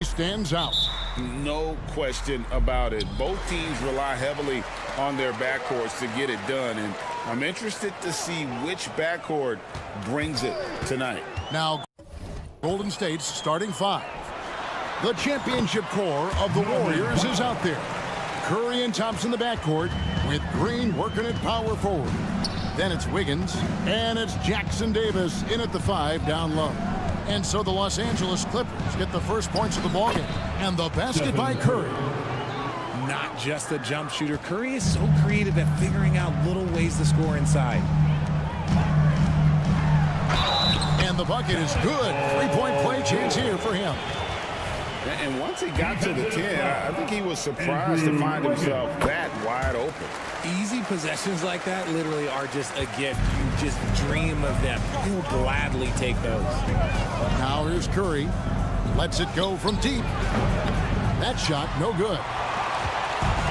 Stands out. No question about it. Both teams rely heavily on their backcourts to get it done, and I'm interested to see which backcourt brings it tonight. Now, Golden State's starting five. The championship core of the Warriors is out there. Curry and Thompson the backcourt, with Green working at power forward. Then it's Wiggins, and it's Jackson Davis in at the 5 down low. And so the Los Angeles Clippers get the first points of the ballgame. And the basket by Curry. Not just a jump shooter. Curry is so creative at figuring out little ways to score inside. And the bucket is good. Three-point play chance here for him. And once he got to the 10, I think he was surprised to find himself that wide open. Easy possessions like that literally are just a gift. You just dream of them. He'll gladly take those. Now here's Curry. Lets it go from deep. That shot, no good.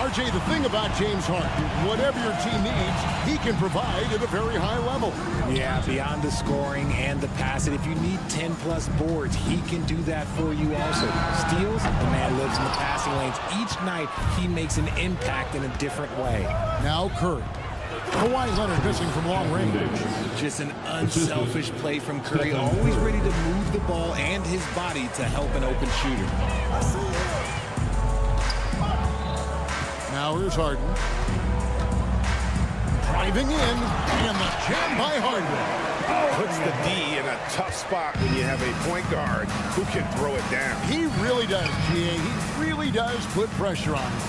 RJ, the thing about James Harden, whatever your team needs, he can provide at a very high level. Yeah, beyond the scoring and the passing, if you need 10-plus boards, he can do that for you also. Steals, the man lives in the passing lanes. Each night, he makes an impact in a different way. Now Curry. Kawhi Leonard missing from long range. Just an unselfish play from Curry, always ready to move the ball and his body to help an open shooter. Now here's Harden. Driving in, and the jam by Harden. Puts the D in a tough spot when you have a point guard who can throw it down. He really does, GA. He really does put pressure on him.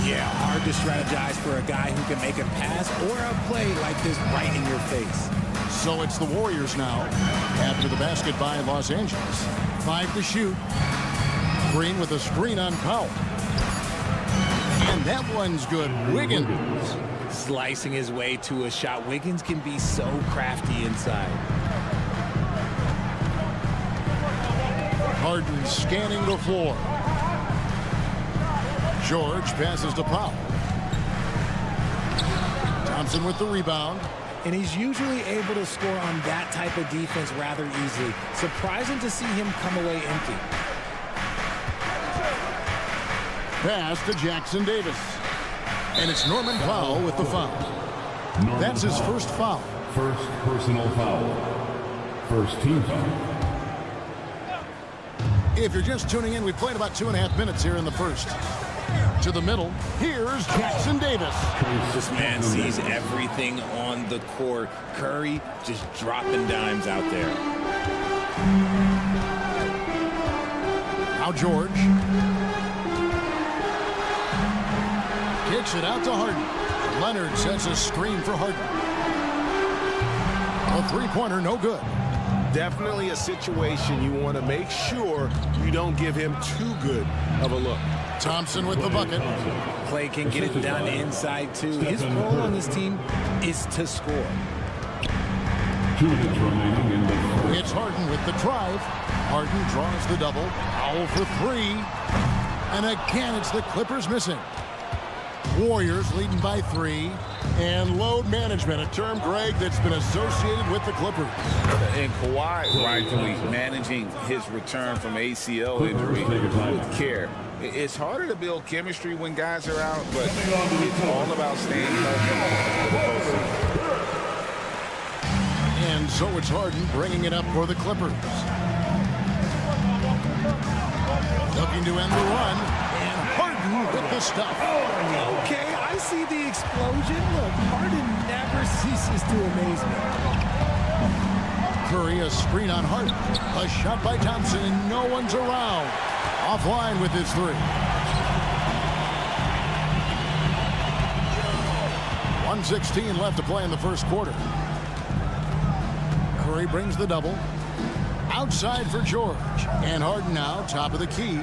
Yeah, hard to strategize for a guy who can make a pass or a play like this right in your face. So it's the Warriors now, after the basket by Los Angeles. 5 to shoot. Green with a screen on Powell. And that one's good. Wiggins. Slicing his way to a shot. Wiggins can be so crafty inside. Harden scanning the floor. George passes to Powell. Thompson with the rebound. And he's usually able to score on that type of defense rather easily. Surprising to see him come away empty. Pass to Jackson Davis. And it's Norman Powell with the foul. That's his first foul. First personal foul. First team foul. If you're just tuning in, we played about 2.5 minutes here in the first. To the middle, here's Jackson Davis. This man sees everything on the court. Curry just dropping dimes out there. Now George. Kicks it out to Harden. Leonard sets a screen for Harden. A three-pointer, no good. Definitely a situation you want to make sure you don't give him too good of a look. Thompson with the bucket. Clay can get it done inside, too. His role on this team is to score. 2 minutes remaining in the... It's Harden with the drive. Harden draws the double. Powell for 3. And again, it's the Clippers missing. Warriors leading by 3. And load management, a term, Greg, that's been associated with the Clippers. And Kawhi rightfully managing his return from ACL injury with care. It's harder to build chemistry when guys are out, but it's all about staying healthy for the postseason. And so it's Harden bringing it up for the Clippers. Looking to end the run, and Harden with the stuff. Okay, I see the explosion. Look, Harden never ceases to amaze me. Curry, a screen on Harden. A shot by Thompson, and no one's around. Offline with his 3. 1:16 left to play in the first quarter. Curry brings the double. Outside for George. And Harden now, top of the key.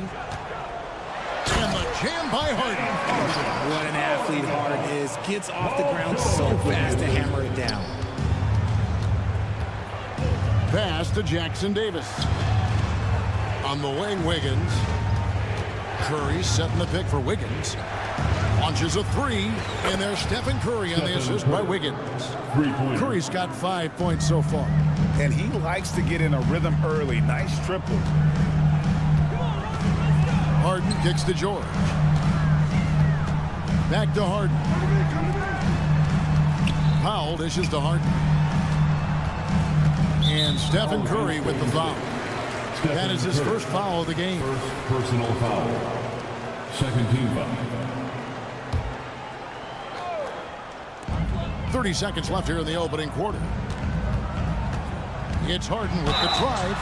And the jam by Harden. What an athlete Harden is. Gets off the ground so fast to hammer it down. Pass to Jackson Davis. On the wing, Wiggins. Curry setting the pick for Wiggins. Launches a three, and there's Stephen Curry on the assist by Wiggins. Curry's got 5 points so far. And he likes to get in a rhythm early. Nice triple. Harden kicks to George. Back to Harden. Powell dishes to Harden. And Stephen Curry with the foul. That is his first foul of the game. First personal foul. Second team foul. 30 seconds left here in the opening quarter. It's Harden with the drive.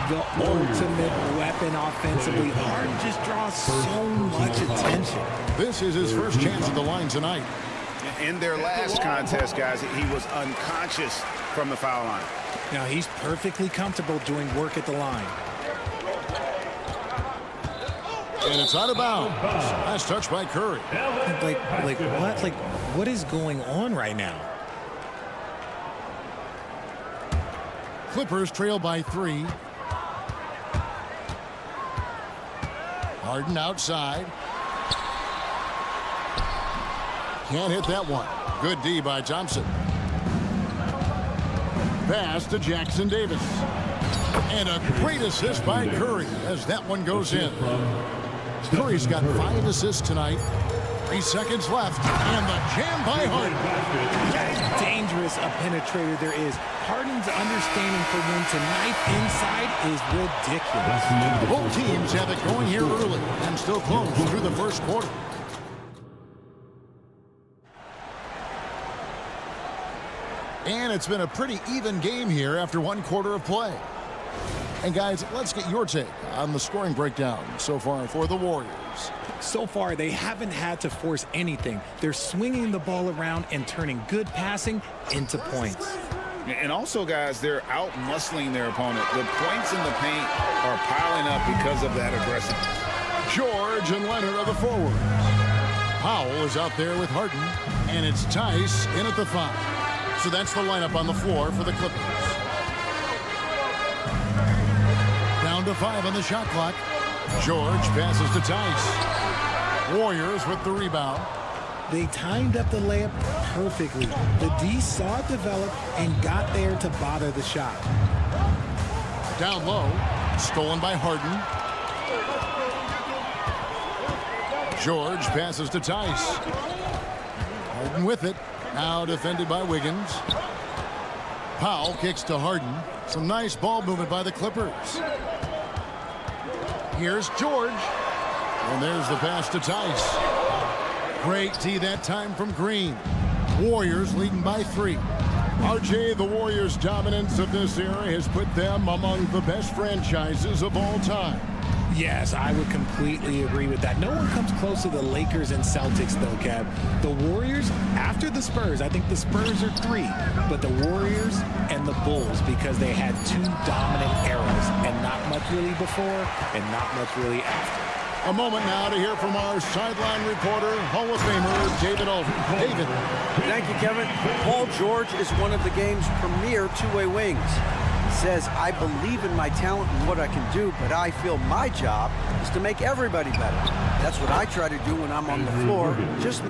The ultimate weapon offensively. Harden just draws so much attention. This is his first chance at the line tonight. In their last contest, guys, he was unconscious from the foul line. Now he's perfectly comfortable doing work at the line. And it's out of bounds. Last touch by Curry. What? What is going on right now? Clippers trail by 3. Harden outside. Can't hit that one. Good D by Thompson. Pass to Jackson Davis. And a great assist by Curry as that one goes in. Curry's got 5 assists tonight. 3 seconds left. And the jam by Harden. How dangerous a penetrator there is. Harden's understanding for when to knife inside is ridiculous. Both teams have it going here early and still close through the first quarter. And it's been a pretty even game here after 1 quarter of play. And guys, let's get your take on the scoring breakdown so far for the Warriors. So far, they haven't had to force anything. They're swinging the ball around and turning good passing into points. And also, guys, they're out-muscling their opponent. The points in the paint are piling up because of that aggressiveness. George and Leonard are the forwards. Powell is out there with Harden, and it's Tice in at the 5. So that's the lineup on the floor for the Clippers. Down to 5 on the shot clock. George passes to Tice. Warriors with the rebound. They timed up the layup perfectly. The D saw it develop and got there to bother the shot. Down low, stolen by Harden. George passes to Tice. Harden with it. Now defended by Wiggins. Powell kicks to Harden. Some nice ball movement by the Clippers. Here's George. And there's the pass to Tice. Great D that time from Green. Warriors leading by 3. RJ, the Warriors' dominance of this era has put them among the best franchises of all time. Yes, I would completely agree with that. No one comes close to the Lakers and Celtics, though, Kev. The Warriors, after the Spurs, I think the Spurs are 3, but the Warriors and the Bulls, because they had 2 dominant eras, and not much really before and not much really after. A moment now to hear from our sideline reporter, Hall of Famer David Aldridge. David. Thank you, Kevin. Paul George is one of the game's premier two-way wings. He says, I believe in my talent and what I can do, but I feel my job is to make everybody better. That's what I try to do when I'm on the floor. Just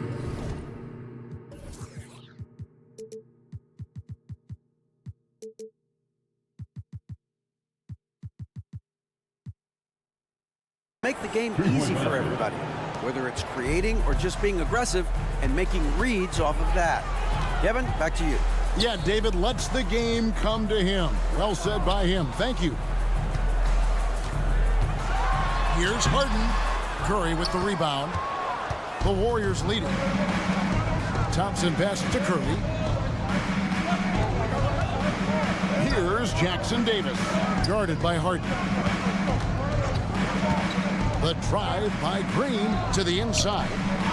make the game easy for everybody, whether it's creating or just being aggressive and making reads off of that. Kevin, back to you. Yeah, David lets the game come to him. Well said by him. Thank you. Here's Harden. Curry with the rebound. The Warriors lead it. Thompson passes to Curry. Here's Jackson Davis, guarded by Harden. The drive by Green to the inside.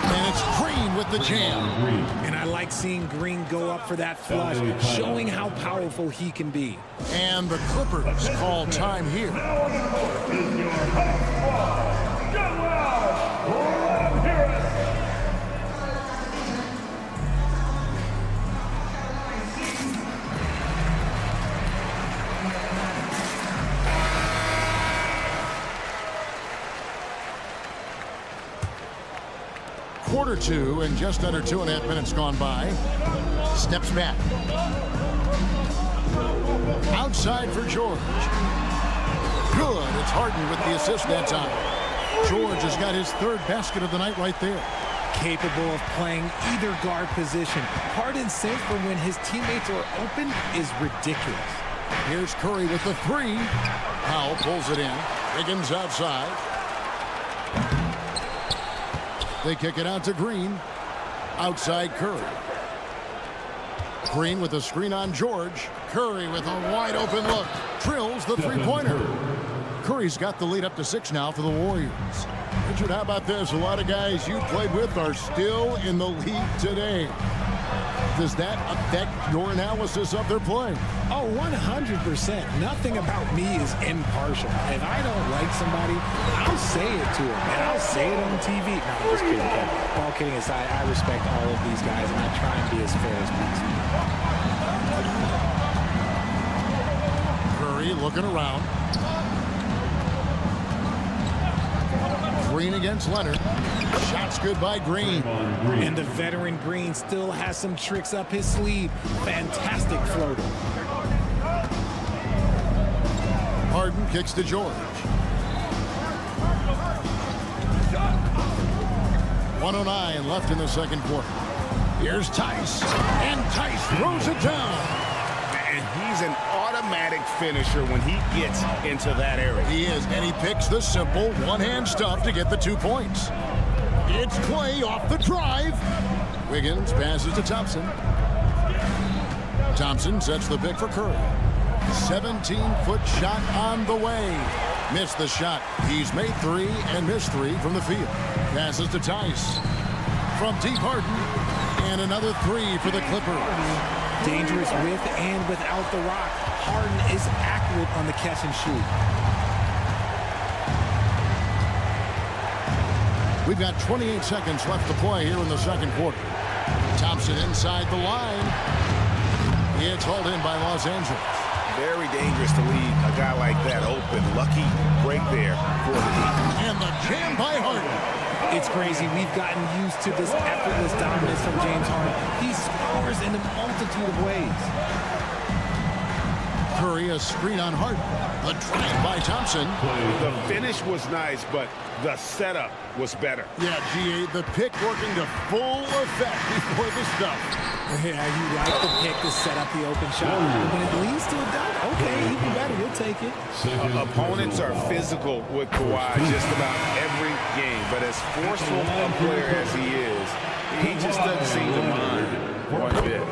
And it's Green with the jam. And I like seeing Green go up for that flush, showing how powerful he can be. And the Clippers call time here. Quarter two and just under 2.5 minutes gone by. Steps back. Outside for George. Good. It's Harden with the assist that time. George has got his third basket of the night right there. Capable of playing either guard position. Harden's sense for when his teammates are open is ridiculous. Here's Curry with the three. Powell pulls it in. Higgins outside. They kick it out to Green. Outside Curry. Green with a screen on George. Curry with a wide open look. Drills the three-pointer. Curry's got the lead up to 6 now for the Warriors. Richard, how about this? A lot of guys you played with are still in the league today. Does that affect your analysis of their play? Oh, 100%. Nothing about me is impartial. If I don't like somebody, I'll say it to them, and I'll say it on TV. No, I'm just kidding, Kevin. All kidding aside, I respect all of these guys, and I try and be as fair as possible. Curry looking around. Green against Leonard. Shots good by Green. And the veteran Green still has some tricks up his sleeve. Fantastic floater. Harden kicks to George. 1:09 left in the second quarter. Here's Tice. And Tice throws it down. And he's an automatic finisher when he gets into that area. He is, and he picks the simple one-hand stuff to get the 2 points. It's Clay off the drive. Wiggins passes to Thompson. Thompson sets the pick for Curry. 17-foot shot on the way. Missed the shot. He's made 3 and missed 3 from the field. Passes to Tice. From deep Harden. And another 3 for the Clippers. Dangerous with and without the rock. Harden is accurate on the catch and shoot. We've got 28 seconds left to play here in the second quarter. Thompson inside the line. It's hauled in by Los Angeles. Very dangerous to leave a guy like that open. Lucky break there for the Heat. And the jam by Harden. It's crazy. We've gotten used to this effortless dominance from James Harden. He scores in a multitude of ways. Curry, a screen on Harden. The drive by Thompson. The finish was nice, but the setup was better. Yeah, GA, the pick working to full effect before the stuff. Yeah, you like the pick to set up the open shot. But when it leads to a dunk, okay, even better. You'll take it. Opponents are physical with Kawhi just about every game, but as forceful a player as he is, he just doesn't seem to mind one bit.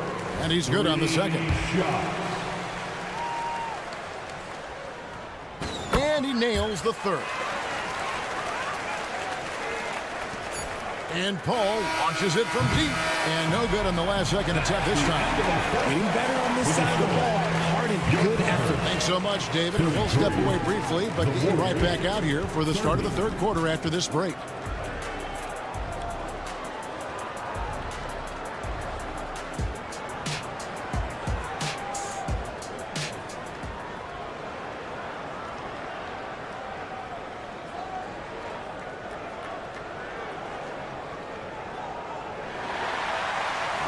And he's good on the second. And he nails the third. And Paul launches it from deep. And no good on the last second attempt this time. Getting better on this side of the ball. Harden, good effort. Thanks so much, David. We'll step away briefly, but get you right back out here for the start of the third quarter after this break.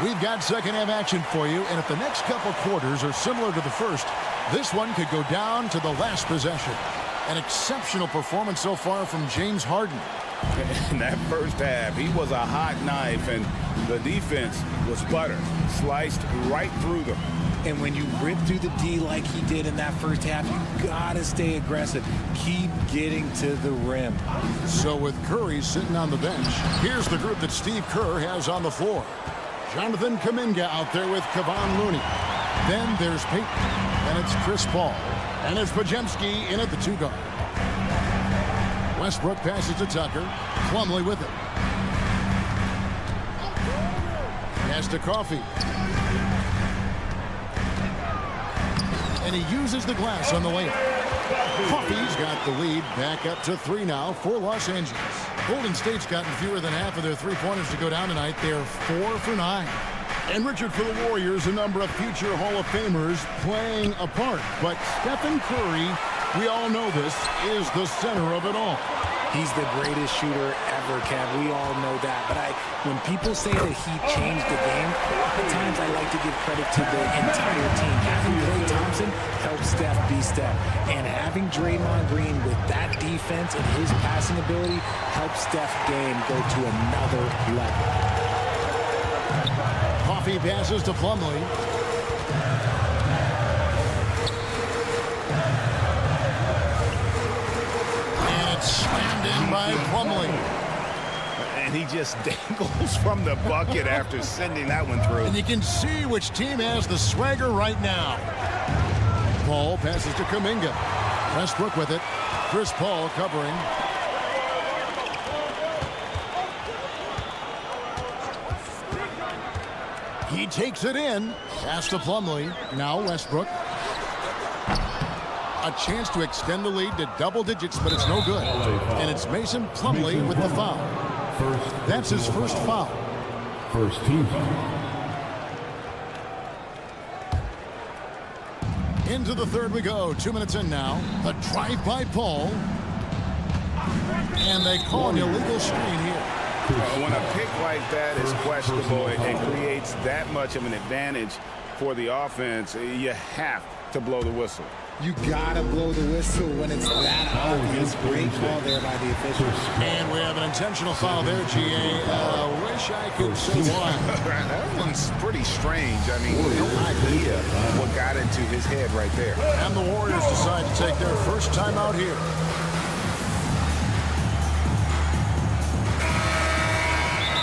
We've got second-half action for you, and if the next couple quarters are similar to the first, this one could go down to the last possession. An exceptional performance so far from James Harden. In that first half, he was a hot knife, and the defense was butter, sliced right through them. And when you rip through the D like he did in that first half, you gotta stay aggressive. Keep getting to the rim. So with Curry sitting on the bench, here's the group that Steve Kerr has on the floor. Jonathan Kuminga out there with Kevon Looney. Then there's Peyton. And it's Chris Paul. And it's Podziemski in at the 2 guard. Westbrook passes to Tucker. Plumlee with it. Pass to Coffee. And he uses the glass on the lane. Coffee's got the lead back up to 3 now for Los Angeles. Golden State's gotten fewer than half of their three-pointers to go down tonight. They're 4 for 9. And Richard, for the Warriors, a number of future Hall of Famers playing a part. But Stephen Curry, we all know this, is the center of it all. He's the greatest shooter ever, Kev. We all know that. But when people say that he changed the game, a lot of times I like to give credit to the entire team. Having Klay Thompson helped Steph be Steph. And having Draymond Green with that defense and his passing ability helped Steph's game go to another level. Coffee passes to Plumlee. Slammed in by Plumlee. And he just dangles from the bucket after sending that one through. And you can see which team has the swagger right now. Paul passes to Kuminga. Westbrook with it. Chris Paul covering. He takes it in. Pass to Plumlee. Now Westbrook. A chance to extend the lead to double digits, but it's no good. And it's Mason Plumlee with the foul. That's his first foul. First team foul. Into the third we go. 2 minutes in now. The drive by Paul. And they call an illegal screen here. When a pick like that is questionable and creates that much of an advantage for the offense, you have to blow the whistle. You gotta blow the whistle when it's that obvious. Great call there by the officials. And we have an intentional foul there, GA. Wish I could say why. That one's pretty strange. I mean, no idea what got into his head right there. And the Warriors decide to take their first time out here.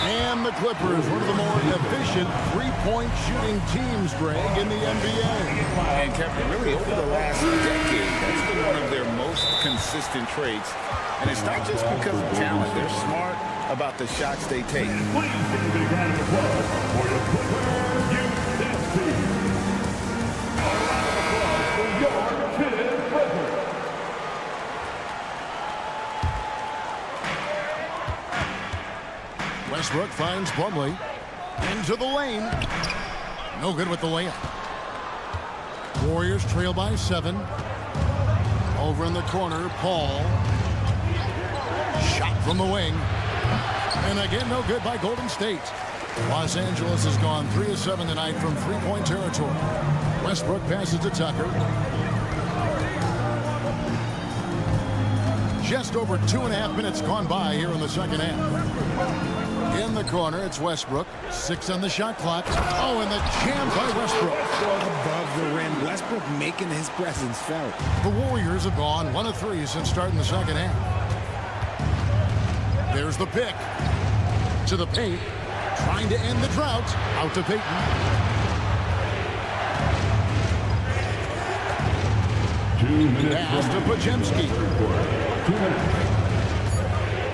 And the Clippers, one of the more efficient three-point shooting teams, Greg, in the NBA. And Kevin, really over the last decade, that's been one of their most consistent traits. And it's not just because of talent. They're smart about the shots they take. Westbrook finds Plumlee into the lane. No good with the layup. Warriors trail by 7. Over in the corner, Paul. Shot from the wing. And again, no good by Golden State. Los Angeles has gone 3 of 7 tonight from three-point territory. Westbrook passes to Tucker. Just over 2.5 minutes gone by here in the second half. In the corner, it's Westbrook. 6 on the shot clock. Oh, and the jam by Westbrook. Above the rim, Westbrook making his presence felt. The Warriors have gone 1 of 3 since starting the second half. There's the pick. To the paint. Trying to end the drought. Out to Payton. 2 minutes. Pass to Podziemski. 2 minutes.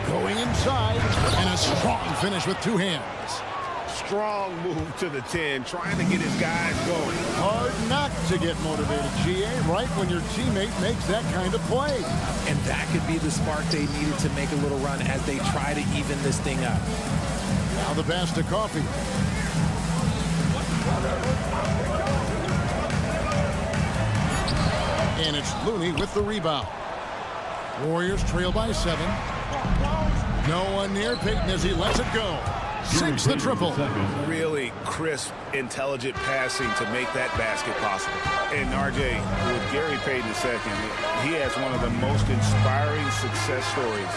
Going inside, and a strong finish with 2 hands. Strong move to the 10, trying to get his guys going. Hard not to get motivated, GA, right when your teammate makes that kind of play. And that could be the spark they needed to make a little run as they try to even this thing up. Now the pass to Coffee. And it's Looney with the rebound. Warriors trail by 7. No one near Payton as he lets it go. 6 the triple. Really crisp, intelligent passing to make that basket possible. And RJ, with Gary Payton II, he has one of the most inspiring success stories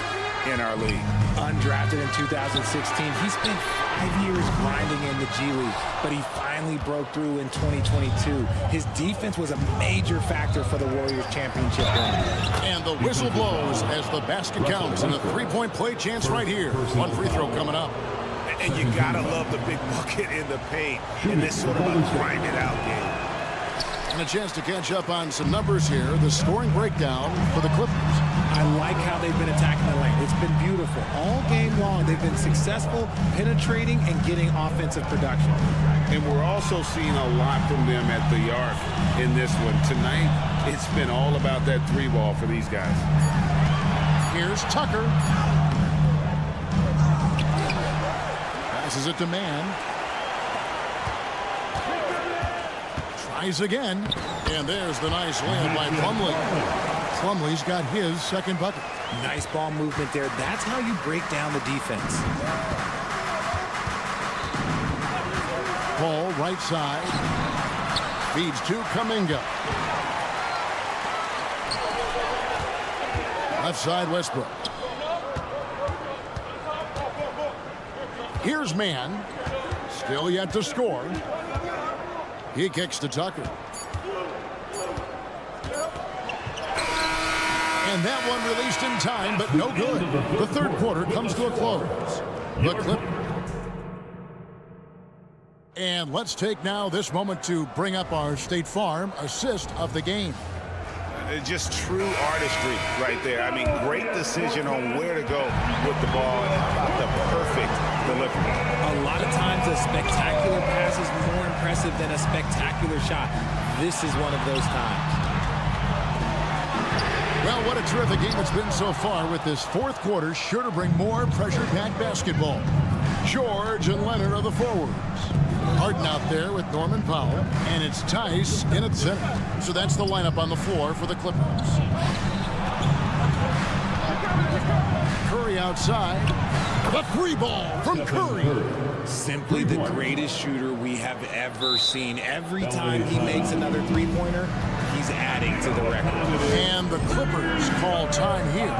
in our league. Undrafted in 2016, he spent 5 years grinding in the G League, but he finally broke through in 2022. His defense was a major factor for the Warriors championship run. And the whistle blows as the basket counts, and a three-point play chance right here. One free throw coming up. And you gotta love the big bucket in the paint in this sort of a grind-it-out game. And a chance to catch up on some numbers here. The scoring breakdown for the Clippers. I like how they've been attacking the lane. It's been beautiful. All game long, they've been successful penetrating and getting offensive production. And we're also seeing a lot from them at the arc in this one. Tonight, it's been all about that three ball for these guys. Here's Tucker. Passes it to Mann. Tries again. And there's the nice layup by Plumlee. Plumlee's got his second bucket. Nice ball movement there. That's how you break down the defense. Paul, right side. Feeds to Kuminga. Left side, Westbrook. Here's Mann. Still yet to score. He kicks to Tucker. And that one released in time, but no good. The third quarter comes to a close. The Clippers. And let's take now this moment to bring up our State Farm assist of the game. Just true artistry right there. I mean, great decision on where to go with the ball. And how about the perfect delivery? A lot of times a spectacular pass is more impressive than a spectacular shot. This is one of those times. Well, what a terrific game it's been so far, with this fourth quarter sure to bring more pressure-packed basketball. George and Leonard are the forwards. Harden out there with Norman Powell, and it's Tice in at center. So that's the lineup on the floor for the Clippers. Curry outside. The free ball from Curry. Simply the greatest shooter we have ever seen. Every time he makes another three-pointer, he's adding to the record. And the Clippers call time here.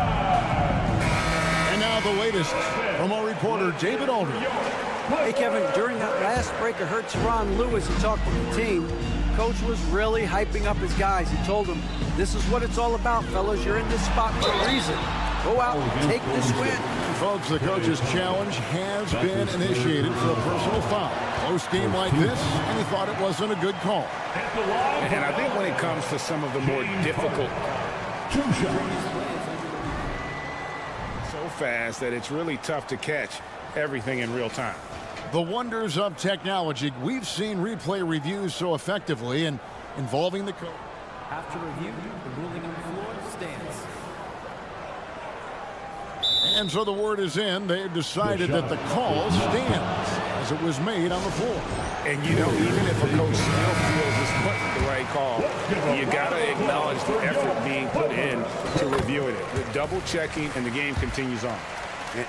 And now the latest from our reporter, David Aldridge. Hey, Kevin, during that last break, I heard Tyronn Lewis, he talked with the team. Coach was really hyping up his guys. He told them, this is what it's all about, fellas. You're in this spot for a reason. Go out and take this win. Folks, the coach's challenge has been initiated for a personal foul. Close game like this, and he thought it wasn't a good call. And I think when it comes to some of the more difficult, so fast that it's really tough to catch everything in real time. The wonders of technology. We've seen replay reviews so effectively and involving the coach. After review, the ruling on the floor stands. And so the word is in. They've decided that the call stands as it was made on the floor. And, you know, even if a coach still feels it's put the right call, you got to acknowledge the effort being put in to reviewing it. The double checking, and the game continues on.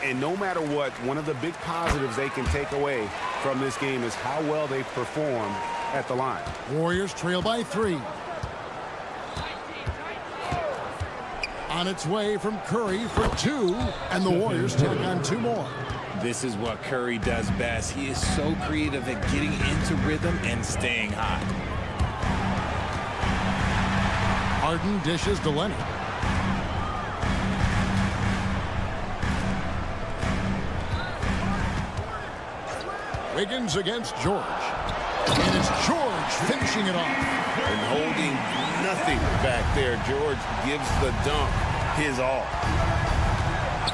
And no matter what, one of the big positives they can take away from this game is how well they perform at the line. Warriors trail by 3. On its way from Curry for 2, and the Warriors take on 2 more. This is what Curry does best. He is so creative at getting into rhythm and staying hot. Harden dishes to Leonard. Wiggins against George. And it's George finishing it off. And holding nothing back there. George gives the dunk his all.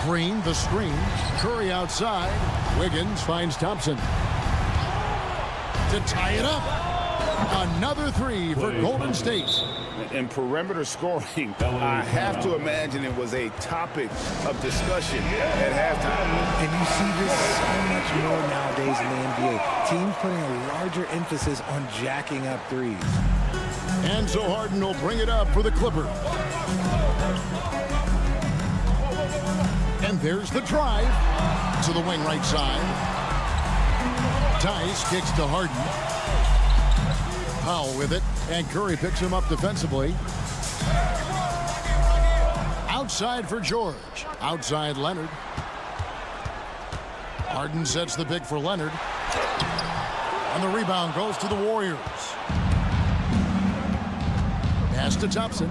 Green, the screen. Curry outside. Wiggins finds Thompson. To tie it up. Another 3 for Golden State. And perimeter scoring, I have to imagine it was a topic of discussion at halftime. And you see this so much more nowadays in the NBA. Teams putting a larger emphasis on jacking up threes. And so Harden will bring it up for the Clippers. And there's the drive to the wing right side. Tice kicks to Harden. Powell with it, and Curry picks him up defensively. Outside for George. Outside Leonard. Harden sets the pick for Leonard. And the rebound goes to the Warriors. Pass to Thompson.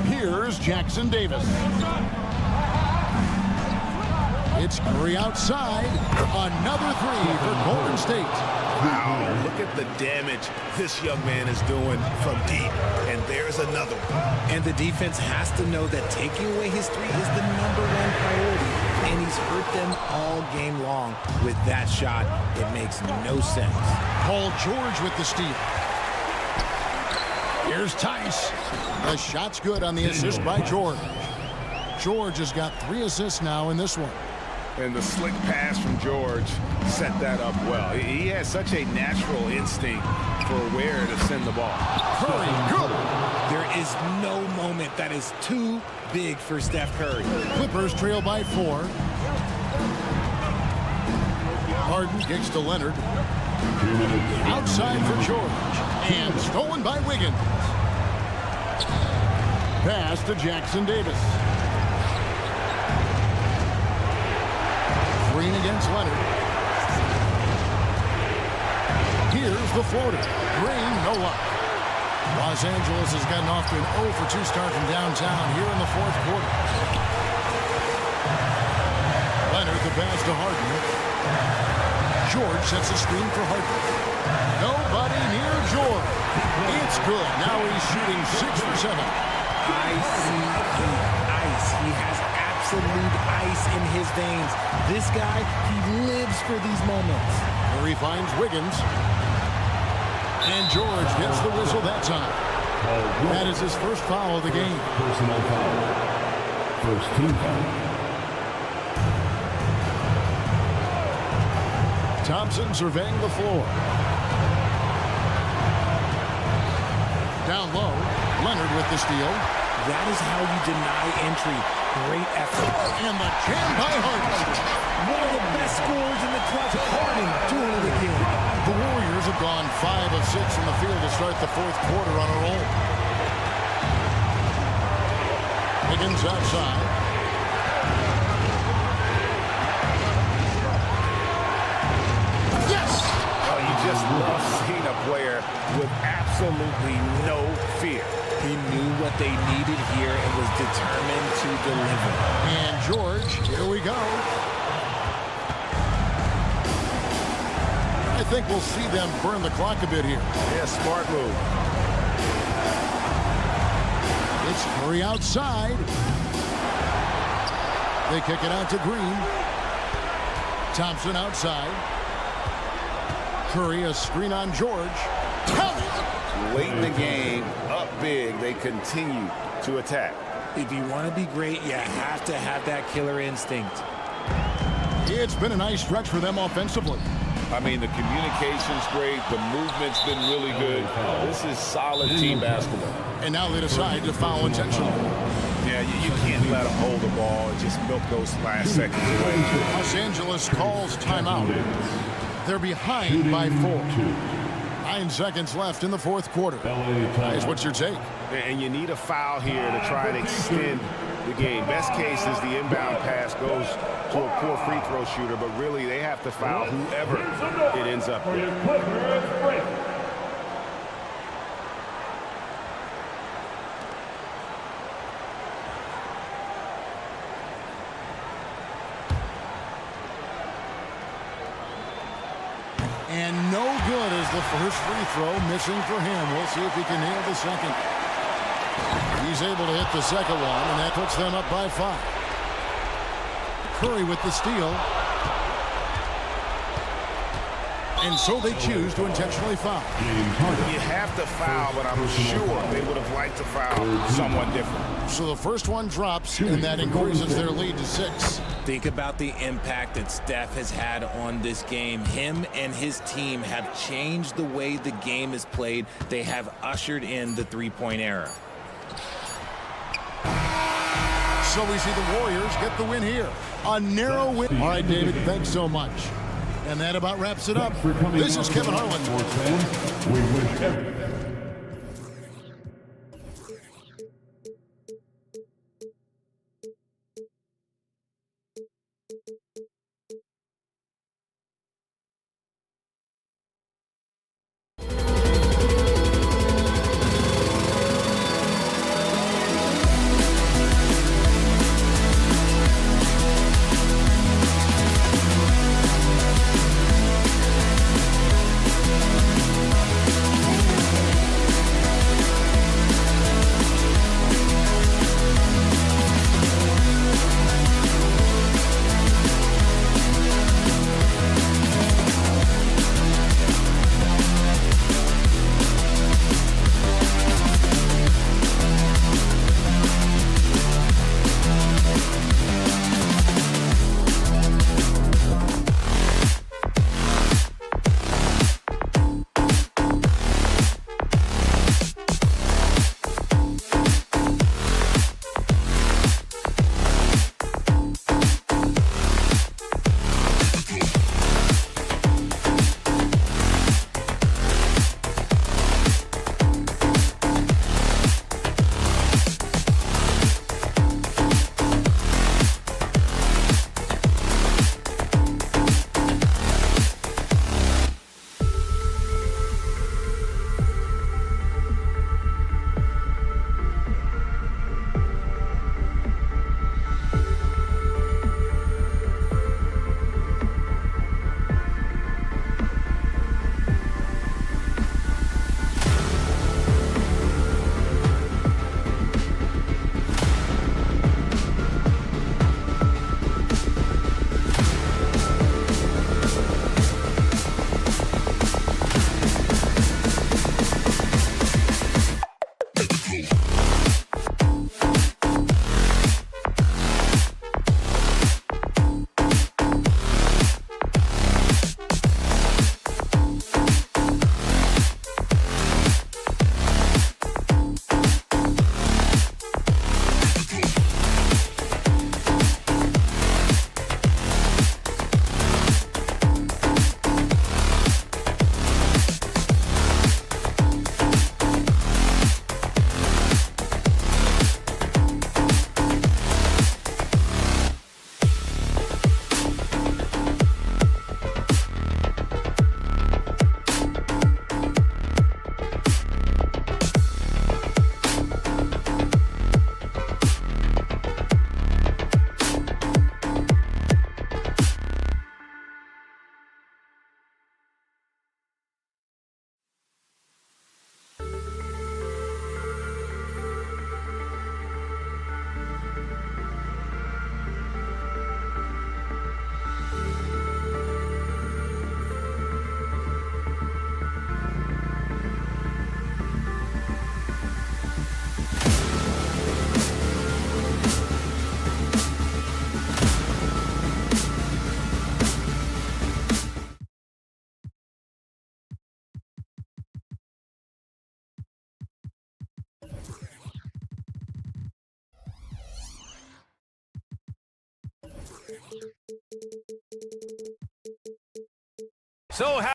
Here's Jackson Davis. It's Curry outside. Another 3 for Golden State. Wow, look at the damage this young man is doing from deep. And there's another one. And the defense has to know that taking away his three is the #1 priority. And he's hurt them all game long with that shot. It makes no sense. Paul George with the steal. Here's Tice. The shot's good on the assist by George. George has got 3 assists now in this one. And the slick pass from George set that up well. He has such a natural instinct for where to send the ball. Curry, good. There is no moment that is too big for Steph Curry. Clippers trail by 4. Harden kicks to Leonard. Outside for George. And stolen by Wiggins. Pass to Jackson Davis. Green against Leonard. Here's the floater. Green, no luck. Los Angeles has gotten off to an 0 for 2 start from downtown here in the 4th quarter. Leonard the pass to Harden. George sets a screen for Harden. Nobody near George. It's good. Now he's shooting 6 for 7. I see the ice. He has absolute ice in his veins. This guy, he lives for these moments. Murray finds Wiggins. And George gets the whistle that time. That is his first foul of the game. Personal foul. First team foul. Thompson surveying the floor. Down low, Leonard with the steal. That is how you deny entry. Great effort. And the jam by Harden. One of the best scorers in the clutch. Harden doing it again. The Warriors have gone 5 of 6 from the field to start the 4th quarter on a roll. Wiggins outside. Yes! Oh, you just love seeing a player with absolutely no fear. He knew what they needed here and was determined to deliver. And George, here we go. I think we'll see them burn the clock a bit here. Yeah, smart move. It's Curry outside. They kick it out to Green. Thompson outside. Curry, a screen on George. Count it! Late in the game, up big, they continue to attack. If you want to be great, you have to have that killer instinct. It's been a nice stretch for them offensively. I mean, the communication's great. The movement's been really good. This is solid team basketball. And now they decide to foul intentionally. Yeah, you can't let them hold the ball and just milk those last seconds away. Los Angeles calls timeout. They're behind by 4. 9 seconds left in the 4th quarter. Guys, what's your take? And you need a foul here to try and extend the game. Best case is the inbound pass goes to a poor free throw shooter, but really they have to foul whoever it ends up with. And no good as the first free throw missing for him. We'll see if he can nail the second. He's able to hit the second one, and that puts them up by 5. Curry with the steal. And so they choose to intentionally foul. You have to foul, but I'm sure they would have liked to foul someone different. So the first one drops, and that increases their lead to 6. Think about the impact that Steph has had on this game. Him and his team have changed the way the game is played. They have ushered in the three-point era. So we see the Warriors get the win here. A narrow win. All right, David, thanks so much. And that about wraps it up. This is Kevin Harlan. We wish everyone So happy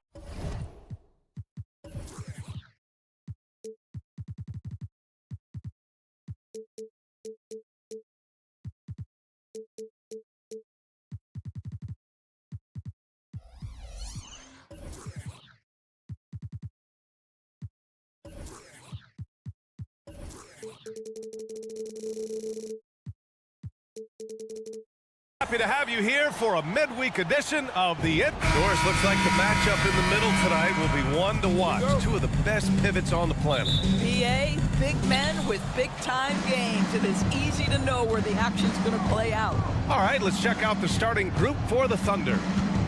to have you here for a midweek edition of the Doris. Looks like the matchup in the middle tonight will be one to watch. Two of the best pivots on the planet. BA, big men with big-time games. It is easy to know where the action's going to play out. All right, let's check out the starting group for the Thunder.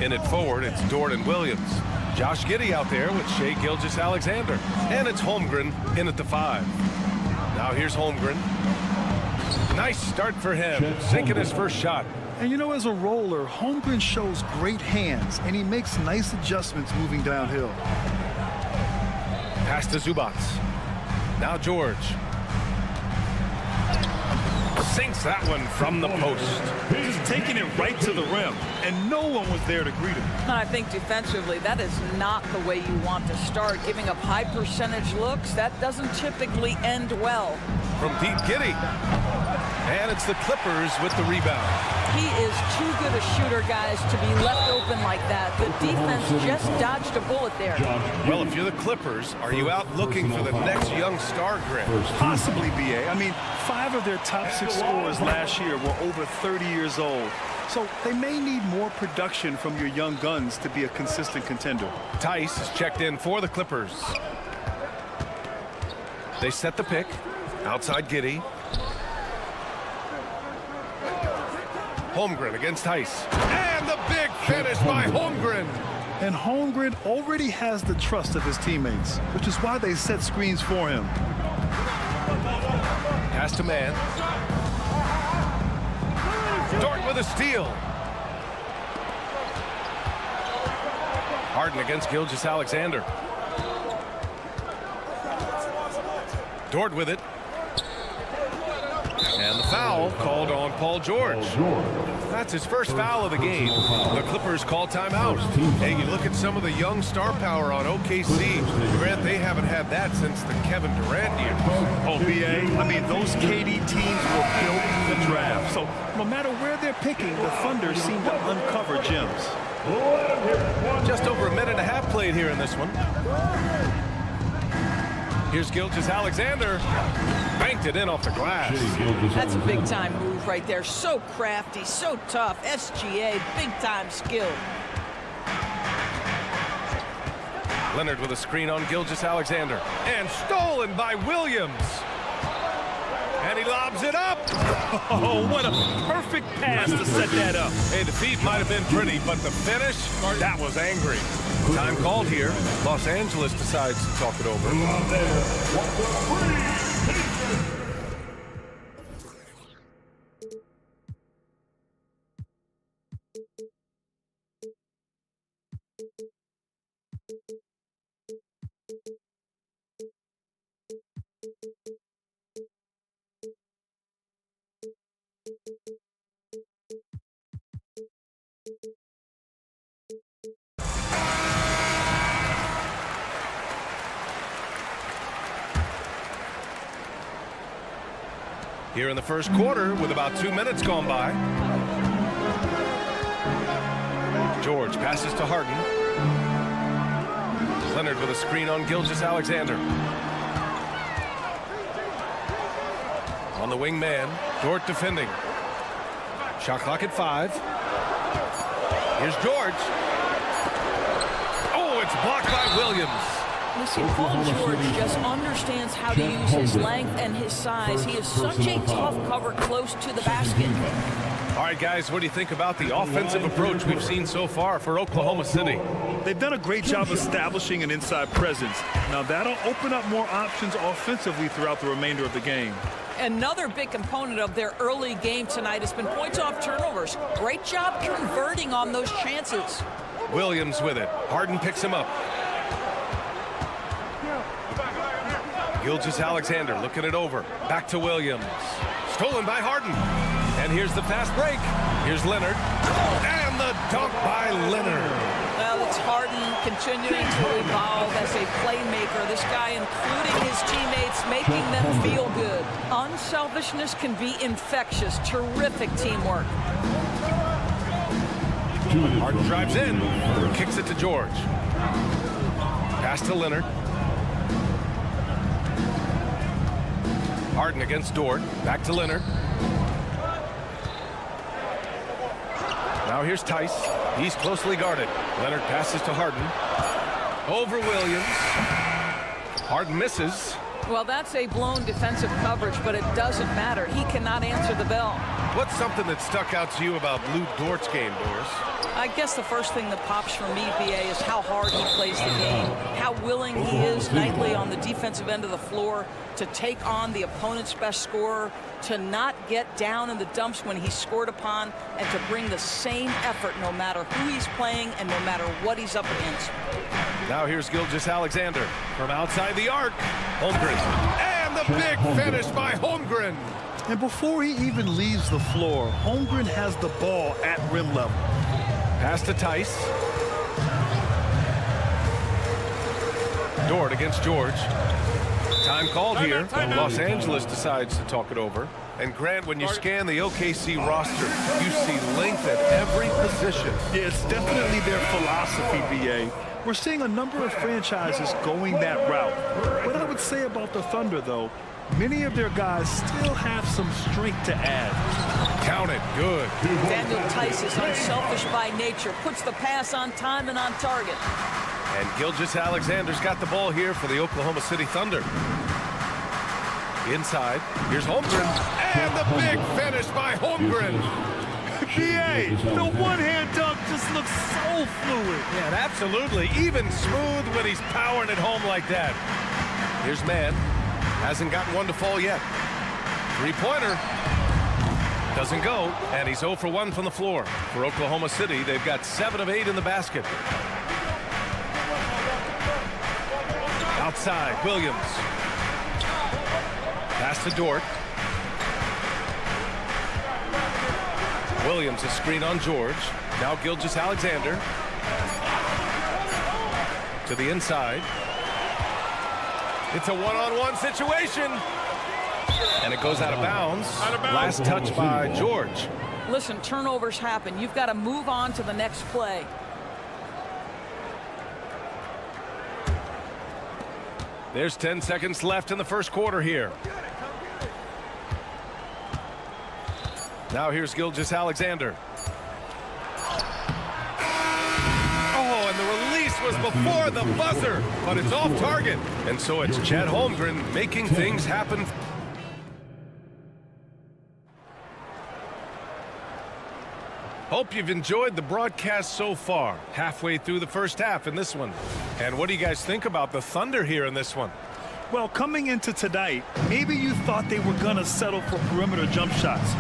In it forward, it's Dort and Williams. Josh Giddey out there with Shai Gilgeous-Alexander. And it's Holmgren in at the 5. Now here's Holmgren. Nice start for him, sinking his first shot. And you know, as a roller, Holmgren shows great hands, and he makes nice adjustments moving downhill. Pass to Zubac. Now George. Sinks that one from the post. Just taking it right to the rim, and no one was there to greet him. And I think defensively, that is not the way you want to start. Giving up high percentage looks, that doesn't typically end well. From deep, Giddey. And it's the Clippers with the rebound. He is too good a shooter, guys, to be left open like that. The defense just dodged a bullet there. Well, if you're the Clippers, are you out looking for the next young star grid? Possibly, BA. I mean, 5 of their top 6 scorers last year were over 30 years old. So they may need more production from your young guns to be a consistent contender. Tice is checked in for the Clippers. They set the pick. Outside Giddey. Holmgren against Tice. And the big finish by Holmgren. And Holmgren already has the trust of his teammates, which is why they set screens for him. Pass to man. Dort with a steal. Harden against Gilgeous-Alexander. Dort with it. And the foul called on Paul George. That's his first foul of the game. The Clippers call timeout. Hey, you look at some of the young star power on OKC. Grant, they haven't had that since the Kevin Durant years. Oh, BA, I mean, those KD teams were built in the draft. So no matter where they're picking, the Thunder seem to uncover gems. Just over a minute and a half played here in this one. Here's Gilgeous-Alexander. Banked it in off the glass. That's a big-time move right there. So crafty, so tough. SGA, big-time skill. Leonard with a screen on Gilgeous-Alexander. And stolen by Williams. And he lobs it up. Oh, what a perfect pass to set that up. Hey, the feed might have been pretty, but the finish, that was angry. Time called here. Los Angeles decides to talk it over. Here in the first quarter with about 2 minutes gone by. George passes to Harden. Leonard with a screen on Gilgeous-Alexander. On the wing man, Dort defending. Shot clock at 5. Here's George. Oh, it's blocked by Williams. Listen, Paul George just understands how to use his length and his size. He is such a tough cover close to the basket. All right, guys, what do you think about the offensive approach we've seen so far for Oklahoma City? They've done a great job establishing an inside presence. Now, that'll open up more options offensively throughout the remainder of the game. Another big component of their early game tonight has been points off turnovers. Great job converting on those chances. Williams with it. Harden picks him up. Gilgeous-Alexander looking it over. Back to Williams. Stolen by Harden. And here's the fast break. Here's Leonard. And the dunk by Leonard. Well, it's Harden continuing to evolve as a playmaker. This guy, including his teammates, making them feel good. Unselfishness can be infectious. Terrific teamwork. Harden drives in. Kicks it to George. Pass to Leonard. Harden against Dort. Back to Leonard. Now here's Tice. He's closely guarded. Leonard passes to Harden. Over Williams. Harden misses. Well, that's a blown defensive coverage, but it doesn't matter. He cannot answer the bell. What's something that stuck out to you about Lou Dort's game, Doris? I guess the first thing that pops for me, BA, is how hard he plays the game, how willing he is nightly on the defensive end of the floor to take on the opponent's best scorer, to not get down in the dumps when he's scored upon, and to bring the same effort no matter who he's playing and no matter what he's up against. Now here's Gilgeous-Alexander from outside the arc. Holmgren. And the big finish by Holmgren. And before he even leaves the floor, Holmgren has the ball at rim level. Pass to Tice. Dort against George. Time called here. Los Angeles decides to talk it over. And Grant, when you scan the OKC roster, you see length at every position. Yeah, it's definitely their philosophy, BA. We're seeing a number of franchises going that route. What I would say about the Thunder, though, many of their guys still have some strength to add. Count it. Good. Daniel Tice is unselfish by nature, puts the pass on time and on target. And Gilgeous-Alexander's got the ball here for the Oklahoma City Thunder. Inside, here's Holmgren. And the big finish by Holmgren. BA, the one-hand dunk just looks so fluid. Yeah, absolutely. Even smooth when he's powering it home like that. Here's Mann. Hasn't gotten one to fall yet. Three-pointer. Doesn't go, and he's 0 for 1 from the floor. For Oklahoma City, they've got 7 of 8 in the basket. Outside, Williams. Pass to Dort. Williams, a screen on George. Now Gilgeous-Alexander. To the inside. It's a one-on-one situation. And it goes out of bounds. Last touch by George. Listen, turnovers happen. You've got to move on to the next play. There's 10 seconds left in the first quarter here. Now here's Gilgeous-Alexander. Oh, and the release was before the buzzer, but it's off target. And so it's Chet Holmgren making things happen. Hope you've enjoyed the broadcast so far. Halfway through the first half in this one. And what do you guys think about the Thunder here in this one? Well, coming into tonight, maybe you thought they were going to settle for perimeter jump shots.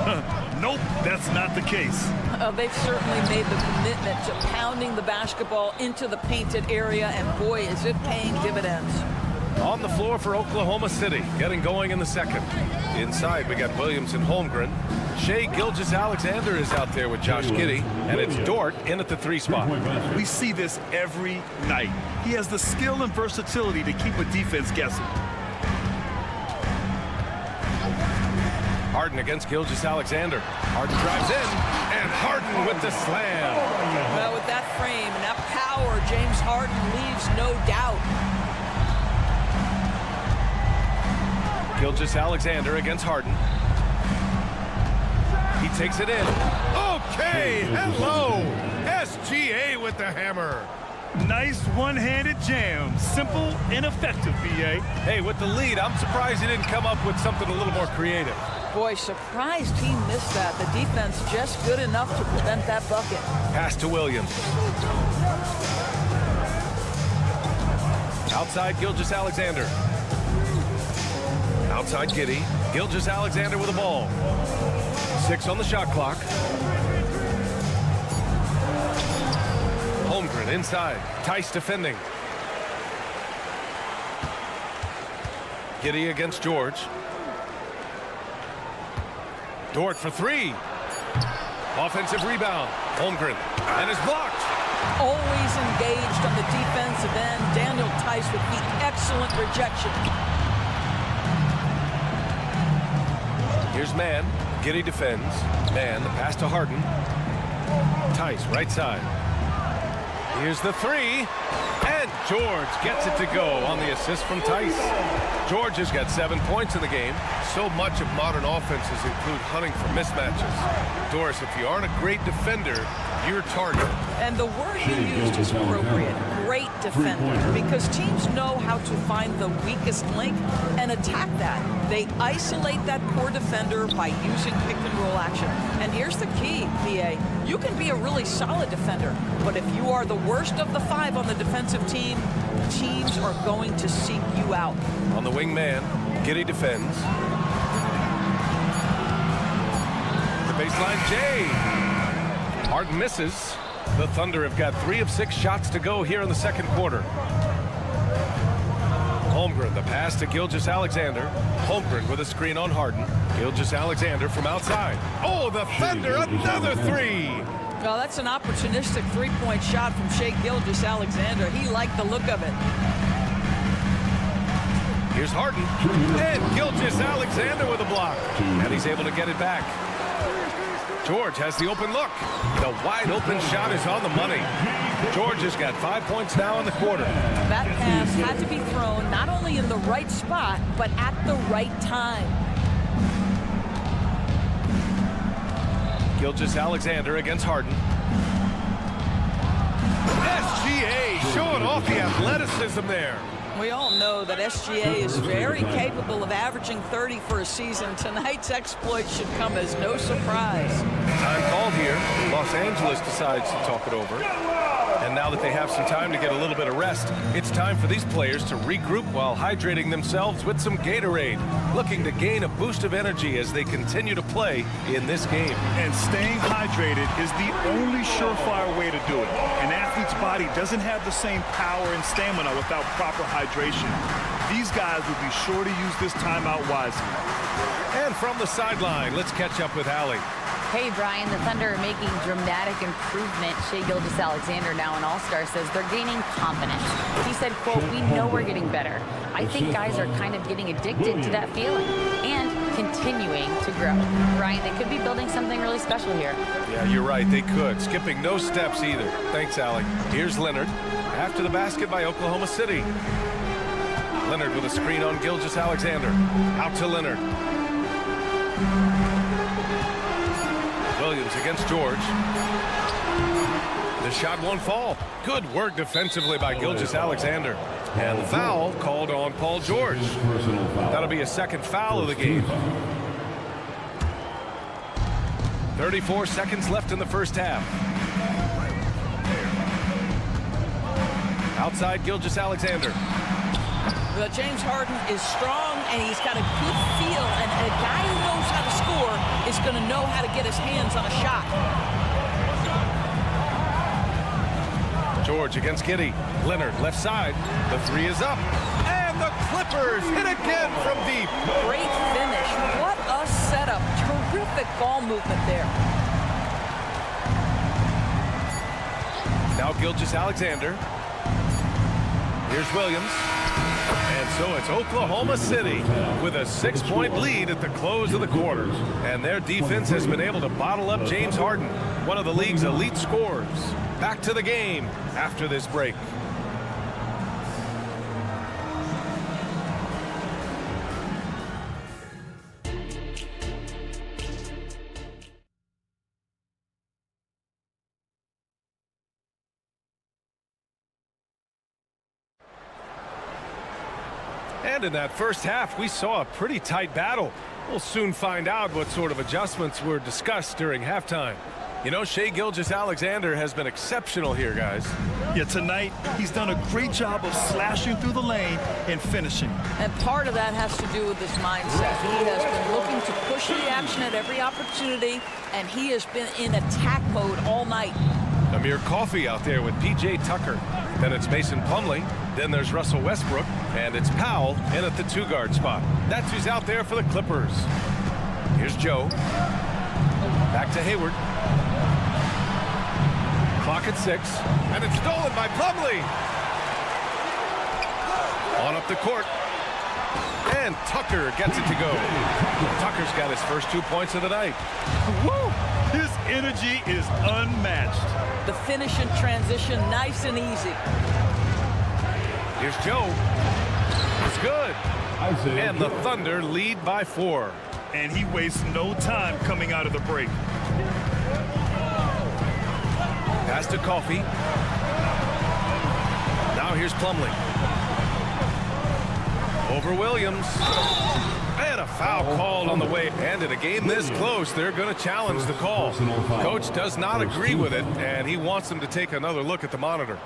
Nope, that's not the case. They've certainly made the commitment to pounding the basketball into the painted area, and boy, is it paying dividends. On the floor for Oklahoma City, getting going in the second. Inside, we got Williams and Holmgren. Shai Gilgeous-Alexander is out there with Josh Giddey, and it's Dort in at the 3 spot. We see this every night. He has the skill and versatility to keep a defense guessing. Harden against Gilgeous-Alexander. Harden drives in, and Harden with the slam. Well, with that frame and that power, James Harden leaves no doubt. Gilgeous-Alexander against Harden. He takes it in. Okay, hello. SGA with the hammer. Nice one-handed jam. Simple and effective, BA. Hey, with the lead, I'm surprised he didn't come up with something a little more creative. Boy, surprised he missed that. The defense just good enough to prevent that bucket. Pass to Williams. Outside, Gilgeous-Alexander. Outside Giddey. Gilgeous-Alexander with the ball. 6 on the shot clock. Holmgren inside. Tice defending. Giddey against George. Dort for three. Offensive rebound. Holmgren. And is blocked. Always engaged on the defensive end. Daniel Tice with the excellent rejection. Here's Mann. Giddey defends. Mann, the pass to Harden. Tice, right side. Here's the three. And George gets it to go on the assist from Tice. George has got 7 points in the game. So much of modern offenses include hunting for mismatches. Doris, if you aren't a great defender, you're a target. And the word you used is appropriate. Great defender. Because teams know how to find the weakest link and attack that. They isolate that poor defender by using pick and roll action. And here's the key, BA. You can be a really solid defender, but if you are the worst of the 5 on the defensive team, teams are going to seek you out. On the wing man, Giddey defends. The baseline, Jay. Harden misses. The Thunder have got 3 of 6 shots to go here in the second quarter. Holmgren, the pass to Gilgeous-Alexander. Holmgren with a screen on Harden. Gilgeous-Alexander from outside. Oh, the Thunder, another 3. Well, that's an opportunistic three-point shot from Shai Gilgeous-Alexander. He liked the look of it. Here's Harden. And Gilgeous-Alexander with a block. And he's able to get it back. George has the open look. The wide open shot is on the money. George has got 5 points now in the quarter. That pass had to be thrown not only in the right spot, but at the right time. Gilgeous-Alexander against Harden. SGA showing off the athleticism there. We all know that SGA is very capable of averaging 30 for a season. Tonight's exploit should come as no surprise. Time called here. Los Angeles decides to talk it over. And now that they have some time to get a little bit of rest, it's time for these players to regroup while hydrating themselves with some Gatorade, looking to gain a boost of energy as they continue to play in this game. And staying hydrated is the only surefire way to do it. An athlete's body doesn't have the same power and stamina without proper hydration. These guys will be sure to use this timeout wisely. And from the sideline, let's catch up with Allie. Hey, Brian, the Thunder are making dramatic improvement. Shai Gilgeous-Alexander, now an all-star, says they're gaining confidence. He said, quote, "We know we're getting better. I think guys are kind of getting addicted to that feeling and continuing to grow." Brian, they could be building something really special here. Yeah, you're right. They could. Skipping no steps either. Thanks, Allie. Here's Leonard. After the basket by Oklahoma City. Leonard with a screen on Gilgeous-Alexander. Out to Leonard. Williams against George. The shot won't fall. Good work defensively by Gilgeous-Alexander. And the foul called on Paul George. That'll be a second foul of the game. 34 seconds left in the first half. Outside Gilgeous-Alexander. Well, James Harden is strong, and he's got a good feel, and a guy who knows how to score is going to know how to get his hands on a shot. George against Giddey. Leonard, left side. The three is up. And the Clippers hit again from deep. Great finish. What a setup. Terrific ball movement there. Now Gilgeous-Alexander. Here's Williams. And so it's Oklahoma City with a 6-point lead at the close of the quarter. And their defense has been able to bottle up James Harden, one of the league's elite scorers. Back to the game after this break. And in that first half, we saw a pretty tight battle. We'll soon find out what sort of adjustments were discussed during halftime. You know, Shai Gilgeous-Alexander has been exceptional here, guys. Yeah, tonight, he's done a great job of slashing through the lane and finishing. And part of that has to do with his mindset. He has been looking to push the action at every opportunity, and he has been in attack mode all night. Amir Coffey out there with P.J. Tucker. Then it's Mason Plumlee. Then there's Russell Westbrook. And it's Powell in at the 2-guard spot. That's who's out there for the Clippers. Here's Joe. Back to Hayward. Clock at 6. And it's stolen by Plumlee. On up the court. And Tucker gets it to go. Tucker's got his first 2 points of the night. Woo! His energy is unmatched. The finish in transition, nice and easy. Here's Joe. It's good. And the Thunder lead by 4. And he wastes no time coming out of the break. Pass to Coffey. Now here's Plumlee. Over Williams. And a foul called on the way. And in a game this close, they're going to challenge the call. Coach does not agree with it, and he wants them to take another look at the monitor.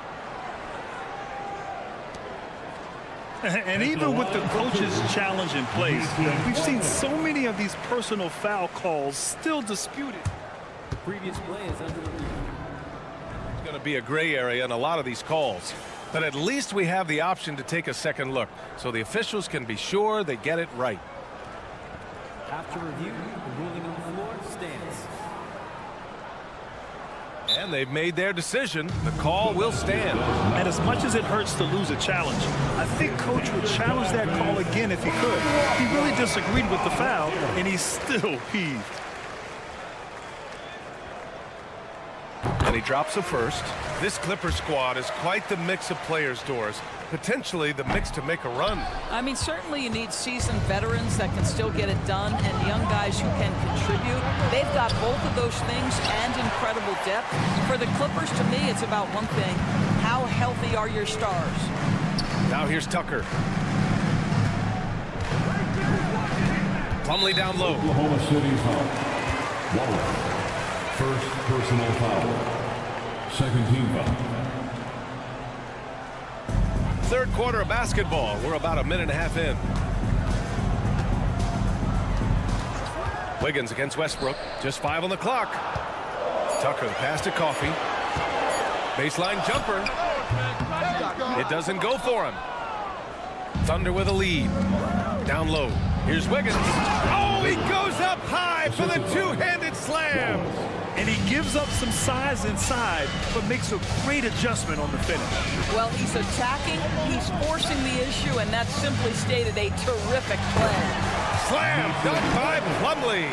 And even with the coach's challenge in place, we've seen so many of these personal foul calls still disputed. The previous play is under review. It's going to be a gray area in a lot of these calls. But at least we have the option to take a second look, so the officials can be sure they get it right. After review, the ruling on the floor stands. And they've made their decision. The call will stand. And as much as it hurts to lose a challenge, I think Coach would challenge that call again if he could. He really disagreed with the foul, and he's still peeved. And he drops a first. This Clipper squad is quite the mix of players, Doris. Potentially the mix to make a run. I mean, certainly you need seasoned veterans that can still get it done and young guys who can contribute. They've got both of those things and incredible depth. For the Clippers, to me, it's about one thing. How healthy are your stars? Now here's Tucker. Plumlee down low. Oklahoma City foul. Wallace. First personal foul. Second team foul. Third quarter of basketball. We're about a minute and a half in. Wiggins against Westbrook. Just 5 on the clock. Tucker, the pass to Coffey. Baseline jumper. It doesn't go for him. Thunder with a lead. Down low. Here's Wiggins. Oh, he goes up high for the two-handed slam. And he gives up some size inside, but makes a great adjustment on the finish. Well, he's attacking, he's forcing the issue, and that's simply stated a terrific play. Slam done by Plumlee.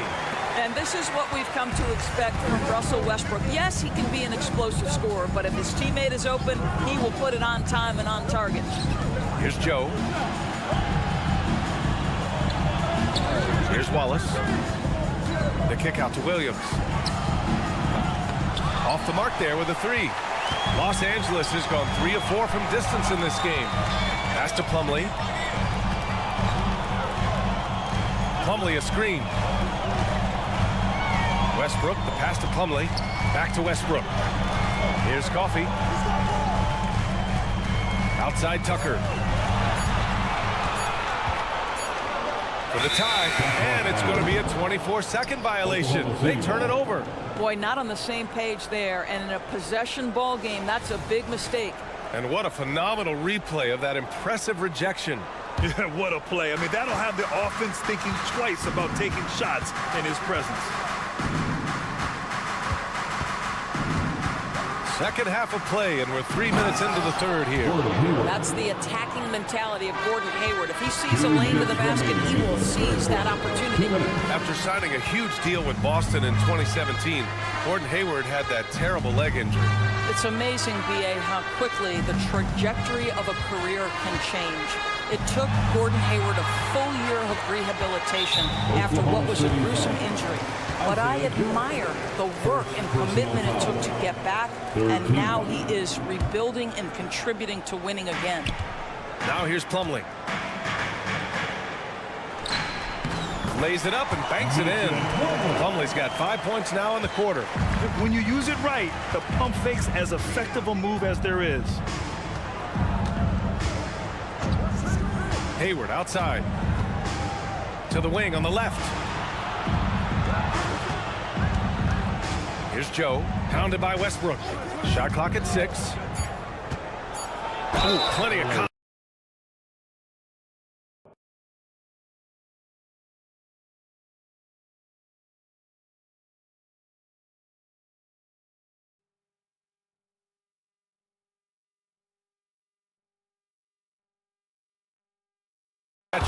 And this is what we've come to expect from Russell Westbrook. Yes, he can be an explosive scorer, but if his teammate is open, he will put it on time and on target. Here's Joe. Here's Wallace. The kick out to Williams. Off the mark there with a 3. Los Angeles has gone 3 of 4 from distance in this game. Pass to Plumlee. Plumlee a screen. Westbrook, the pass to Plumlee. Back to Westbrook. Here's Coffey. Outside Tucker. For the tie, and it's going to be a 24-second violation. They turn it over. Boy, not on the same page there, and in a possession ball game, that's a big mistake. And what a phenomenal replay of that impressive rejection. Yeah, what a play. I mean, that'll have the offense thinking twice about taking shots in his presence. Second half of play, and we're 3 minutes into the third here. That's the attacking mentality of Gordon Hayward. If he sees a lane to the basket, he will seize that opportunity. After signing a huge deal with Boston in 2017, Gordon Hayward had that terrible leg injury. It's amazing, B.A., how quickly the trajectory of a career can change. It took Gordon Hayward a full year of rehabilitation after what was a gruesome injury. But I admire the work and commitment it took to get back, and now he is rebuilding and contributing to winning again. Now here's Plumlee. Lays it up and banks it in. Plumlee's got 5 points now in the quarter. When you use it right, the pump fake's as effective a move as there is. Hayward outside. To the wing on the left. Here's Joe, pounded by Westbrook. Shot clock at 6. Ooh, plenty of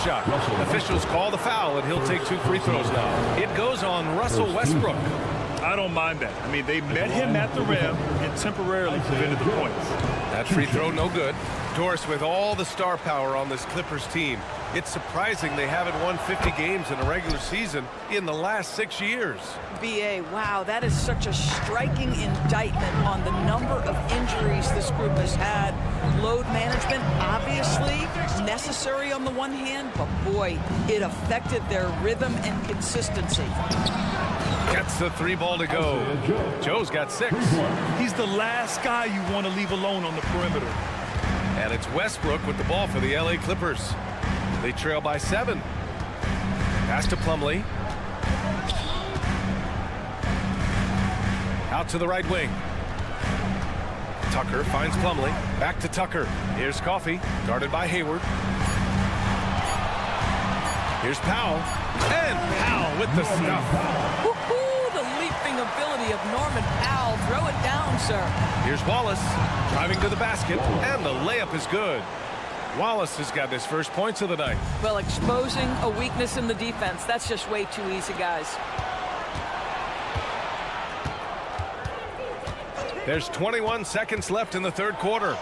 shot. Officials call the foul, and he'll take 2 free throws now. It goes on Russell Westbrook. I don't mind that. I mean, they met him at the rim and temporarily prevented the points. That free throw no good. Doris, with all the star power on this Clippers team, it's surprising they haven't won 50 games in a regular season in the last 6 years. BA, wow, that is such a striking indictment on the number of injuries this group has had. Load management, obviously necessary on the one hand, but boy, it affected their rhythm and consistency. Gets the 3 ball to go. Joe's got 6. He's the last guy you want to leave alone on the perimeter. And it's Westbrook with the ball for the LA Clippers. They trail by 7. Pass to Plumlee. Out to the right wing. Tucker finds Plumlee. Back to Tucker. Here's Coffey. Guarded by Hayward. Here's Powell. And Powell with the stuff. Woo-hoo, the leaping ability of Norman Powell. Throw it down, sir. Here's Wallace. Driving to the basket. And the layup is good. Wallace has got his first points of the night. Well, exposing a weakness in the defense. That's just way too easy, guys. There's 21 seconds left in the 3rd quarter.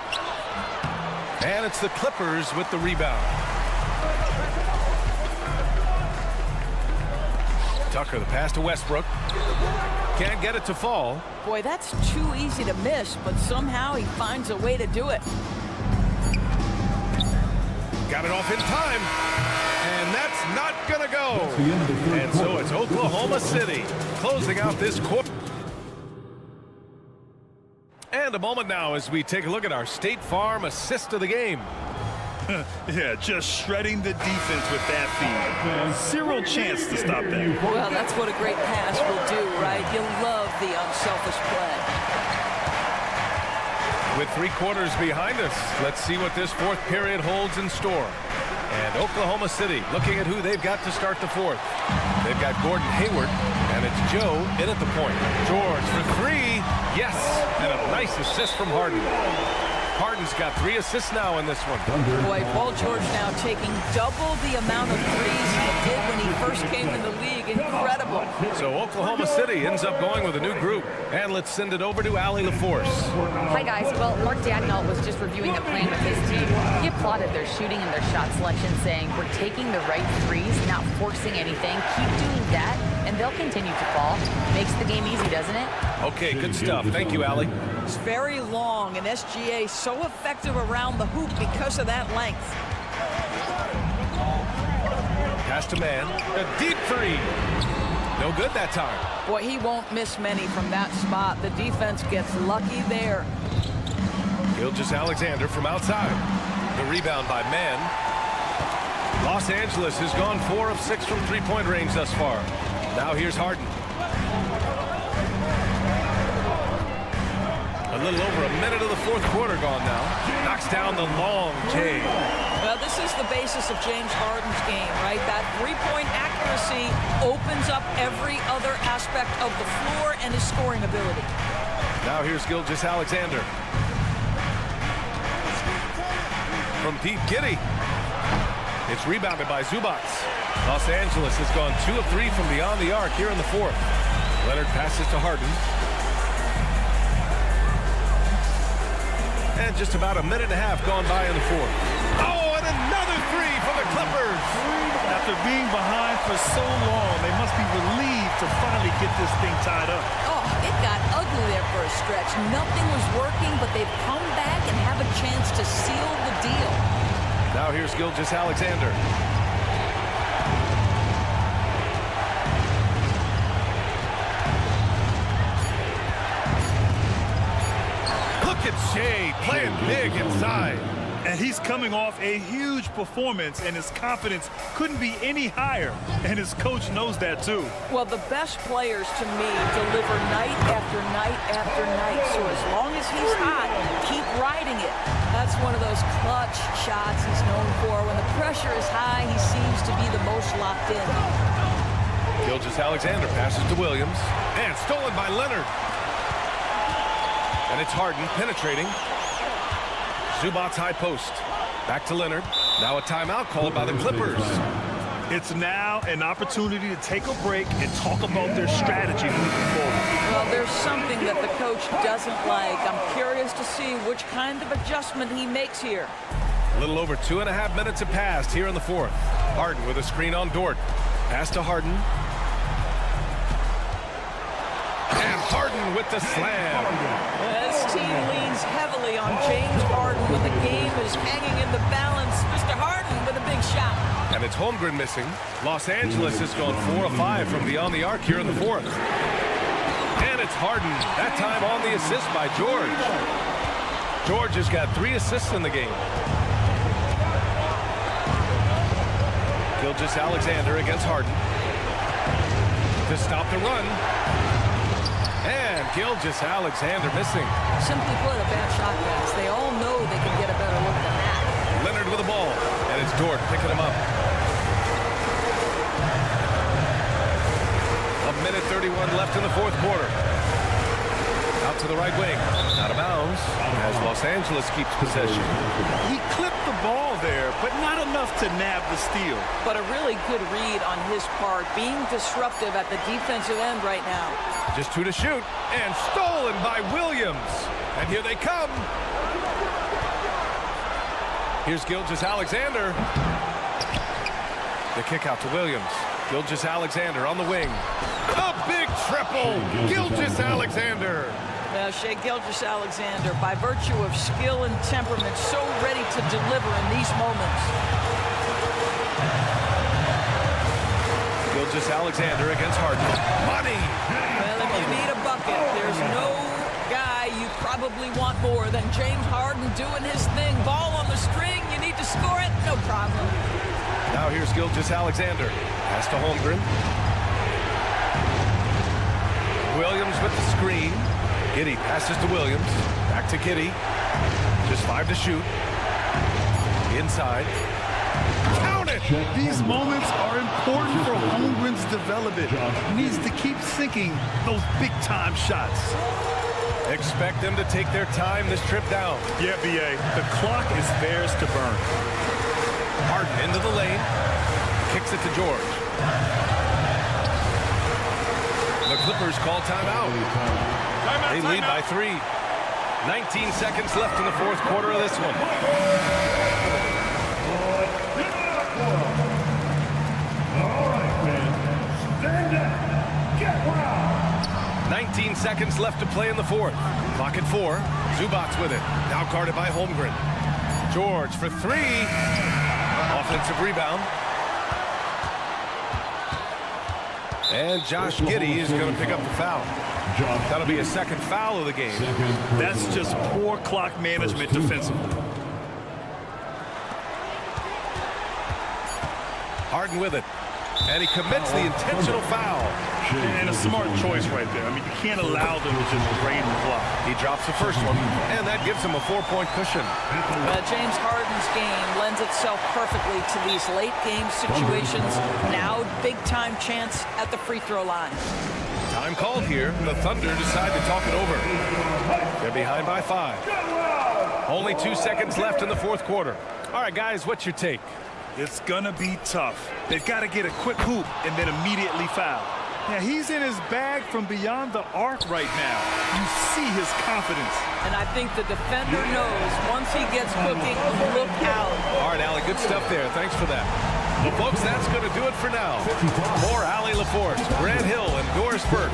And it's the Clippers with the rebound. Tucker, the pass to Westbrook. Can't get it to fall. Boy, that's too easy to miss, but somehow he finds a way to do it. Got it off in time. And that's not going to go. And so it's Oklahoma City closing out this quarter. And a moment now as we take a look at our State Farm assist of the game. Yeah, just shredding the defense with that feed. Zero chance to stop that. Well, that's what a great pass will do, right? You love the unselfish play. With 3 quarters behind us, let's see what this 4th period holds in store. And Oklahoma City looking at who they've got to start the 4th. They've got Gordon Hayward, and it's Joe in at the point. George for 3. Yes, and a nice assist from Harden. Harden's got 3 assists now in this one. Boy, Paul George now taking double the amount of threes he did when he first came in the league. Incredible. So Oklahoma City ends up going with a new group. And let's send it over to Allie LaForce. Hi, guys. Well, Mark Dagnall was just reviewing the plan with his team. He applauded their shooting and their shot selection, saying, we're taking the right threes, not forcing anything. Keep doing that, and they'll continue to fall. Makes the game easy, doesn't it? Okay, good stuff. Thank you, Allie. It's very long, and SGA so effective around the hoop because of that length. Pass to Man. A deep 3. No good that time. Boy, he won't miss many from that spot. The defense gets lucky there. Gilgeous-Alexander from outside. The rebound by Man. Los Angeles has gone 4 of 6 from 3-point range thus far. Now here's Harden. A little over a minute of the 4th quarter gone now. Knocks down the long J. Well, this is the basis of James Harden's game, right? That 3-point accuracy opens up every other aspect of the floor and his scoring ability. Now here's Gilgeous-Alexander. From deep, Giddey. It's rebounded by Zubac. Los Angeles has gone 2 of 3 from beyond the arc here in the 4th. Leonard passes to Harden. And just about a minute and a half gone by in the 4th. Oh, and another 3 for the Clippers. After being behind for so long, they must be relieved to finally get this thing tied up. Oh, it got ugly there for a stretch. Nothing was working, but they've come back and have a chance to seal the deal. Now here's Gilgeous-Alexander. Look at Shea playing big inside. And he's coming off a huge performance, and his confidence couldn't be any higher. And his coach knows that, too. Well, the best players, to me, deliver night after night after night. So as long as he's hot, keep riding it. That's one of those clutch shots he's known for. When the pressure is high, he seems to be the most locked in. Gilgeous-Alexander passes to Williams. And stolen by Leonard. And it's Harden penetrating. Zubac's high post. Back to Leonard. Now a timeout called by the Clippers. It's now an opportunity to take a break and talk about their strategy moving forward. Well, there's something that the coach doesn't like. I'm curious to see which kind of adjustment he makes here. A little over 2.5 minutes have passed here in the fourth. Harden with a screen on Dort. Pass to Harden. And Harden with the slam. This team leans heavily on James Harden when the game is hanging in the balance. Mr. Harden with a big shot. And it's Holmgren missing. Los Angeles has gone 4 of 5 from beyond the arc here in the fourth. And it's Harden, that time on the assist by George. George has got 3 assists in the game. Gilgeous-Alexander against Harden. To stop the run. And Gilgeous-Alexander missing. Simply put, a bad shot pass. They all know they can get a better look than that. Leonard with the ball. And it's Dort picking him up. 1:31 left in the fourth quarter. Out to the right wing. Out of bounds as Los Angeles keeps possession. He clipped the ball there, but not enough to nab the steal. But a really good read on his part, being disruptive at the defensive end right now. Just 2 to shoot. And stolen by Williams. And here they come. Here's Gilgeous-Alexander. The kick out to Williams. Gilgeous-Alexander on the wing. A big triple. Gilgeous-Alexander. Shai Gilgeous-Alexander, by virtue of skill and temperament, so ready to deliver in these moments. Gilgeous-Alexander against Harden. Money. Well, if you need a bucket, there's no guy you probably want more than James Harden doing his thing. Ball on the string, you need to score it, no problem. Now here's Gilgeous-Alexander. Pass to Holmgren. Williams with the screen. Giddey passes to Williams. Back to Giddey. Just 5 to shoot. Inside. Count it! These moments are important for Holmgren's development. He needs to keep sinking those big-time shots. Expect them to take their time this trip down. Yeah, B.A. The clock is theirs to burn. Harden into the lane. Kicks it to George. The Clippers call timeout. They lead by 3. 19 seconds left in the fourth quarter of this one. All right, man. Stand up. Get wild. 19 seconds left to play in the fourth. Clock at 4. Zubac's with it. Now guarded by Holmgren. George for 3. Offensive rebound. And Josh Giddey is going to pick up the foul. That'll be a second foul of the game. That's just poor clock management defensively. Harden with it. And he commits the intentional foul. And a smart choice right there. I mean, you can't allow them to just drain the clock. He drops the first one, and that gives him a 4-point cushion. James Harden's game lends itself perfectly to these late-game situations. Now, big-time chance at the free throw line. Time called here. The Thunder decide to talk it over. They're behind by 5. Only 2 seconds left in the fourth quarter. All right, guys, what's your take? It's gonna be tough. They've got to get a quick hoop and then immediately foul. Now, he's in his bag from beyond the arc right now. You see his confidence. And I think the defender knows once he gets cooking, look out. All right, Allie, good stuff there. Thanks for that. Well, folks, that's going to do it for now. For Allie LaForce, Grant Hill, and Doris Burke.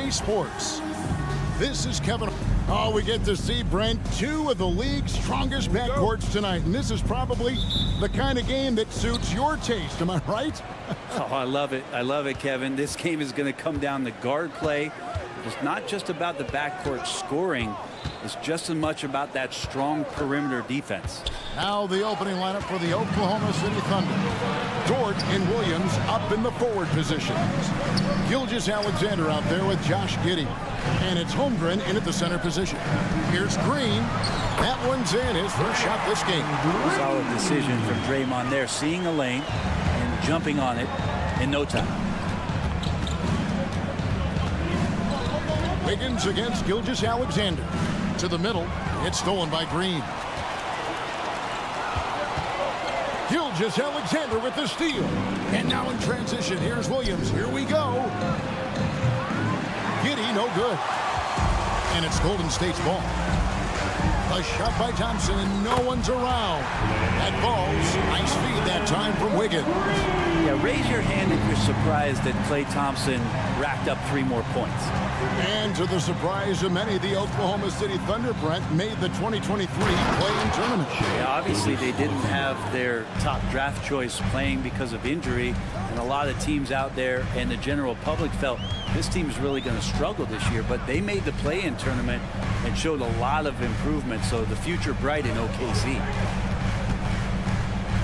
USA Sports. This is Kevin. Oh, we get to see, Brent, two of the league's strongest backcourts tonight. And this is probably the kind of game that suits your taste. Am I right? Oh, I love it. I love it, Kevin. This game is going to come down to guard play. It's not just about the backcourt scoring. It's just as much about that strong perimeter defense. Now the opening lineup for the Oklahoma City Thunder. Dort and Williams up in the forward positions. Gilgeous-Alexander out there with Josh Giddey. And it's Holmgren in at the center position. Here's Green. That one's in, his first shot this game. Solid decision from Draymond there, seeing a lane and jumping on it in no time. Wiggins against Gilgeous-Alexander. To the middle. It's stolen by Green. Gilgeous-Alexander with the steal. And now in transition, here's Williams. Here we go. Giddey, no good. And it's Golden State's ball. A shot by Thompson, and no one's around. That ball's nice feed that time from Wiggins. Yeah, raise your hand if you're surprised that Klay Thompson racked up 3 more points. And to the surprise of many, the Oklahoma City Thunder, Brent, made the 2023 play-in tournament. Yeah, obviously they didn't have their top draft choice playing because of injury, and a lot of teams out there and the general public felt this team is really going to struggle this year, but they made the play-in tournament and showed a lot of improvement, so the future bright in OKC.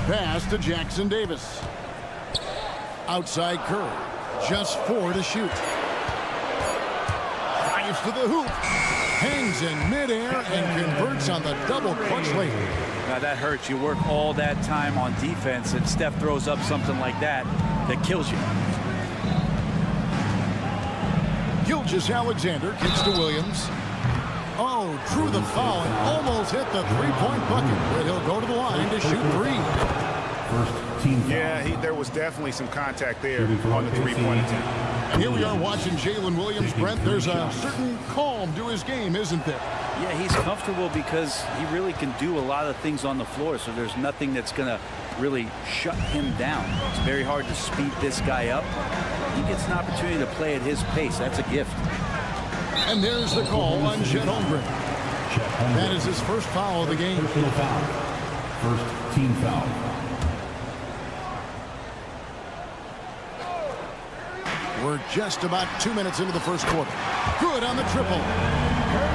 Pass to Jackson Davis. Outside Curry. Just 4 to shoot. Drives to the hoop. Hangs in midair and converts on the double clutch lane. Now that hurts. You work all that time on defense, and Steph throws up something like that kills you. Gilgeous-Alexander kicks to Williams. Oh, drew the foul and almost hit the three-point bucket, but he'll go to the line to shoot 3. First team foul. Yeah, there was definitely some contact there on the three-point attempt. And here we are watching Jalen Williams, Brent. There's a certain calm to his game, isn't there? Yeah, he's comfortable because he really can do a lot of things on the floor, so there's nothing that's going to really shut him down. It's very hard to speed this guy up. He gets an opportunity to play at his pace. That's a gift. And there's the call on Chet Holmgren. That is his first foul of the game. Personal foul. First team foul. We're just about 2 minutes into the first quarter. Good on the triple.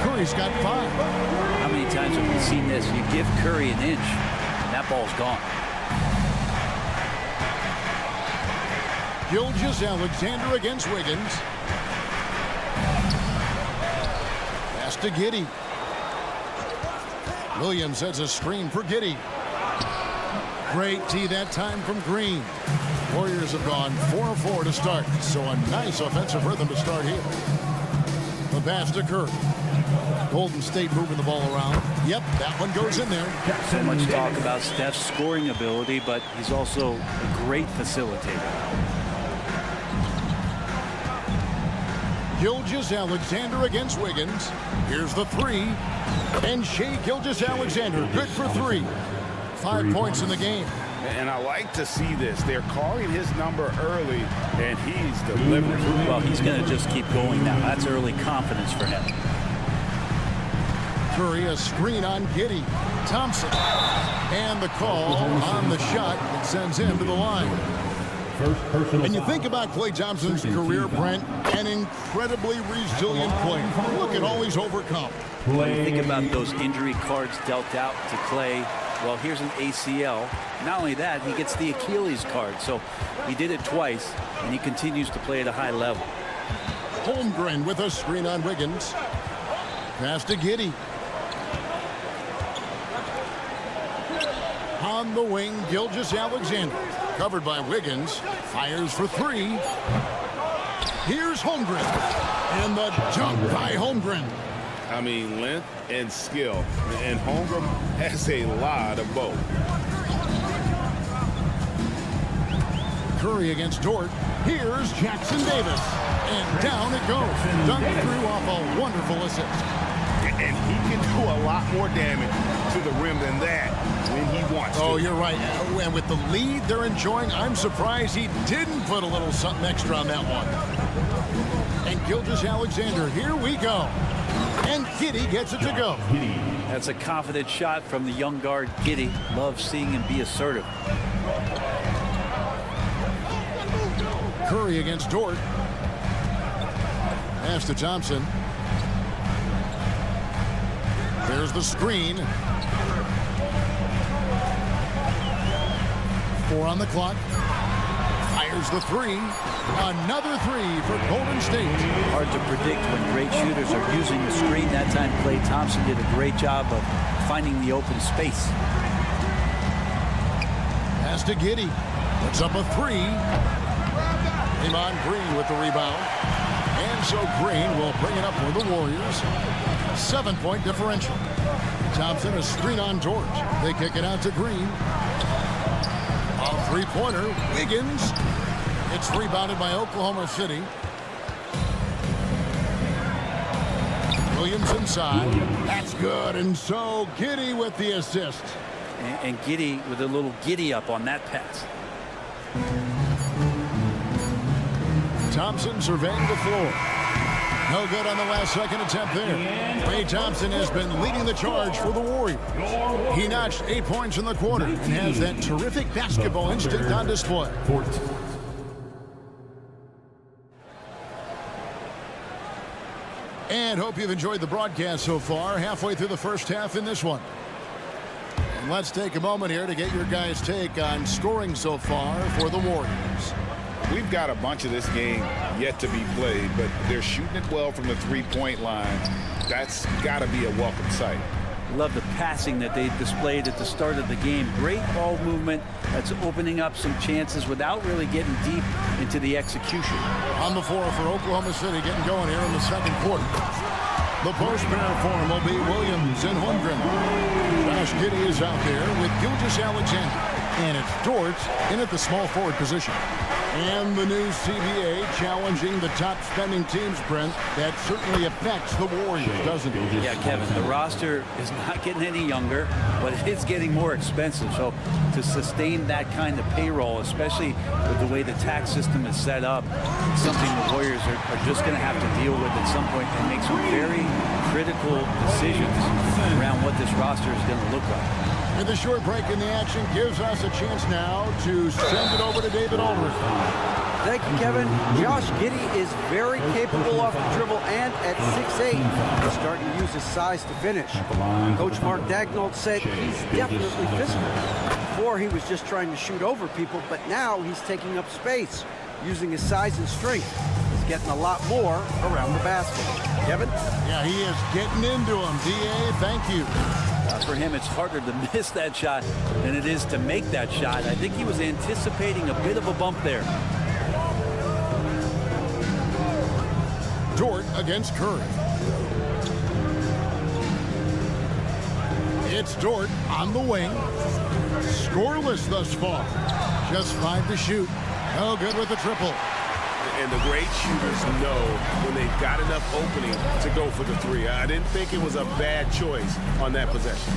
Curry's got 5. How many times have we seen this? You give Curry an inch, and that ball's gone. Gilgeous-Alexander against Wiggins. Pass to Giddey. Williams sets a screen for Giddey. Great tee that time from Green. Warriors have gone 4-4 to start, so a nice offensive rhythm to start here. The pass to Curry. Golden State moving the ball around. Yep, that one goes in there. So much talk about Steph's scoring ability, but he's also a great facilitator. Gilgeous-Alexander against Wiggins. Here's the 3. And Shai Gilgeous-Alexander, good for 3. 5 points in the game. And I like to see this. They're calling his number early, and he's delivering. Well, he's going to just keep going now. That's early confidence for him. Curry, a screen on Giddey. Thompson. And the call on the shot that sends him to the line. And you think about Klay Thompson's career, Brent, an incredibly resilient player. Look at all he's overcome. When you think about those injury cards dealt out to Klay, well, here's an ACL. Not only that, he gets the Achilles card. So he did it twice, and he continues to play at a high level. Holmgren with a screen on Wiggins. Pass to Giddey. On the wing, Gilgeous-Alexander. Covered by Wiggins. Fires for 3. Here's Holmgren. And the dunk by Holmgren. I mean, length and skill. And Holmgren has a lot of both. Curry against Dort. Here's Jackson Davis. And down it goes. Dunk through off a wonderful assist. And he can do a lot more damage to the rim than that when he wants to. Oh, you're right. And with the lead they're enjoying, I'm surprised he didn't put a little something extra on that one. And Gilgeous-Alexander, here we go. And Giddey gets it to go. That's a confident shot from the young guard, Giddey. Love seeing him be assertive. Curry against Dort. Pass to Thompson. There's the screen. 4 on the clock. Fires the 3. Another 3 for Golden State. Hard to predict when great shooters are using the screen. That time, Klay Thompson did a great job of finding the open space. Pass to Giddey. Puts up a 3. Draymond Green with the rebound. And so Green will bring it up for the Warriors. 7-point differential. Thompson a screen on George. They kick it out to Green. A three-pointer. Wiggins. It's rebounded by Oklahoma City. Williams inside. That's good. And so Giddey with the assist. And Giddey with a little giddy up on that pass. Thompson surveying the floor. No good on the last second attempt there. Klay Thompson has been leading the charge for the Warriors. He notched 8 points in the quarter and has that terrific basketball instinct on display. And hope you've enjoyed the broadcast so far. Halfway through the first half in this one. And let's take a moment here to get your guys' take on scoring so far for the Warriors. We've got a bunch of this game yet to be played, but they're shooting it well from the three-point line. That's got to be a welcome sight. Love the passing that they displayed at the start of the game. Great ball movement that's opening up some chances without really getting deep into the execution. On the floor for Oklahoma City, getting going here in the second quarter. The post pair form will be Williams and Holmgren. Josh Giddey is out there with Gilgeous-Alexander. And it's Dort in at the small forward position. And the new CBA challenging the top spending teams, Brent. That certainly affects the Warriors, doesn't it? Yeah, Kevin, the roster is not getting any younger, but it's getting more expensive. So to sustain that kind of payroll, especially with the way the tax system is set up, it's something the Warriors are just going to have to deal with at some point and make some very critical decisions around what this roster is going to look like. And the short break in the action gives us a chance now to send it over to David Aldridge. Thank you, Kevin. Josh Giddey is very capable off the dribble and at 6'8", he's starting to use his size to finish. Coach Mark Daigneault said he's definitely physical. Before he was just trying to shoot over people, but now he's taking up space, using his size and strength. He's getting a lot more around the basket. Kevin? Yeah, he is getting into him. D.A., thank you. For him, it's harder to miss that shot than it is to make that shot. I think he was anticipating a bit of a bump there. Dort against Curry. It's Dort on the wing. Scoreless thus far. Just 5 to shoot. No good with the triple. And the great shooters know when they've got enough opening to go for the 3. I didn't think it was a bad choice on that possession.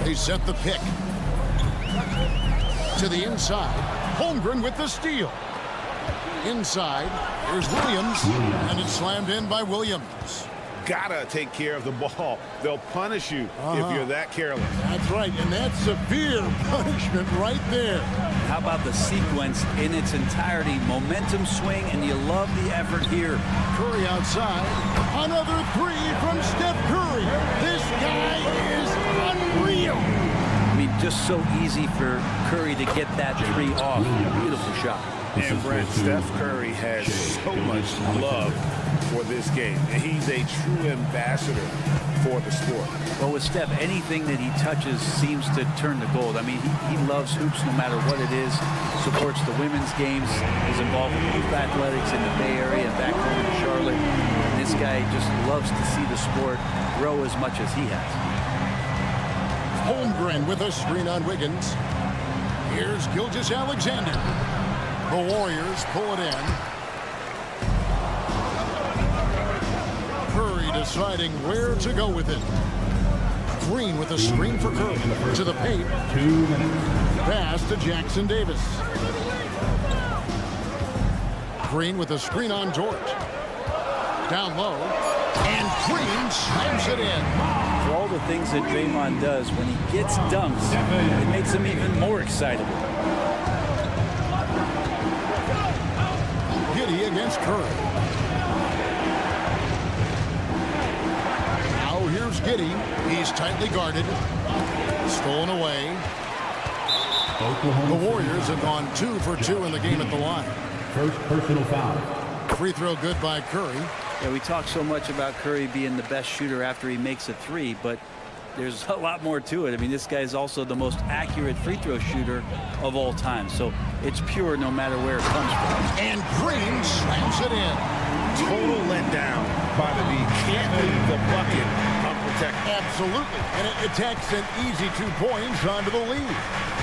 They set the pick. To the inside. Holmgren with the steal. Inside. Here's Williams. And it's slammed in by Williams. Gotta take care of the ball. They'll punish you if you're that careless. That's right, and that's severe punishment right there. How about the sequence in its entirety? Momentum swing, and you love the effort here. Curry outside. Another 3 from Steph Curry. This guy is unreal. I mean, just so easy for Curry to get that 3 off. Beautiful shot. And Brent, Steph Curry has so much love for this game, and he's a true ambassador for the sport. Well, with Steph, anything that he touches seems to turn to gold. I mean, he loves hoops no matter what it is, supports the women's games, is involved with youth athletics in the Bay Area and back home in Charlotte. And this guy just loves to see the sport grow as much as he has. Holmgren with a screen on Wiggins. Here's Gilgeous-Alexander. The Warriors pull it in. Curry deciding where to go with it. Green with a screen for Curry. To the paint. Pass to Jackson Davis. Green with a screen on George. Down low. And Green slams it in. For all the things that Draymond does, when he gets dunks, it makes him even more excited. Giddey against Curry. Now here's Giddey. He's tightly guarded. Stolen away. The Warriors have gone 2 for 2 in the game at the line. First personal foul. Free throw good by Curry. Yeah, we talk so much about Curry being the best shooter after he makes a three, but there's a lot more to it. I mean, this guy is also the most accurate free throw shooter of all time. So it's pure no matter where it comes from. And Green slams it in. Total letdown by the D. Can't leave the bucket unprotected. Absolutely. And it attacks an easy 2 points onto the lead.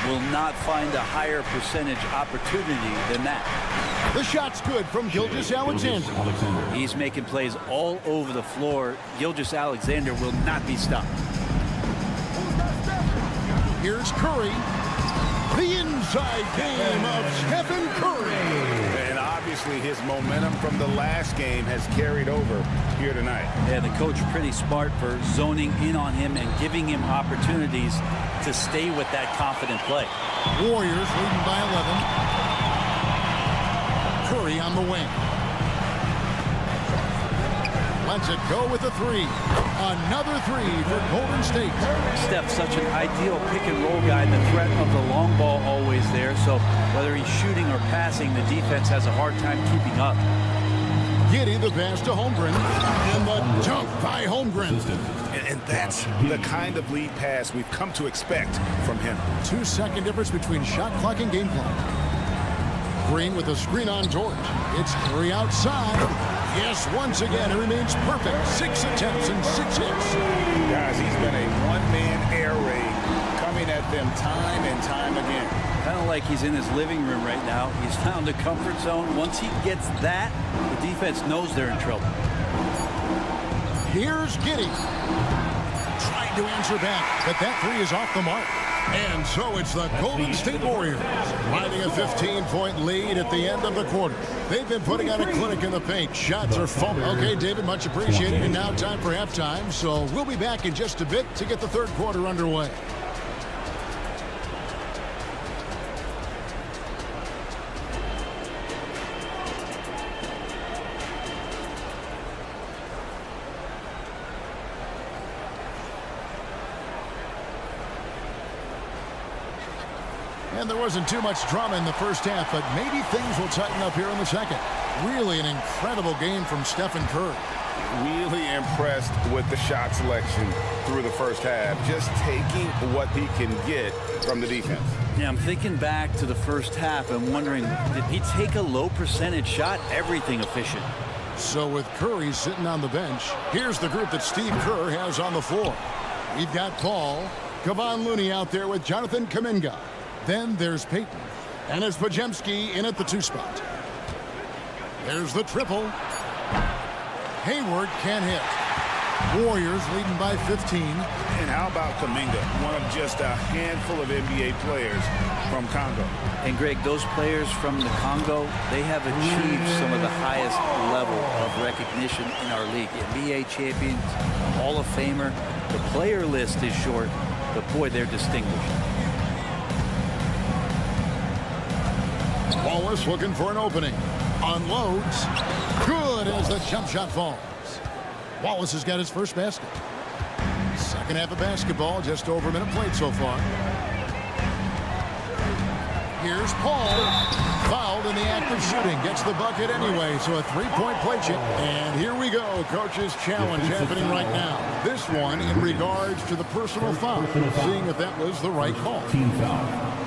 Will not find a higher percentage opportunity than that. The shot's good from Gilgeous-Alexander. He's making plays all over the floor. Gilgeous-Alexander will not be stopped. Here's Curry. The inside game of Stephen Curry. And obviously his momentum from the last game has carried over here tonight. And the coach pretty smart for zoning in on him and giving him opportunities to stay with that confident play. Warriors leading by 11. Curry on the wing. Lets it go with a three. Another three for Golden State. Steph's such an ideal pick-and-roll guy. The threat of the long ball always there. So whether he's shooting or passing, the defense has a hard time keeping up. Giddey the pass to Holmgren. And the dunk by Holmgren. And that's the kind of lead pass we've come to expect from him. 2-second difference between shot clock and game clock. Green with a screen on George. It's Curry outside. Yes, once again, it remains perfect. 6 attempts and 6 hits. Guys, he's been a one-man air raid coming at them time and time again. Kind of like he's in his living room right now. He's found a comfort zone. Once he gets that, the defense knows they're in trouble. Here's Giddey. Trying to answer back, but that three is off the mark. And so it's the Golden State Warriors riding a 15-point lead at the end of the quarter. They've been putting on a clinic in the paint. Shots are falling. Okay, David, much appreciated. And now time for halftime. So we'll be back in just a bit to get the third quarter underway. And there wasn't too much drama in the first half, but maybe things will tighten up here in the second. Really an incredible game from Stephen Curry. Really impressed with the shot selection through the first half. Just taking what he can get from the defense. Yeah, I'm thinking back to the first half and wondering, did he take a low percentage shot? Everything efficient. So with Curry sitting on the bench, here's the group that Steve Kerr has on the floor. We've got Paul, Kevon Looney out there with Jonathan Kuminga. Then there's Peyton. And it's Podziemski in at the 2 spot. There's the triple. Hayward can't hit. Warriors leading by 15. And how about Kuminga? One of just a handful of NBA players from Congo. And Greg, those players from the Congo, they have achieved some of the highest level of recognition in our league. NBA champions, Hall of Famer. The player list is short, but boy, they're distinguished. Wallace looking for an opening. Unloads. Good as the jump shot falls. Wallace has got his first basket. Second half of basketball, just over a minute played so far. Here's Paul. Fouled in the act of shooting. Gets the bucket anyway, so a 3-point play check. And here we go. Coach's challenge happening right now. This one in regards to the personal foul. Seeing if that was the right call. Team foul.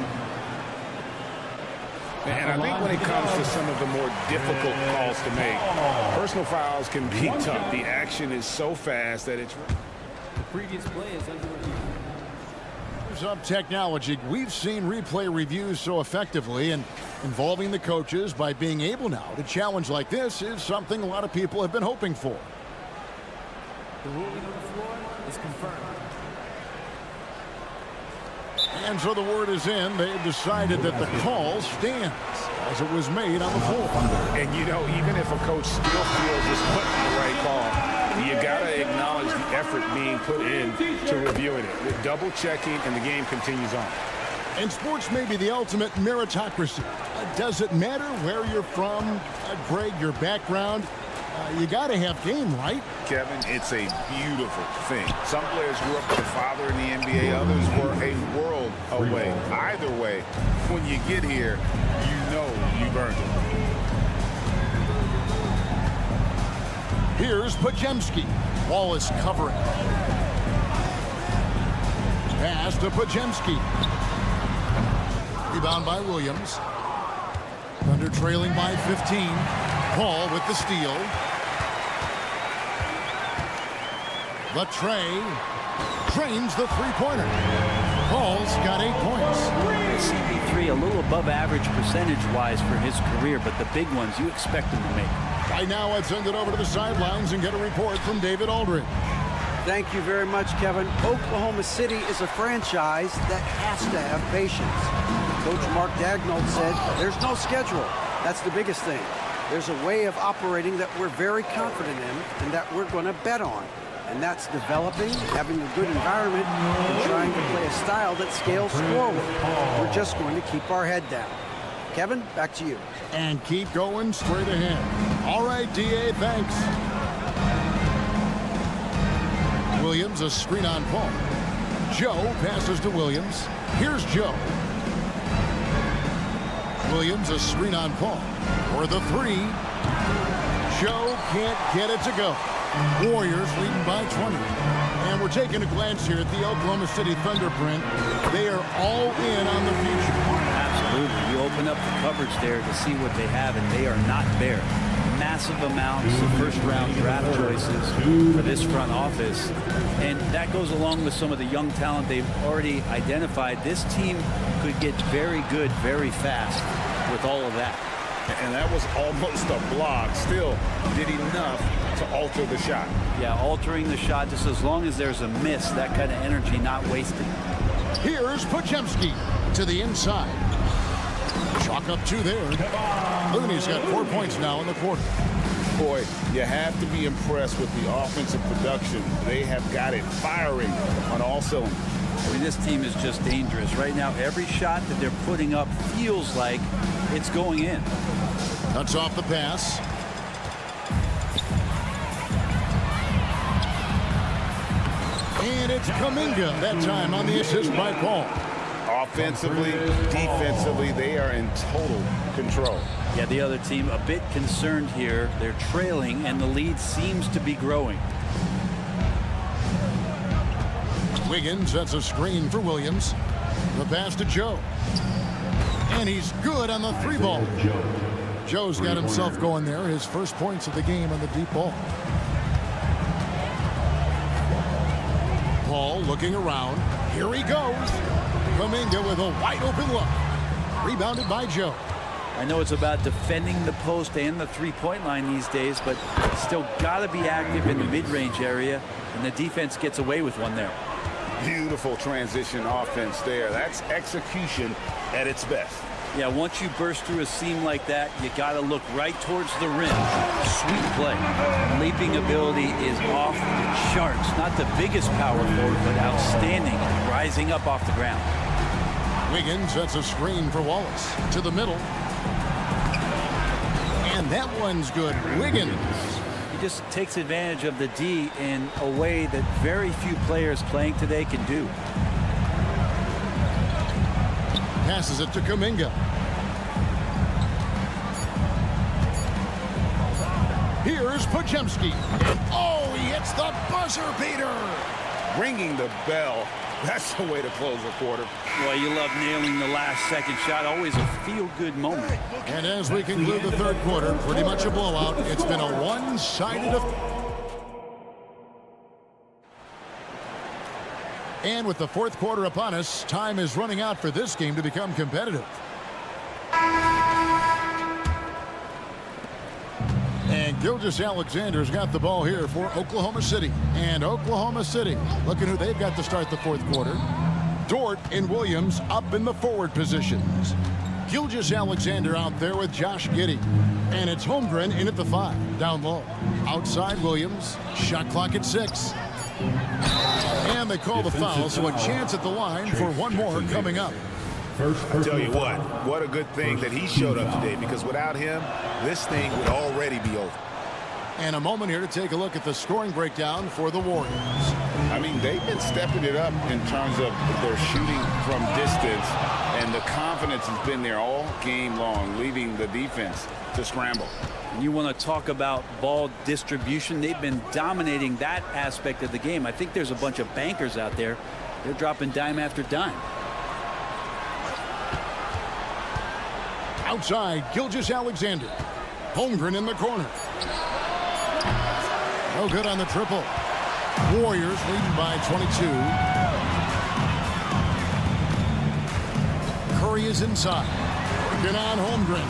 And I think when it comes to some of the more difficult calls to make, personal fouls can be tough. The action is so fast that it's... The previous play is under review. Here's up technology. We've seen replay reviews so effectively, and involving the coaches by being able now to challenge like this is something a lot of people have been hoping for. The ruling on the floor is confirmed. And so the word is in. They've decided that the call stands as it was made on the floor. And, you know, even if a coach still feels it's put the right call, you got to acknowledge the effort being put in to reviewing it. Double checking, and the game continues on. And sports may be the ultimate meritocracy. Does it matter where you're from, Greg, your background? You got to have game, right? Kevin, it's a beautiful thing. Some players grew up with a father in the NBA. Others were a world away. Either way, when you get here, you know you've earned it. Here's Pajemski. Wallace covering. Pass to Pajemski. Rebound by Williams. Thunder trailing by 15. Paul with the steal. Latrey drains the three-pointer. Paul's got 8 points. CP3 a little above average percentage-wise for his career, but the big ones you expect him to make. Right now, I'd send it over to the sidelines and get a report from David Aldridge. Thank you very much, Kevin. Oklahoma City is a franchise that has to have patience. Coach Mark Daigneault said there's no schedule. That's the biggest thing. There's a way of operating that we're very confident in and that we're going to bet on. And that's developing, having a good environment, and trying to play a style that scales forward. We're just going to keep our head down. Kevin, back to you. And keep going straight ahead. All right, D.A., thanks. Williams, a screen on Paul. Joe passes to Williams. Here's Joe. Williams, a screen on Paul. For the three. Joe can't get it to go. Warriors leading by 20. And we're taking a glance here at the Oklahoma City Thunder print. They are all in on the future. Absolutely. You open up the coverage there to see what they have, and they are not bare. Massive amounts of first-round draft choices for this front office. And that goes along with some of the young talent they've already identified. This team could get very good very fast with all of that. And that was almost a block. Still did enough to alter the shot. Yeah, altering the shot just as long as there's a miss, that kind of energy not wasted. Here's Pajemski to the inside. Chalk up 2 there. Looney's got 4 points now in the quarter. Boy, you have to be impressed with the offensive production. They have got it firing on all cylinders. I mean, this team is just dangerous. Right now, every shot that they're putting up feels like it's going in. Cuts off the pass. And it's Kuminga that time on the assist by Paul. Offensively, defensively, they are in total control. Yeah, the other team a bit concerned here. They're trailing, and the lead seems to be growing. Wiggins sets a screen for Williams. The pass to Joe. And he's good on the 3-ball. Joe's got himself going there. His first points of the game on the deep ball. Paul looking around. Here he goes. Kuminga with a wide open look. Rebounded by Joe. I know it's about defending the post and the three-point line these days, but still got to be active in the mid-range area, and the defense gets away with one there. Beautiful transition offense there. That's execution at its best. Yeah, once you burst through a seam like that, you got to look right towards the rim. Sweet play. Leaping ability is off the charts. Not the biggest power forward, but outstanding, rising up off the ground. Wiggins sets a screen for Wallace to the middle. And that one's good. Wiggins. He just takes advantage of the D in a way that very few players playing today can do. Passes it to Kuminga. Here's Pajemski. And oh, he hits the buzzer beater. Ringing the bell. That's the way to close a quarter. Well, you love nailing the last second shot. Always a feel-good moment. And as we conclude the third quarter, pretty much a blowout. It's been a one-sided affair. And with the fourth quarter upon us, time is running out for this game to become competitive. And Gilgeous-Alexander's got the ball here for Oklahoma City. And Oklahoma City, looking who they've got to start the fourth quarter. Dort and Williams up in the forward positions. Gilgeous-Alexander out there with Josh Giddey. And it's Holmgren in at the 5, down low. Outside Williams, shot clock at 6. And they call the foul, so a chance at the line for one more coming up. I tell you what a good thing that he showed up today, because without him, this thing would already be over. And a moment here to take a look at the scoring breakdown for the Warriors. I mean, they've been stepping it up in terms of their shooting from distance, and the confidence has been there all game long, leaving the defense to scramble. You want to talk about ball distribution. They've been dominating that aspect of the game. I think there's a bunch of bankers out there. They're dropping dime after dime. Outside, Gilgeous-Alexander. Holmgren in the corner. No good on the triple. Warriors leading by 22. Curry is inside. Working on Holmgren.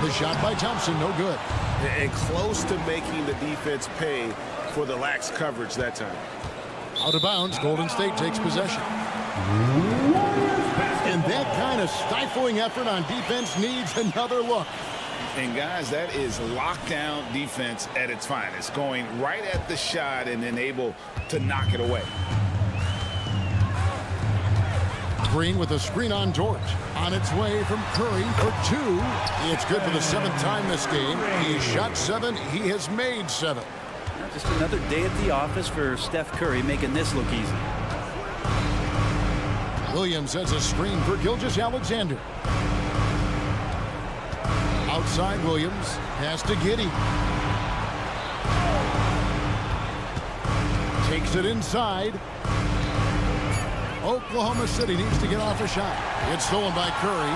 The shot by Thompson, no good. And close to making the defense pay for the lax coverage that time. Out of bounds, Golden State takes possession. And that kind of stifling effort on defense needs another look. And guys, that is lockdown defense at its finest, going right at the shot and then able to knock it away. Green with a screen on George. On its way from Curry for 2. It's good for the 7th time this game. He shot 7. He has made 7. Just another day at the office for Steph Curry, making this look easy. Williams has a screen for Gilgeous-Alexander. Outside Williams, pass to Giddey. Takes it inside. Oklahoma City needs to get off a shot. It's stolen by Curry.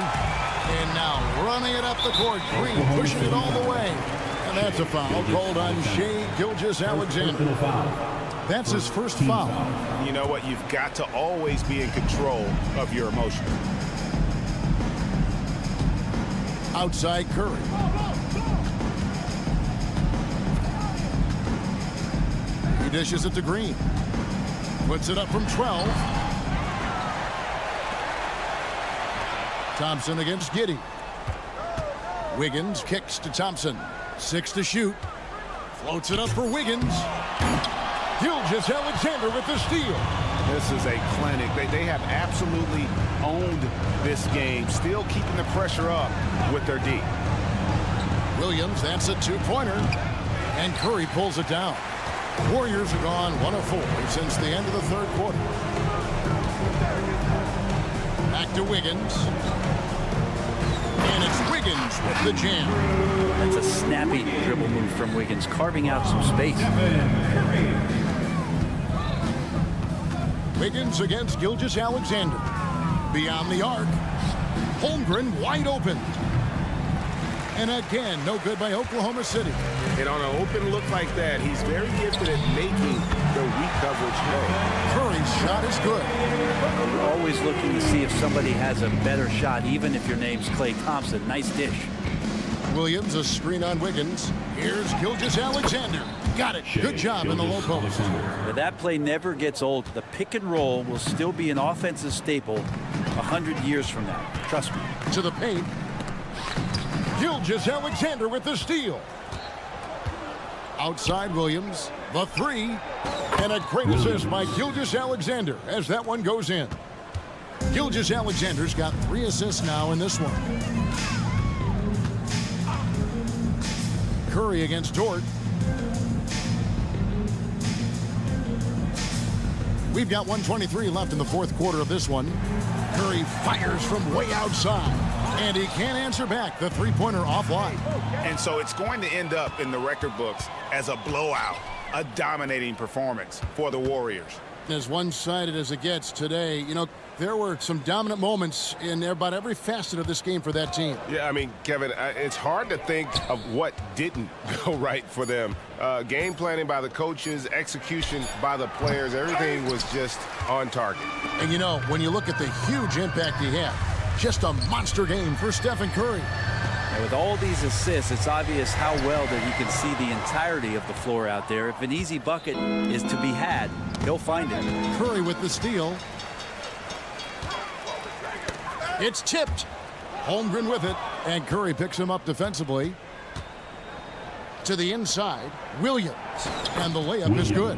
And now running it up the court. Green pushing it all the way. And that's a foul called on Shai Gilgeous-Alexander. That's his first foul. You know what? You've got to always be in control of your emotions. Outside Curry. He dishes it to Green. Puts it up from 12. Thompson against Giddey. Wiggins kicks to Thompson. 6 to shoot. Floats it up for Wiggins. Gilgeous-Alexander with the steal. This is a clinic. They have absolutely owned this game, still keeping the pressure up with their D. Williams, that's a 2-pointer. And Curry pulls it down. Warriors have gone 1 of 4 since the end of the 3rd quarter. Back to Wiggins. And it's Wiggins with the jam. That's a snappy dribble move from Wiggins, carving out some space. Wiggins against Gilgeous-Alexander. Beyond the arc. Holmgren wide open. And again, no good by Oklahoma City. And on an open look like that, he's very gifted at making the weak coverage play. Curry's shot is good. You're always looking to see if somebody has a better shot, even if your name's Klay Thompson. Nice dish. Williams, a screen on Wiggins. Here's Gilgeous-Alexander. Got it. Good job in the low post. But that play never gets old. The pick and roll will still be an offensive staple 100 years from now. Trust me. To the paint. Gilgeous-Alexander with the steal. Outside Williams. The 3. And a great assist by Gilgeous-Alexander as that one goes in. Gilgeous-Alexander's got 3 assists now in this one. Curry against Dort. We've got 1:23 left in the 4th quarter of this one. Curry fires from way outside. And he can't answer back. The 3-pointer offline. And so it's going to end up in the record books as a blowout, a dominating performance for the Warriors. As one-sided as it gets today, you know, there were some dominant moments in about every facet of this game for that team. Yeah, I mean, Kevin, it's hard to think of what didn't go right for them. Game planning by the coaches, execution by the players, everything was just on target. And, you know, when you look at the huge impact he had, just a monster game for Stephen Curry. And with all these assists, it's obvious how well that he can see the entirety of the floor out there. If an easy bucket is to be had, he'll find it. Curry with the steal. It's tipped. Holmgren with it, and Curry picks him up defensively. To the inside, Williams, and the layup is good.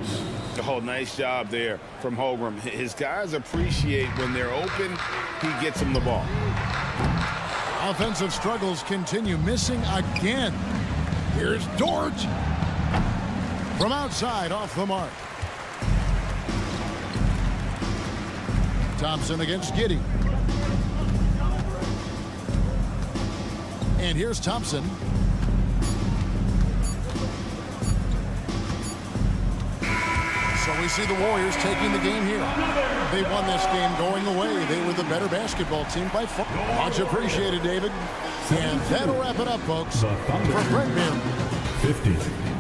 Oh, nice job there from Holmgren. His guys appreciate when they're open, he gets them the ball. Offensive struggles continue, missing again. Here's Dort. From outside, off the mark. Thompson against Giddey. And here's Thompson. So we see the Warriors taking the game here. They won this game going away. They were the better basketball team by far. Much appreciated, David. And that'll wrap it up, folks. For Brent Beer. 50.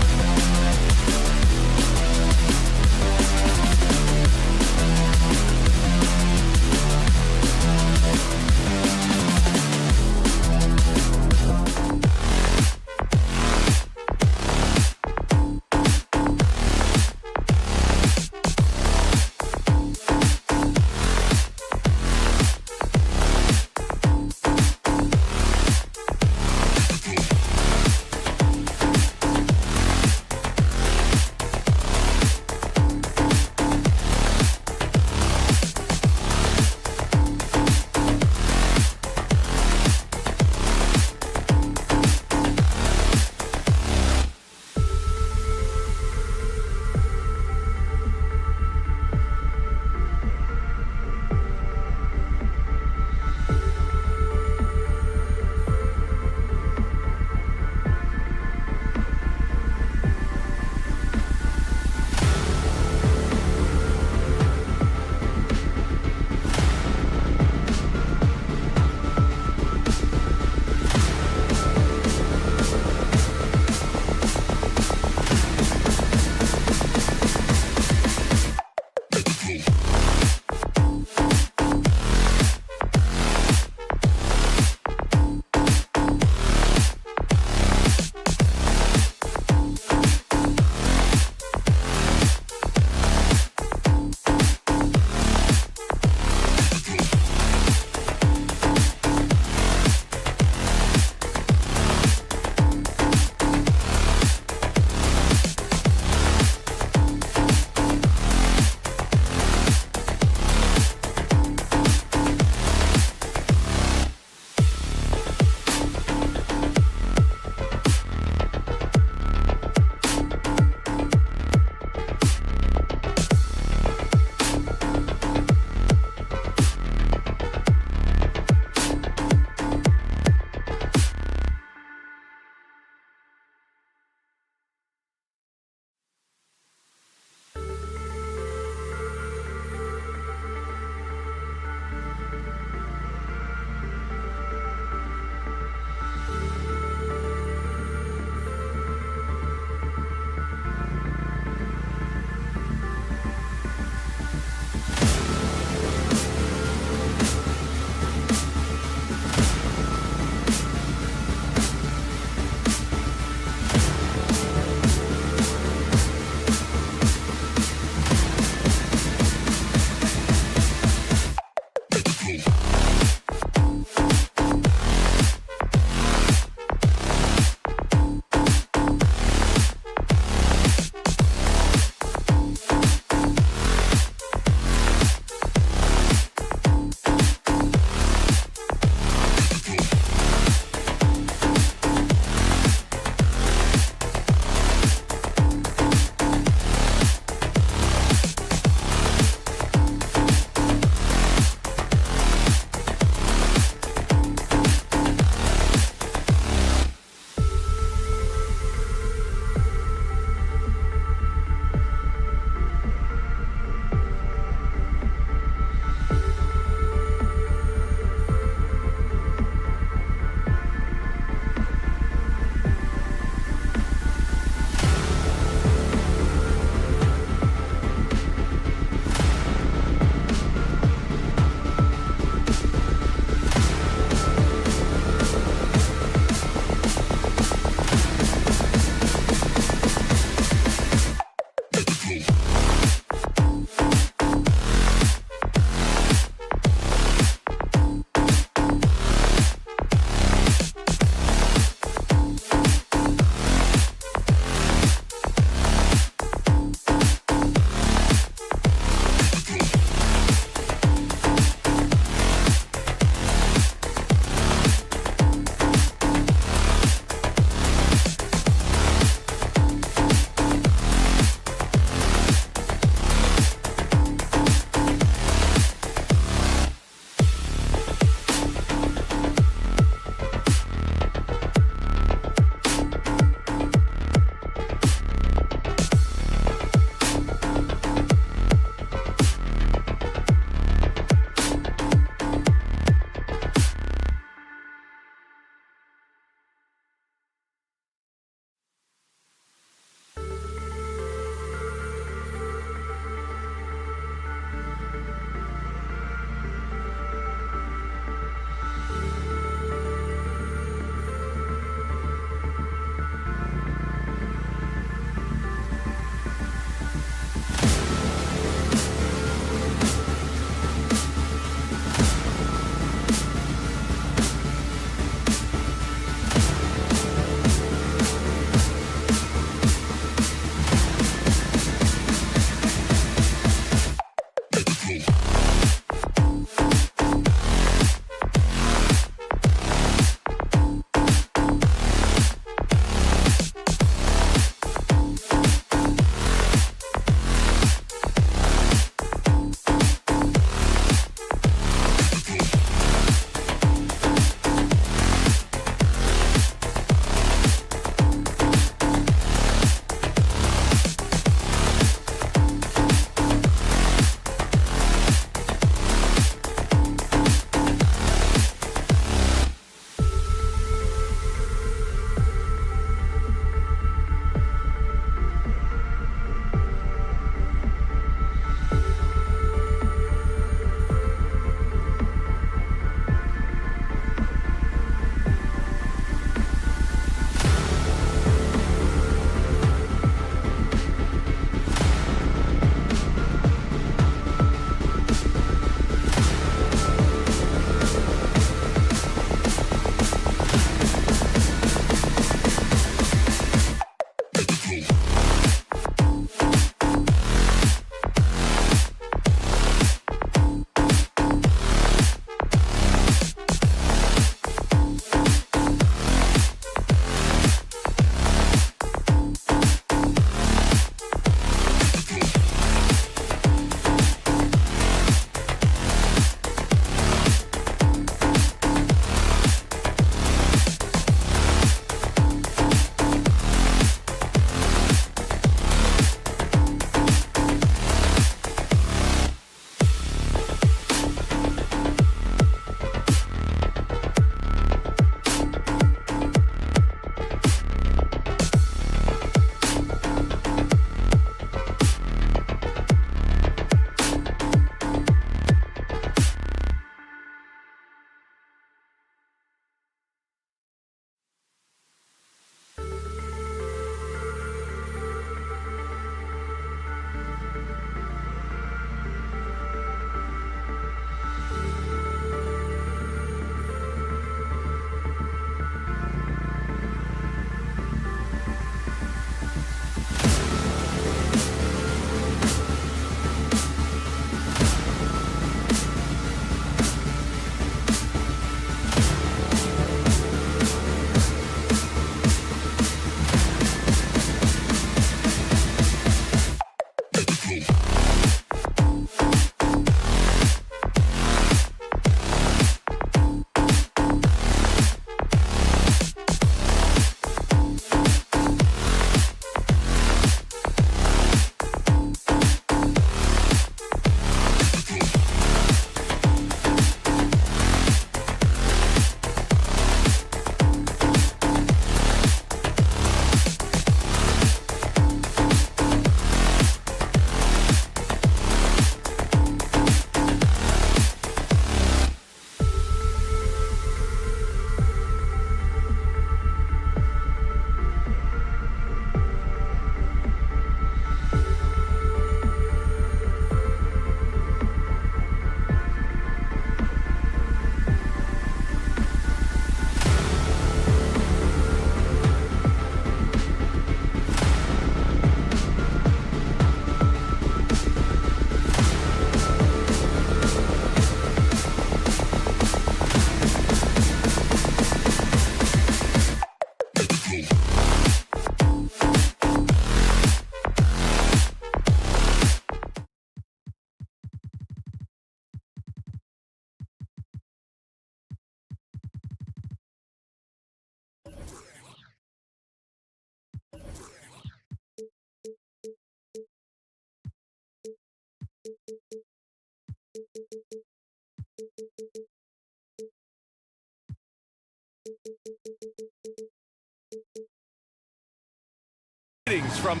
From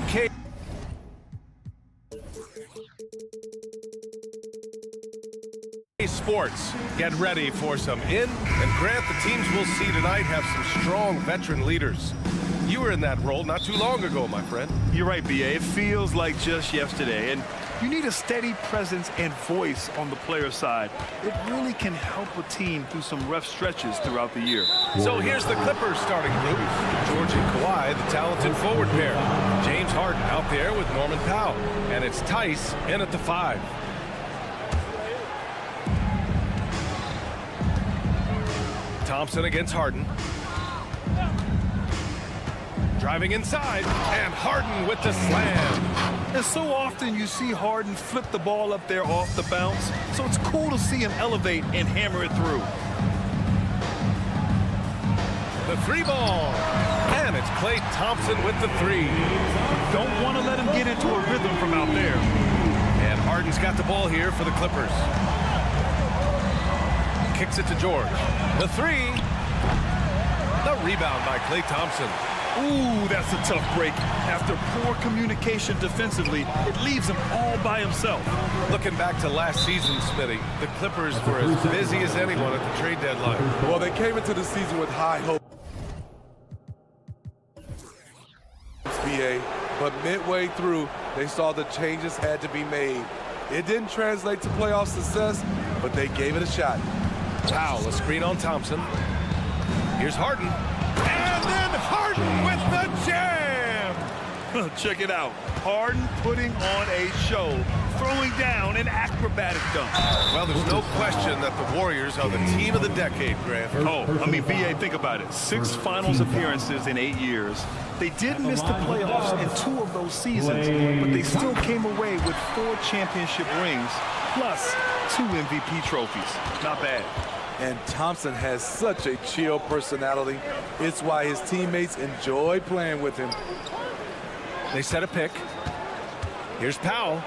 K Sports, get ready for some and Grant, the teams we'll see tonight have some strong veteran leaders. You were in that role not too long ago, my friend. You're right, B.A. It feels like just yesterday, and you need a steady presence and voice on the player side. It really can help a team through some rough stretches throughout the year. So here's the Clippers starting group. George and Kawhi, the talented forward pair. James Harden out there with Norman Powell. And it's Tice in at the 5. Thompson against Harden. Driving inside, and Harden with the slam. And so often you see Harden flip the ball up there off the bounce, so it's cool to see him elevate and hammer it through. The 3 ball, and it's Klay Thompson with the 3. Don't want to let him get into a rhythm from out there. And Harden's got the ball here for the Clippers. Kicks it to George. The 3. The rebound by Klay Thompson. Ooh, that's a tough break. After poor communication defensively, it leaves him all by himself. Looking back to last season, Smitty, the Clippers were as busy as anyone at the trade deadline. Well, they came into the season with high hope, BA, but midway through, they saw the changes had to be made. It didn't translate to playoff success, but they gave it a shot. Powell, a screen on Thompson. Here's Harden. And then Harden with the jam! Check it out. Harden putting on a show, throwing down an acrobatic dunk. Well, there's no question that the Warriors are the team of the decade, Grant. Oh, I mean, B.A., think about it. 6 finals appearances in 8 years. They did miss the playoffs in 2 of those seasons, but they still came away with 4 championship rings, plus 2 MVP trophies. Not bad. And Thompson has such a chill personality. It's why his teammates enjoy playing with him. They set a pick. Here's Powell.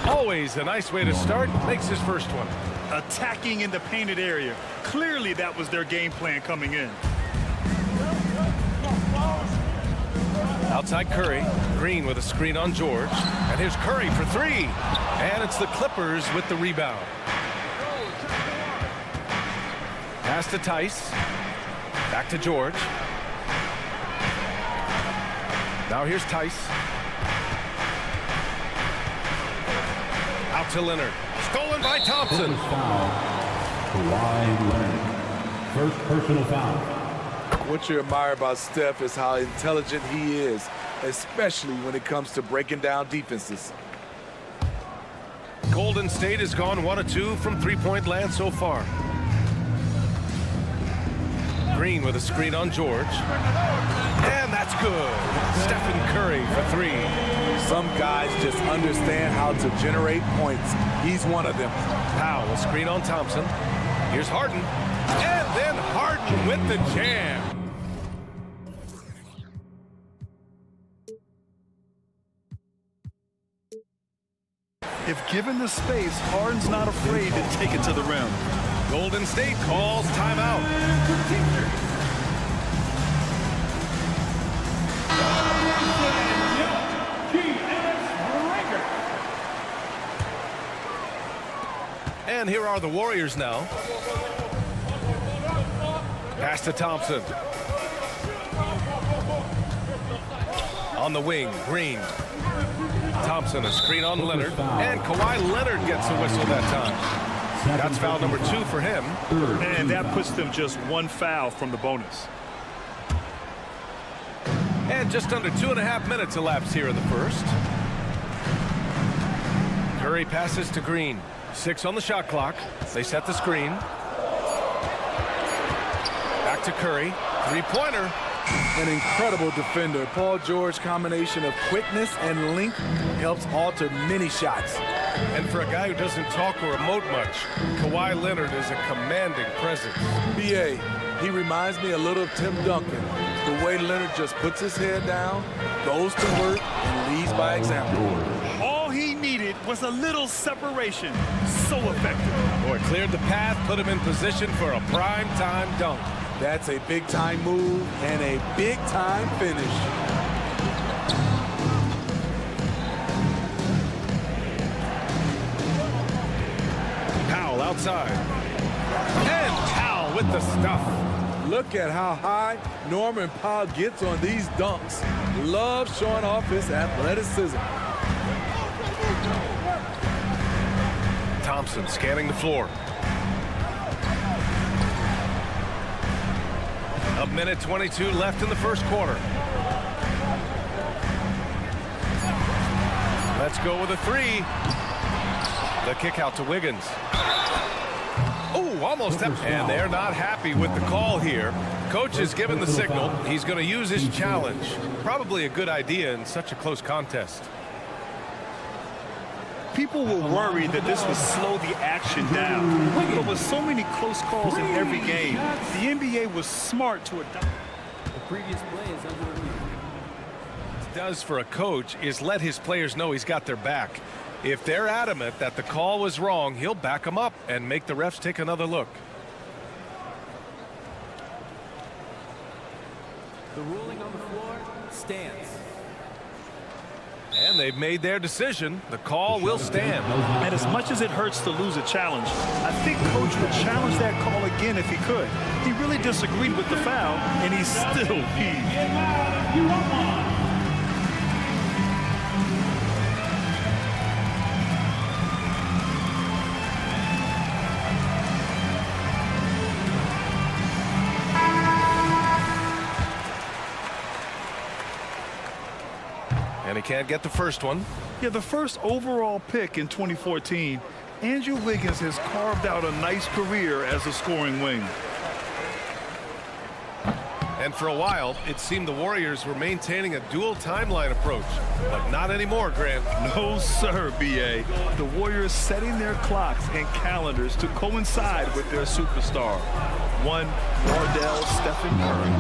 Always a nice way to start. Makes his first one. Attacking in the painted area. Clearly that was their game plan coming in. Outside Curry. Green with a screen on George. And here's Curry for 3. And it's the Clippers with the rebound. Pass to Tice. Back to George. Now here's Tice. Out to Leonard. Stolen by Thompson. Kawhi Leonard. First personal foul. What you admire about Steph is how intelligent he is, especially when it comes to breaking down defenses. Golden State has gone 1 of 2 from three-point land so far. Green with a screen on George. And that's good. Stephen Curry for 3. Some guys just understand how to generate points. He's one of them. Powell will screen on Thompson. Here's Harden. And then Harden with the jam. If given the space, Harden's not afraid to take it to the rim. Golden State calls timeout. And here are the Warriors now. Pass to Thompson. On the wing, Green. Thompson, a screen on Leonard. And Kawhi Leonard gets a whistle that time. That's foul number 2 for him. And that puts them just 1 foul from the bonus. And just under 2.5 minutes elapsed here in the first. Curry passes to Green. 6 on the shot clock. They set the screen. Back to Curry. 3-pointer. An incredible defender. Paul George combination of quickness and length helps alter many shots. And for a guy who doesn't talk or emote much, Kawhi Leonard is a commanding presence. B.A., he reminds me a little of Tim Duncan. The way Leonard just puts his head down, goes to work, and leads by example. All he needed was a little separation. So effective. Boy, cleared the path, put him in position for a prime-time dunk. That's a big-time move and a big-time finish. Powell outside. And Powell with the stuff. Look at how high Norman Powell gets on these dunks. Loves showing off his athleticism. Thompson scanning the floor. A minute 22 left in the first quarter. Let's go with a 3. The kick out to Wiggins. Oh, almost. And they're not happy with the call here. Coach has given the signal. He's going to use his challenge. Probably a good idea in such a close contest. People were worried that this would slow the action down. But with so many close calls in every game, the NBA was smart to adopt. The previous play is under review. What it does for a coach is let his players know he's got their back. If they're adamant that the call was wrong, he'll back them up and make the refs take another look. The ruling on the floor stands. And they've made their decision. The call will stand. And as much as it hurts to lose a challenge, I think Coach would challenge that call again if he could. He really disagreed with the foul, and he's still peeved. And he can't get the first one. Yeah, the first overall pick in 2014, Andrew Wiggins has carved out a nice career as a scoring wing. And for a while, it seemed the Warriors were maintaining a dual timeline approach. But not anymore, Grant. No, sir, B.A. The Warriors setting their clocks and calendars to coincide with their superstar. One, Wardell Stephen Curry.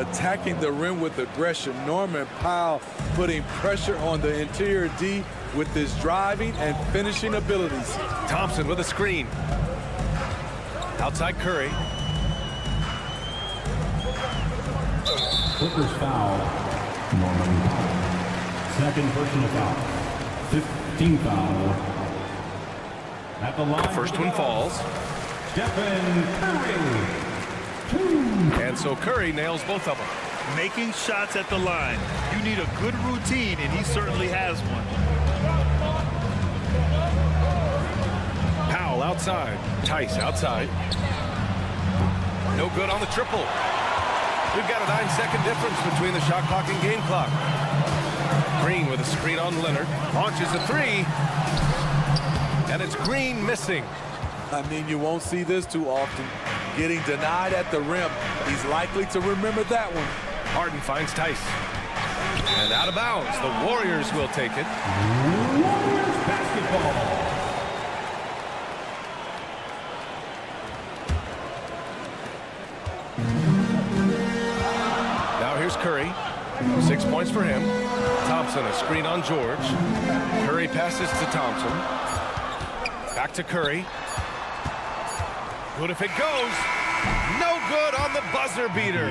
Attacking the rim with aggression. Norman Powell putting pressure on the interior D with his driving and finishing abilities. Thompson with a screen. Outside Curry. Clippers foul. Norman Powell. Second personal foul. 15 foul. At the line. First one falls. Stephen Curry. And so Curry nails both of them. Making shots at the line. You need a good routine, and he certainly has one. Powell outside. Tice outside. No good on the triple. We've got a 9-second difference between the shot clock and game clock. Green with a screen on Leonard. Launches a 3. And it's Green missing. I mean, you won't see this too often. Getting denied at the rim. He's likely to remember that one. Harden finds Tice. And out of bounds. The Warriors will take it. Warriors basketball. Now here's Curry. 6 points for him. Thompson, a screen on George. Curry passes to Thompson. Back to Curry. Good if it goes. No good on the buzzer beater.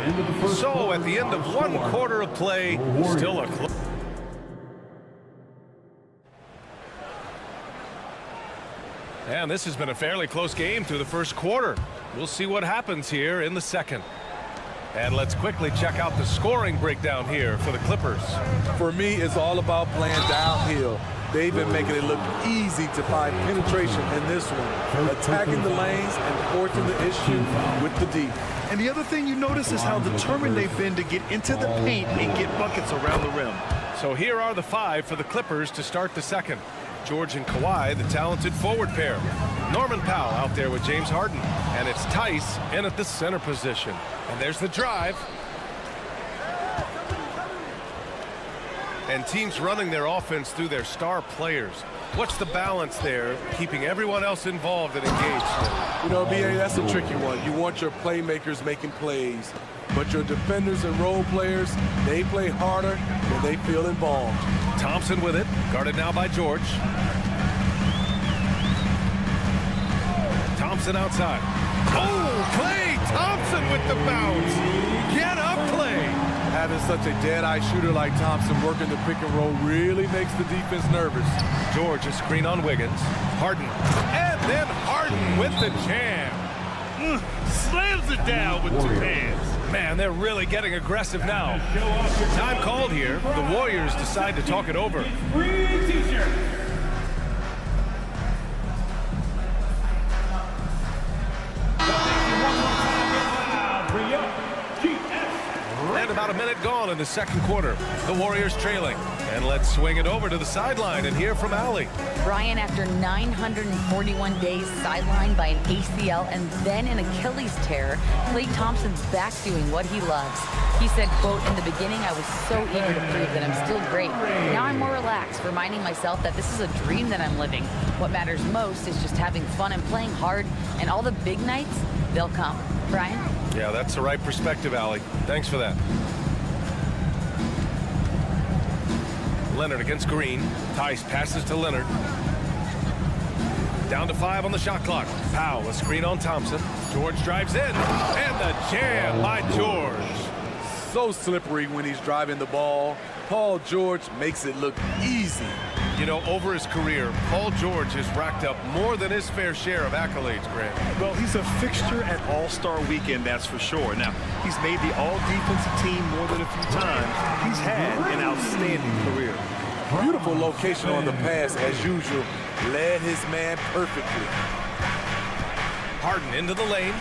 So at the end of 1 quarter of play, still a close. And this has been a fairly close game through the first quarter. We'll see what happens here in the second. And let's quickly check out the scoring breakdown here for the Clippers. For me, it's all about playing downhill. They've been making it look easy to find penetration in this one, attacking the lanes and forcing the issue with the D. And the other thing you notice is how determined they've been to get into the paint and get buckets around the rim. So here are the 5 for the Clippers to start the second. George and Kawhi, the talented forward pair. Norman Powell out there with James Harden. And it's Tice in at the center position. And there's the drive. And teams running their offense through their star players. What's the balance there, keeping everyone else involved and engaged? You know, B.A., that's a tricky one. You want your playmakers making plays, but your defenders and role players, they play harder when they feel involved. Thompson with it, guarded now by George. Thompson outside. Oh, Klay Thompson with the bounce. Get up, Klay. Having such a dead-eye shooter like Thompson working the pick and roll really makes the defense nervous. George, a screen on Wiggins. Harden. And then Harden with the jam. Slams it down with 2 hands. Man, they're really getting aggressive now. Time called here. The Warriors decide to talk it over. And about a minute gone in the second quarter. The Warriors trailing. And let's swing it over to the sideline and hear from Allie. Brian, after 941 days sidelined by an ACL and then an Achilles tear, Klay Thompson's back doing what he loves. He said, quote, "In the beginning, I was so eager to prove that I'm still great. Now I'm more relaxed, reminding myself that this is a dream that I'm living. What matters most is just having fun and playing hard, and all the big nights, they'll come." Brian? Yeah, that's the right perspective, Allie. Thanks for that. Leonard against Green. Tice passes to Leonard. Down to 5 on the shot clock. Powell, a screen on Thompson. George drives in. And the jam by George. So slippery when he's driving the ball. Paul George makes it look easy. You know, over his career, Paul George has racked up more than his fair share of accolades, Grant. Well, he's a fixture at All-Star Weekend, that's for sure. Now, he's made the All-Defensive team more than a few times. He's had an outstanding career. Beautiful location on the pass, as usual. Led his man perfectly. Harden into the lane.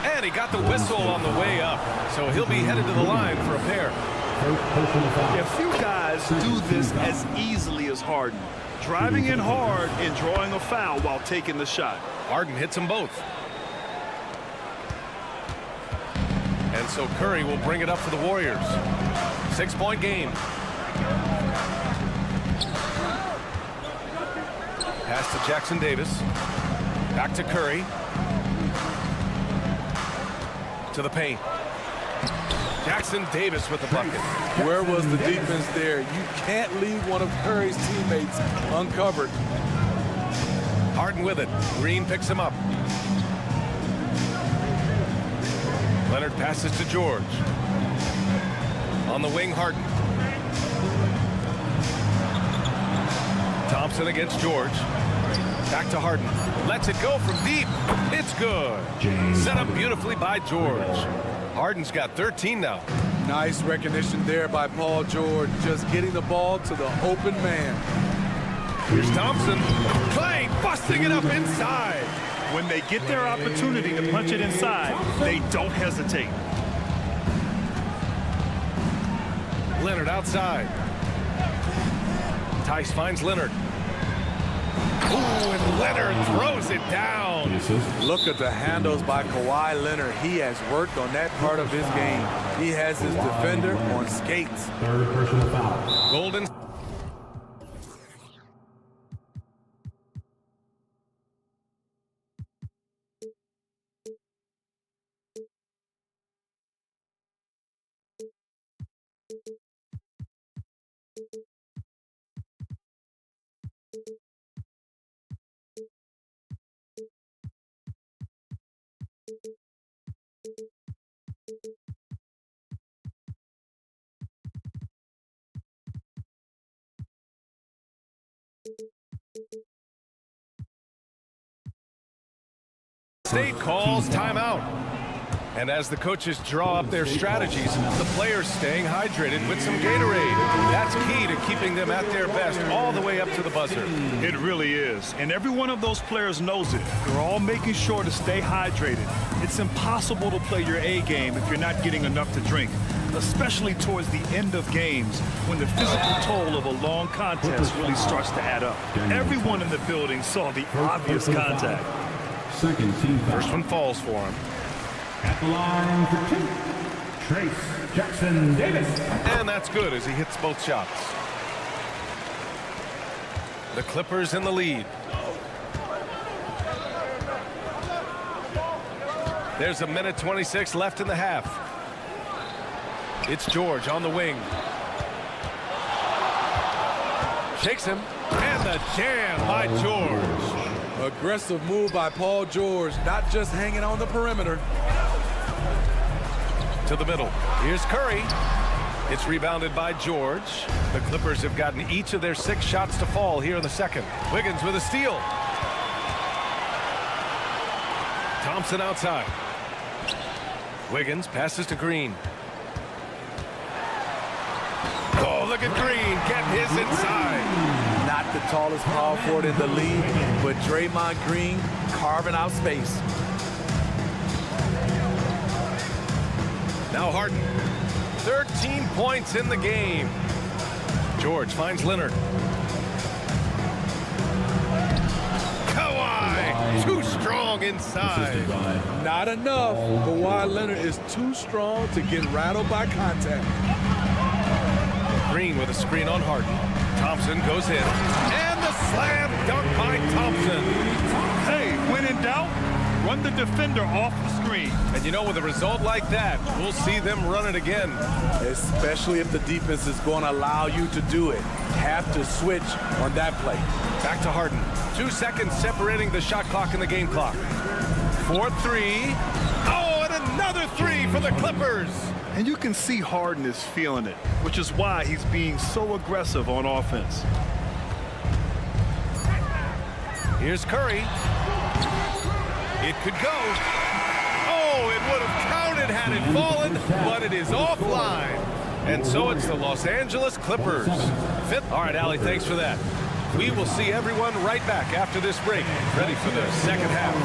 And he got the whistle on the way up. So he'll be headed to the line for a pair. A few guys do this as easily as Harden. Driving in hard and drawing a foul while taking the shot. Harden hits them both. And so Curry will bring it up for the Warriors. 6-point game. Pass to Jackson Davis. Back to Curry. To the paint. Jackson Davis with the bucket. Where was the defense there? You can't leave one of Curry's teammates uncovered. Harden with it. Green picks him up. Leonard passes to George. On the wing, Harden. Thompson against George. Back to Harden. Lets it go from deep. It's good. Set up beautifully by George. Harden's got 13 now. Nice recognition there by Paul George, just getting the ball to the open man. Here's Thompson. Klay busting it up inside. When they get their opportunity to punch it inside, they don't hesitate. Leonard outside. Tice finds Leonard. Ooh, and Leonard throws it down. Look at the handles by Kawhi Leonard. He has worked on that part of his game. He has his defender on skates. Third personal foul. Golden State calls timeout. And as the coaches draw up their strategies, the players staying hydrated with some Gatorade. That's key to keeping them at their best all the way up to the buzzer. It really is. And every one of those players knows it. They're all making sure to stay hydrated. It's impossible to play your A game if you're not getting enough to drink, especially towards the end of games when the physical toll of a long contest really starts to add up. Everyone in the building saw the obvious contact. Second team foul. First one falls for him. At the line for two, Trace Jackson Davis. And that's good as he hits both shots. The Clippers in the lead. There's 1:26 left in the half. It's George on the wing. Shakes him. And the jam by George. Aggressive move by Paul George, not just hanging on the perimeter. To the middle. Here's Curry. It's rebounded by George. The Clippers have gotten each of their 6 shots to fall here in the second. Wiggins with a steal. Thompson outside. Wiggins passes to Green. Oh, look at Green getting his inside. Not the tallest power forward in the league, but Draymond Green carving out space. Now Harden. 13 points in the game. George finds Leonard. Kawhi, too strong inside. Not enough. Kawhi Leonard is too strong to get rattled by contact. Green with a screen on Harden. Thompson goes in. And the slam dunk by Thompson. Hey, when in doubt, run the defender off the screen. And you know, with a result like that, we'll see them run it again. Especially if the defense is going to allow you to do it. Have to switch on that play. Back to Harden. 2 seconds separating the shot clock and the game clock. 4-3. Oh, and another 3 for the Clippers. And you can see Harden is feeling it, which is why he's being so aggressive on offense. Here's Curry. It could go. Oh, it would have counted had it fallen, but it is offline. And so it's the Los Angeles Clippers. Fifth. All right, Allie, thanks for that. We will see everyone right back after this break, ready for the second half.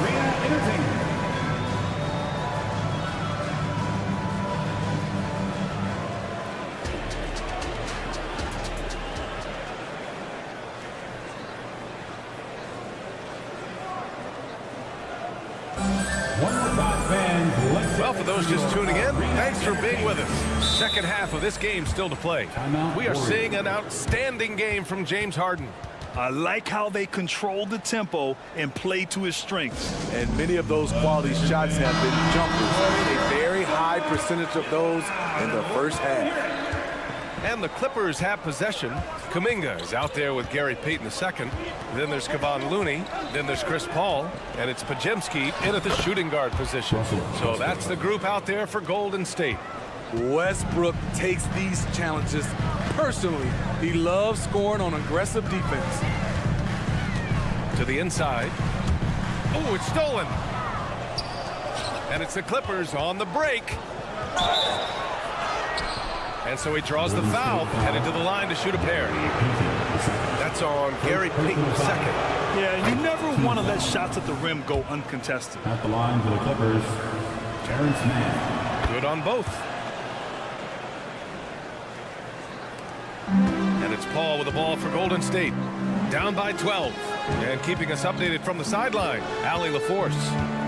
Well, for those just tuning in, thanks for being with us. Second half of this game still to play. We are seeing an outstanding game from James Harden. I like how they control the tempo and play to his strengths. And many of those quality shots have been jumpers. A very high percentage of those in the first half. And the Clippers have possession. Kuminga is out there with Gary Payton II. Then there's Kevon Looney. Then there's Chris Paul. And it's Pajemski in at the shooting guard position. So that's the group out there for Golden State. Westbrook takes these challenges personally. He loves scoring on aggressive defense. To the inside. Oh, it's stolen. And it's the Clippers on the break. And so he draws the foul, headed to the line to shoot a pair. That's on Gary Payton II. Yeah, you never want to let shots at the rim go uncontested. At the line for the Clippers, Terrence Mann. Good on both. And it's Paul with the ball for Golden State. Down by 12. And keeping us updated from the sideline, Allie LaForce.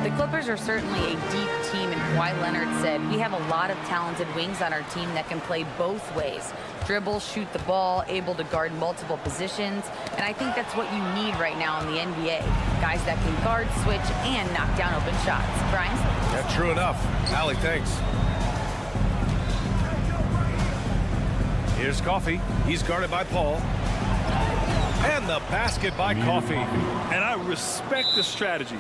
The Clippers are certainly a deep team, and Kawhi Leonard said, we have a lot of talented wings on our team that can play both ways. Dribble, shoot the ball, able to guard multiple positions, and I think that's what you need right now in the NBA. Guys that can guard, switch, and knock down open shots. Brian? Yeah, true enough. Allie, thanks. Here's Coffey. He's guarded by Paul. And the basket by Coffey. And I respect the strategy.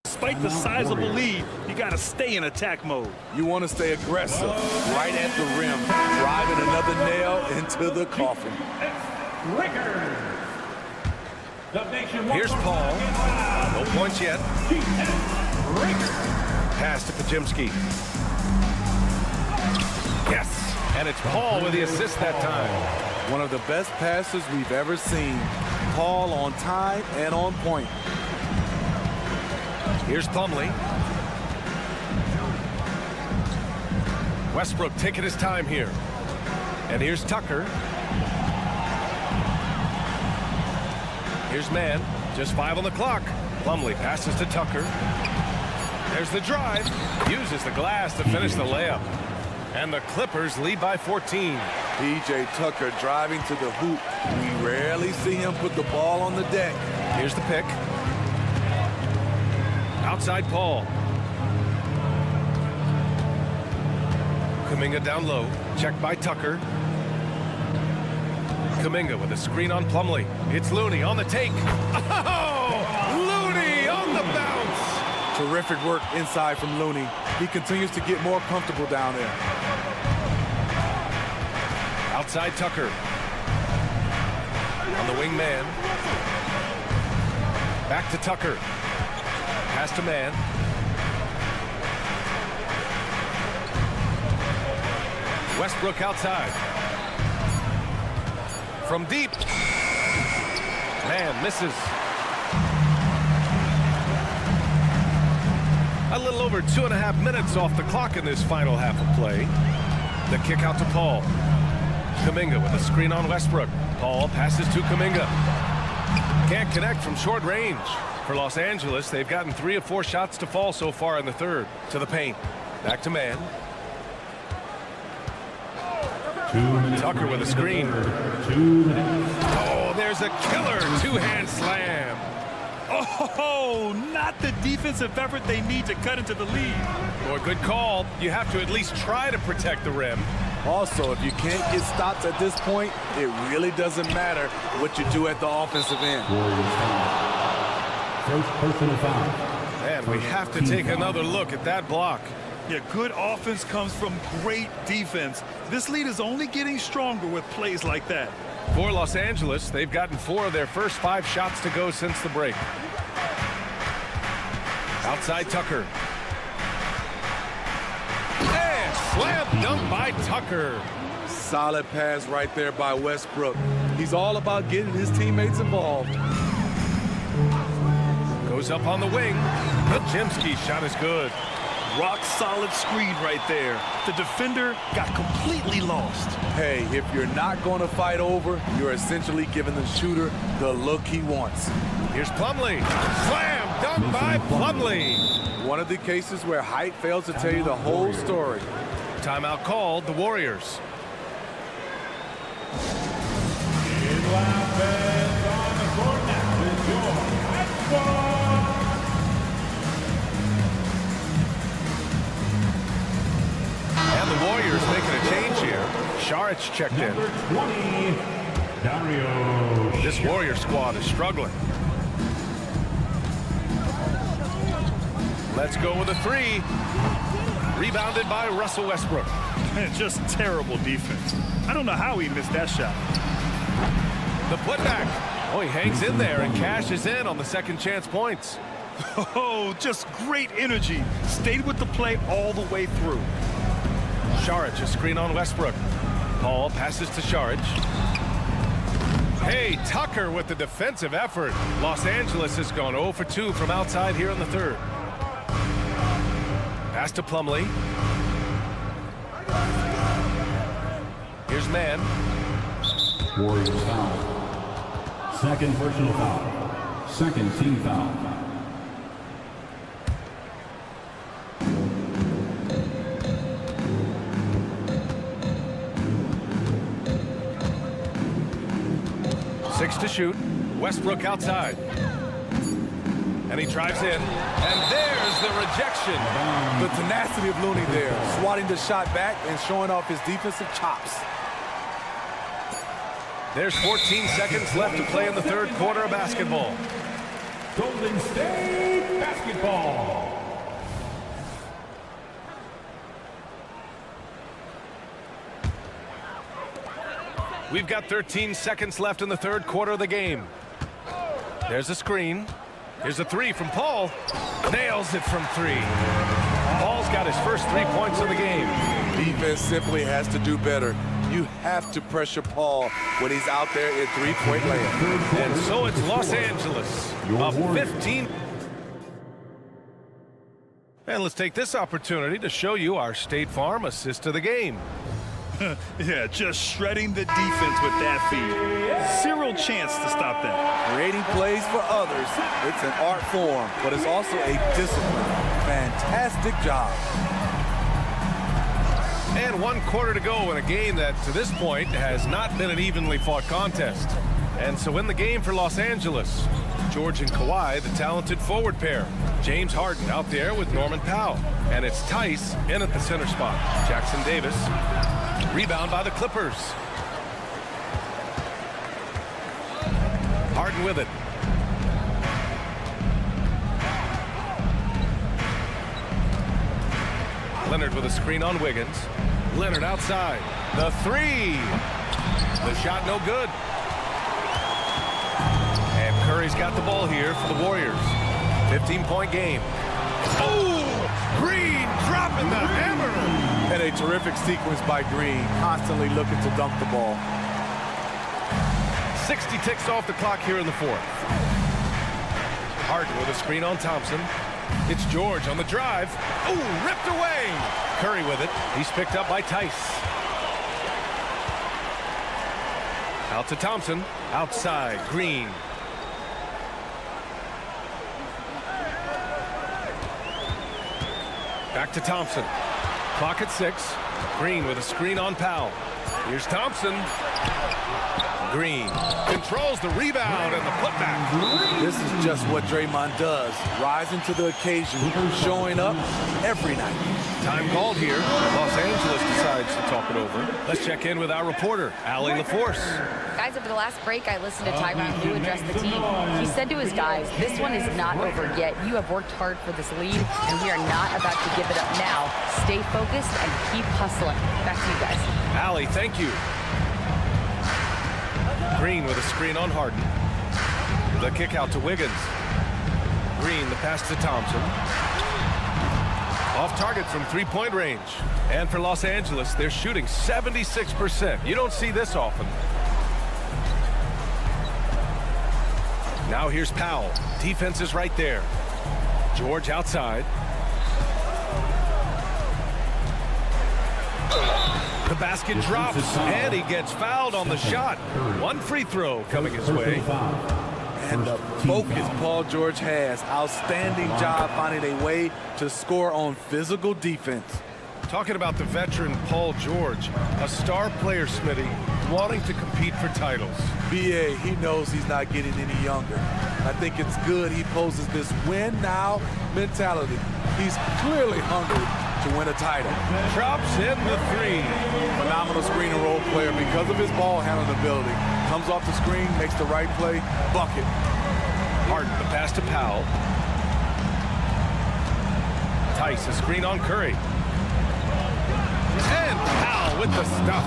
Despite the sizable lead, you got to stay in attack mode. You want to stay aggressive, right at the rim, driving another nail into the coffin. Here's Paul. No points yet. Pass to Pajimski. Yes. And it's Paul with the assist that time. One of the best passes we've ever seen. Paul on time and on point. Here's Plumlee. Westbrook taking his time here. And here's Tucker. Here's Mann. Just 5 on the clock. Plumlee passes to Tucker. There's the drive. Uses the glass to finish the layup. And the Clippers lead by 14. P.J. Tucker driving to the hoop. We rarely see him put the ball on the deck. Here's the pick. Outside Paul. Kuminga down low. Checked by Tucker. Kuminga with a screen on Plumlee. It's Looney on the take. Oh! Looney on the bounce! Terrific work inside from Looney. He continues to get more comfortable down there. Outside Tucker. On the wing man. Back to Tucker. Pass to Mann. Westbrook outside. From deep. Mann misses. A little over 2.5 minutes off the clock in this final half of play. The kick out to Paul. Kuminga with a screen on Westbrook. Paul passes to Kuminga. Can't connect from short range. For Los Angeles, they've gotten 3 of 4 shots to fall so far in the third. To the paint. Back to Mann. Tucker with a screen. Oh, there's a killer 2-hand slam. Oh, not the defensive effort they need to cut into the lead. Boy, good call. You have to at least try to protect the rim. Also, if you can't get stops at this point, it really doesn't matter what you do at the offensive end. First personal foul. And we have to take another look at that block. Yeah, good offense comes from great defense. This lead is only getting stronger with plays like that. For Los Angeles, they've gotten 4 of their first 5 shots to go since the break. Outside Tucker. And slam dunk by Tucker. Solid pass right there by Westbrook. He's all about getting his teammates involved. Goes up on the wing. Pajimski's shot is good. Rock solid screen right there. The defender got completely lost. Hey, if you're not going to fight over, you're essentially giving the shooter the look he wants. Here's Plumlee. Slam dunk by Plumlee. One of the cases where height fails to tell you the whole story. Timeout called, the Warriors. And the Warriors making a change here. Saric checked in. This Warrior squad is struggling. Let's go with a 3. Rebounded by Russell Westbrook. Just terrible defense. I don't know how he missed that shot. The putback. Oh, he hangs in there and cashes in on the second chance points. Oh, just great energy. Stayed with the play all the way through. Saric, a screen on Westbrook. Paul passes to Saric. Hey, Tucker with the defensive effort. Los Angeles has gone 0 for 2 from outside here in the third. Pass to Plumlee. Here's Man. Warriors foul. Second personal foul. Second team foul. Six to shoot. Westbrook outside. And he drives in. And there's the rejection. The tenacity of Looney there, swatting the shot back and showing off his defensive chops. There's 14 seconds left to play in the third quarter of basketball. Golden State basketball. We've got 13 seconds left in the third quarter of the game. There's a screen. Here's a three from Paul. Nails it from three. Paul's got his first 3 points of the game. Defense simply has to do better. You have to pressure Paul when he's out there in three-point land. And so it's Los Angeles. A 15. And let's take this opportunity to show you our State Farm assist of the game. Yeah, just shredding the defense with that feed. Zero chance to stop that. Creating plays for others, it's an art form, but it's also a discipline. Fantastic job. And 1 quarter to go in a game that, to this point, has not been an evenly fought contest. And so in the game for Los Angeles, George and Kawhi, the talented forward pair. James Harden out there with Norman Powell. And it's Tice in at the center spot. Jackson Davis. Rebound by the Clippers. Harden with it. Leonard with a screen on Wiggins. Leonard outside. The three. The shot no good. And Curry's got the ball here for the Warriors. 15-point game. Oh! Green dropping the hammer. And a terrific sequence by Green, constantly looking to dunk the ball. 60 ticks off the clock here in the fourth. Harden with a screen on Thompson. It's George on the drive. Oh, ripped away. Curry with it. He's picked up by Tice. Out to Thompson. Outside, Green. Back to Thompson. Clock at 6. Green with a screen on Powell. Here's Thompson. Green controls the rebound and the putback. This is just what Draymond does, rising to the occasion, showing up every night. Time called here. Los Angeles decides to talk it over. Let's check in with our reporter, Allie LaForce. Guys, over the last break, I listened to SuperLu address the team. He said to his guys, this one is not over yet. You have worked hard for this lead, and we are not about to give it up now. Stay focused and keep hustling. Back to you guys. Allie, thank you. Green with a screen on Harden. The kick out to Wiggins. Green, the pass to Thompson. Off target from three-point range. And for Los Angeles, they're shooting 76%. You don't see this often. Now here's Powell. Defense is right there. George outside. The basket drops, and he gets fouled on the shot. One free throw coming his way. And the focus Paul George has. Outstanding job finding a way to score on physical defense. Talking about the veteran Paul George, a star player, Smitty, wanting to compete for titles. BA, he knows he's not getting any younger. I think it's good he poses this win now mentality. He's clearly hungry to win a title. Drops in the three. Phenomenal screen and roll player because of his ball handling ability. Comes off the screen, makes the right play, bucket. Harden, the pass to Powell. Tice, a screen on Curry. And Powell with the stuff.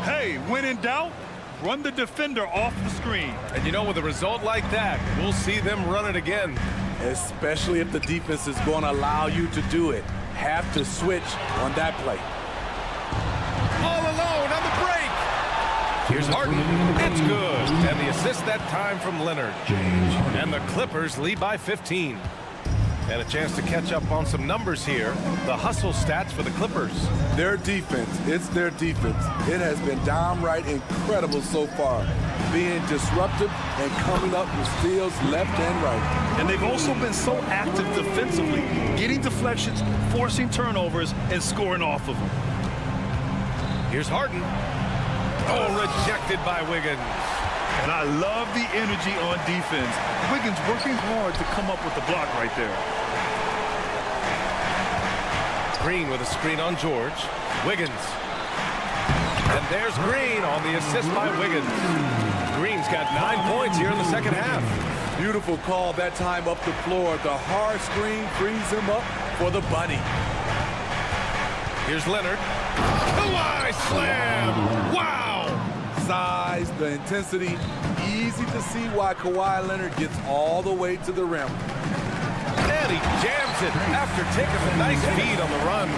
Hey, when in doubt, run the defender off the screen. And you know, with a result like that, we'll see them run it again. Especially if the defense is going to allow you to do it. Have to switch on that play. All alone on the break. Here's Harden. It's good. And the assist that time from Leonard. And the Clippers lead by 15. And a chance to catch up on some numbers here. The hustle stats for the Clippers. Their defense, it's their defense. It has been downright incredible so far, being disruptive and coming up with steals left and right. And they've also been so active defensively, getting deflections, forcing turnovers, and scoring off of them. Here's Harden. Oh, rejected by Wiggins. And I love the energy on defense. Wiggins working hard to come up with the block right there. Green with a screen on George. Wiggins. And there's Green on the assist by Wiggins. Green's got 9 points here in the second half. Beautiful call that time up the floor. The hard screen frees him up for the bunny. Here's Leonard. Kawhi slam! Wow! Size, the intensity, easy to see why Kawhi Leonard gets all the way to the rim. And he jams it after taking a nice feed on the run.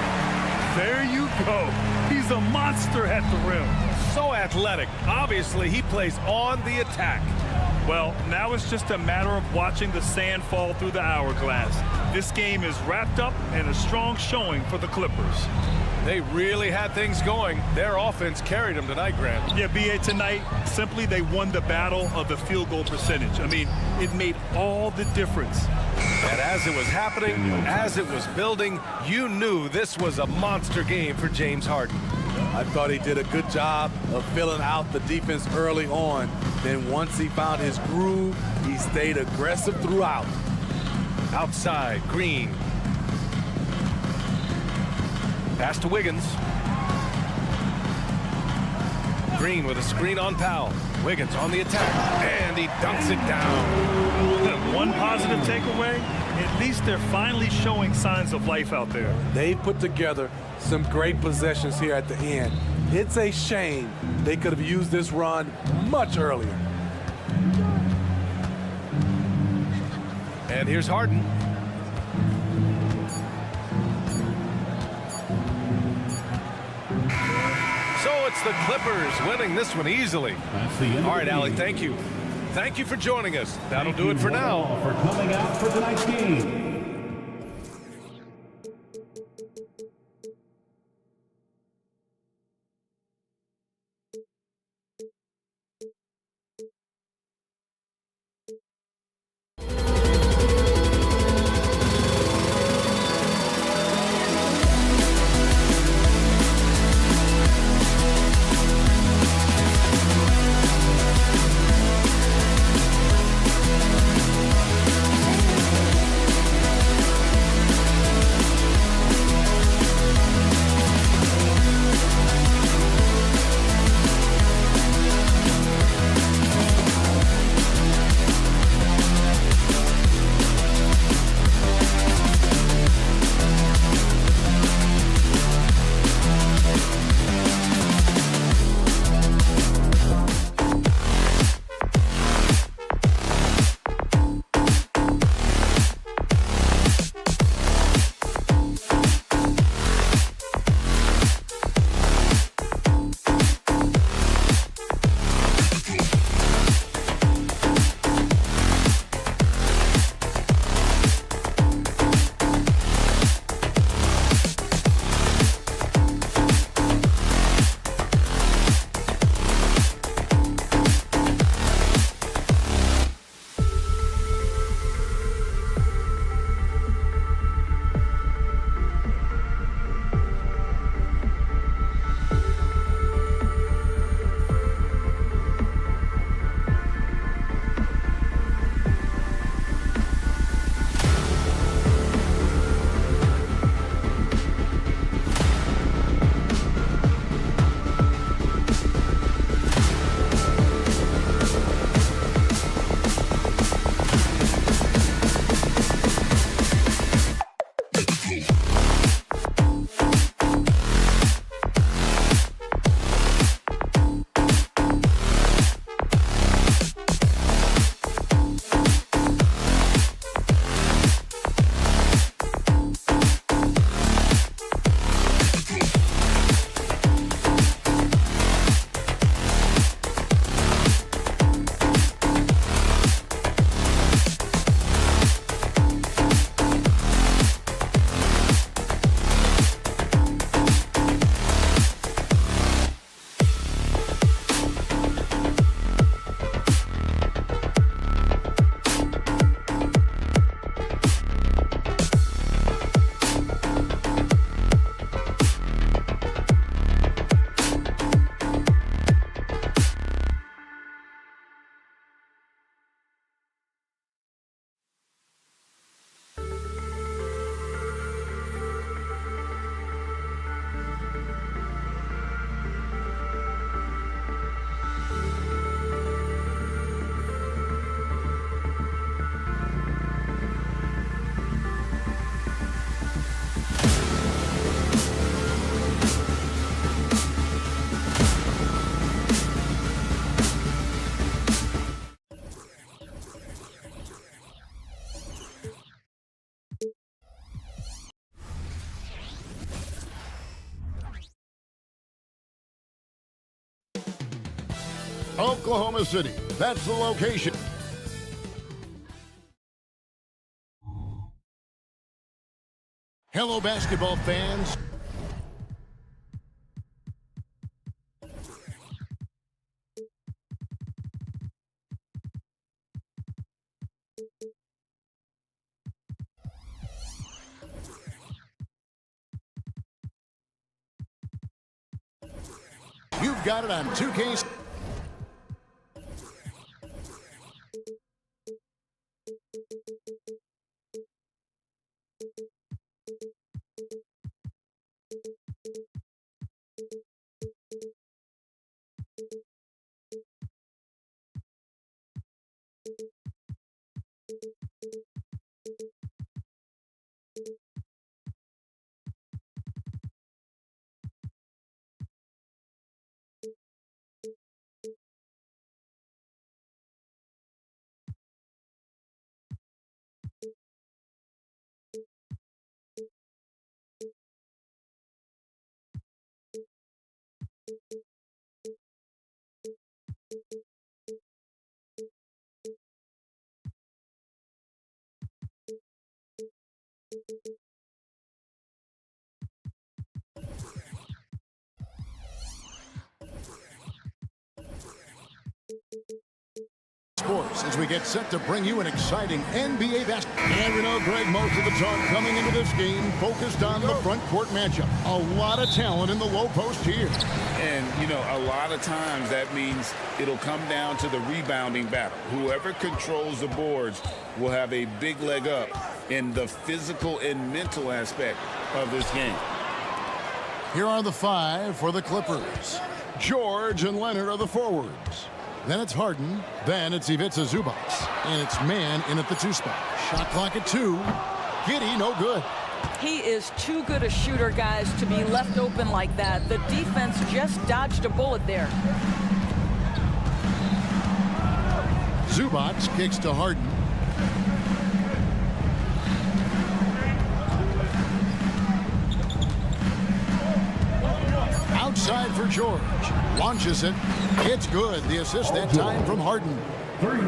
There you go. He's a monster at the rim. So athletic. Obviously, he plays on the attack. Well, now it's just a matter of watching the sand fall through the hourglass. This game is wrapped up and a strong showing for the Clippers. They really had things going. Their offense carried them tonight, Grant. Yeah, B.A., tonight, simply they won the battle of the field goal percentage. I mean, it made all the difference. And as it was happening, as it was building, you knew this was a monster game for James Harden. I thought he did a good job of filling out the defense early on. Then once he found his groove, he stayed aggressive throughout. Outside, Green. Pass to Wiggins. Green with a screen on Powell. Wiggins on the attack, and he dunks it down. One positive takeaway, at least they're finally showing signs of life out there. They put together some great possessions here at the end. It's a shame they could have used this run much earlier. And here's Harden. So it's the Clippers winning this one easily. All right, Allie, thank you. Thank you for joining us. That'll do it for now. For coming out for tonight's game. Oklahoma City. That's the location. Hello, basketball fans. You've got it on 2K. Sports as we get set to bring you an exciting NBA basketball. And we know, Greg, most of the talk coming into this game focused on the front court matchup. A lot of talent in the low post here. And, you know, a lot of times that means it'll come down to the rebounding battle. Whoever controls the boards will have a big leg up in the physical and mental aspect of this game. Here are the five for the Clippers. George and Leonard are the forwards. Then it's Harden. Then it's Ivica Zubac. And it's man in at the 2 spot. Shot clock at 2. Giddey, no good. He is too good a shooter, guys, to be left open like that. The defense just dodged a bullet there. Zubac kicks to Harden. Outside for George. Launches it. It's good. The assist that time from Harden.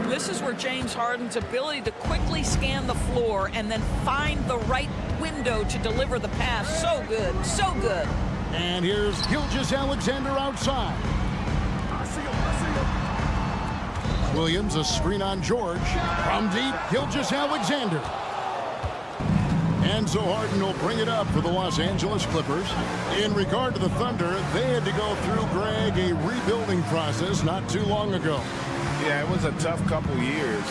This is where James Harden's ability to quickly scan the floor and then find the right window to deliver the pass. So good. So good. And here's Gilgeous-Alexander outside. Williams, a screen on George. From deep, Gilgeous-Alexander. And so Harden will bring it up for the Los Angeles Clippers. In regard to the Thunder, they had to go through, Greg, a rebuilding process not too long ago. Yeah, it was a tough couple years,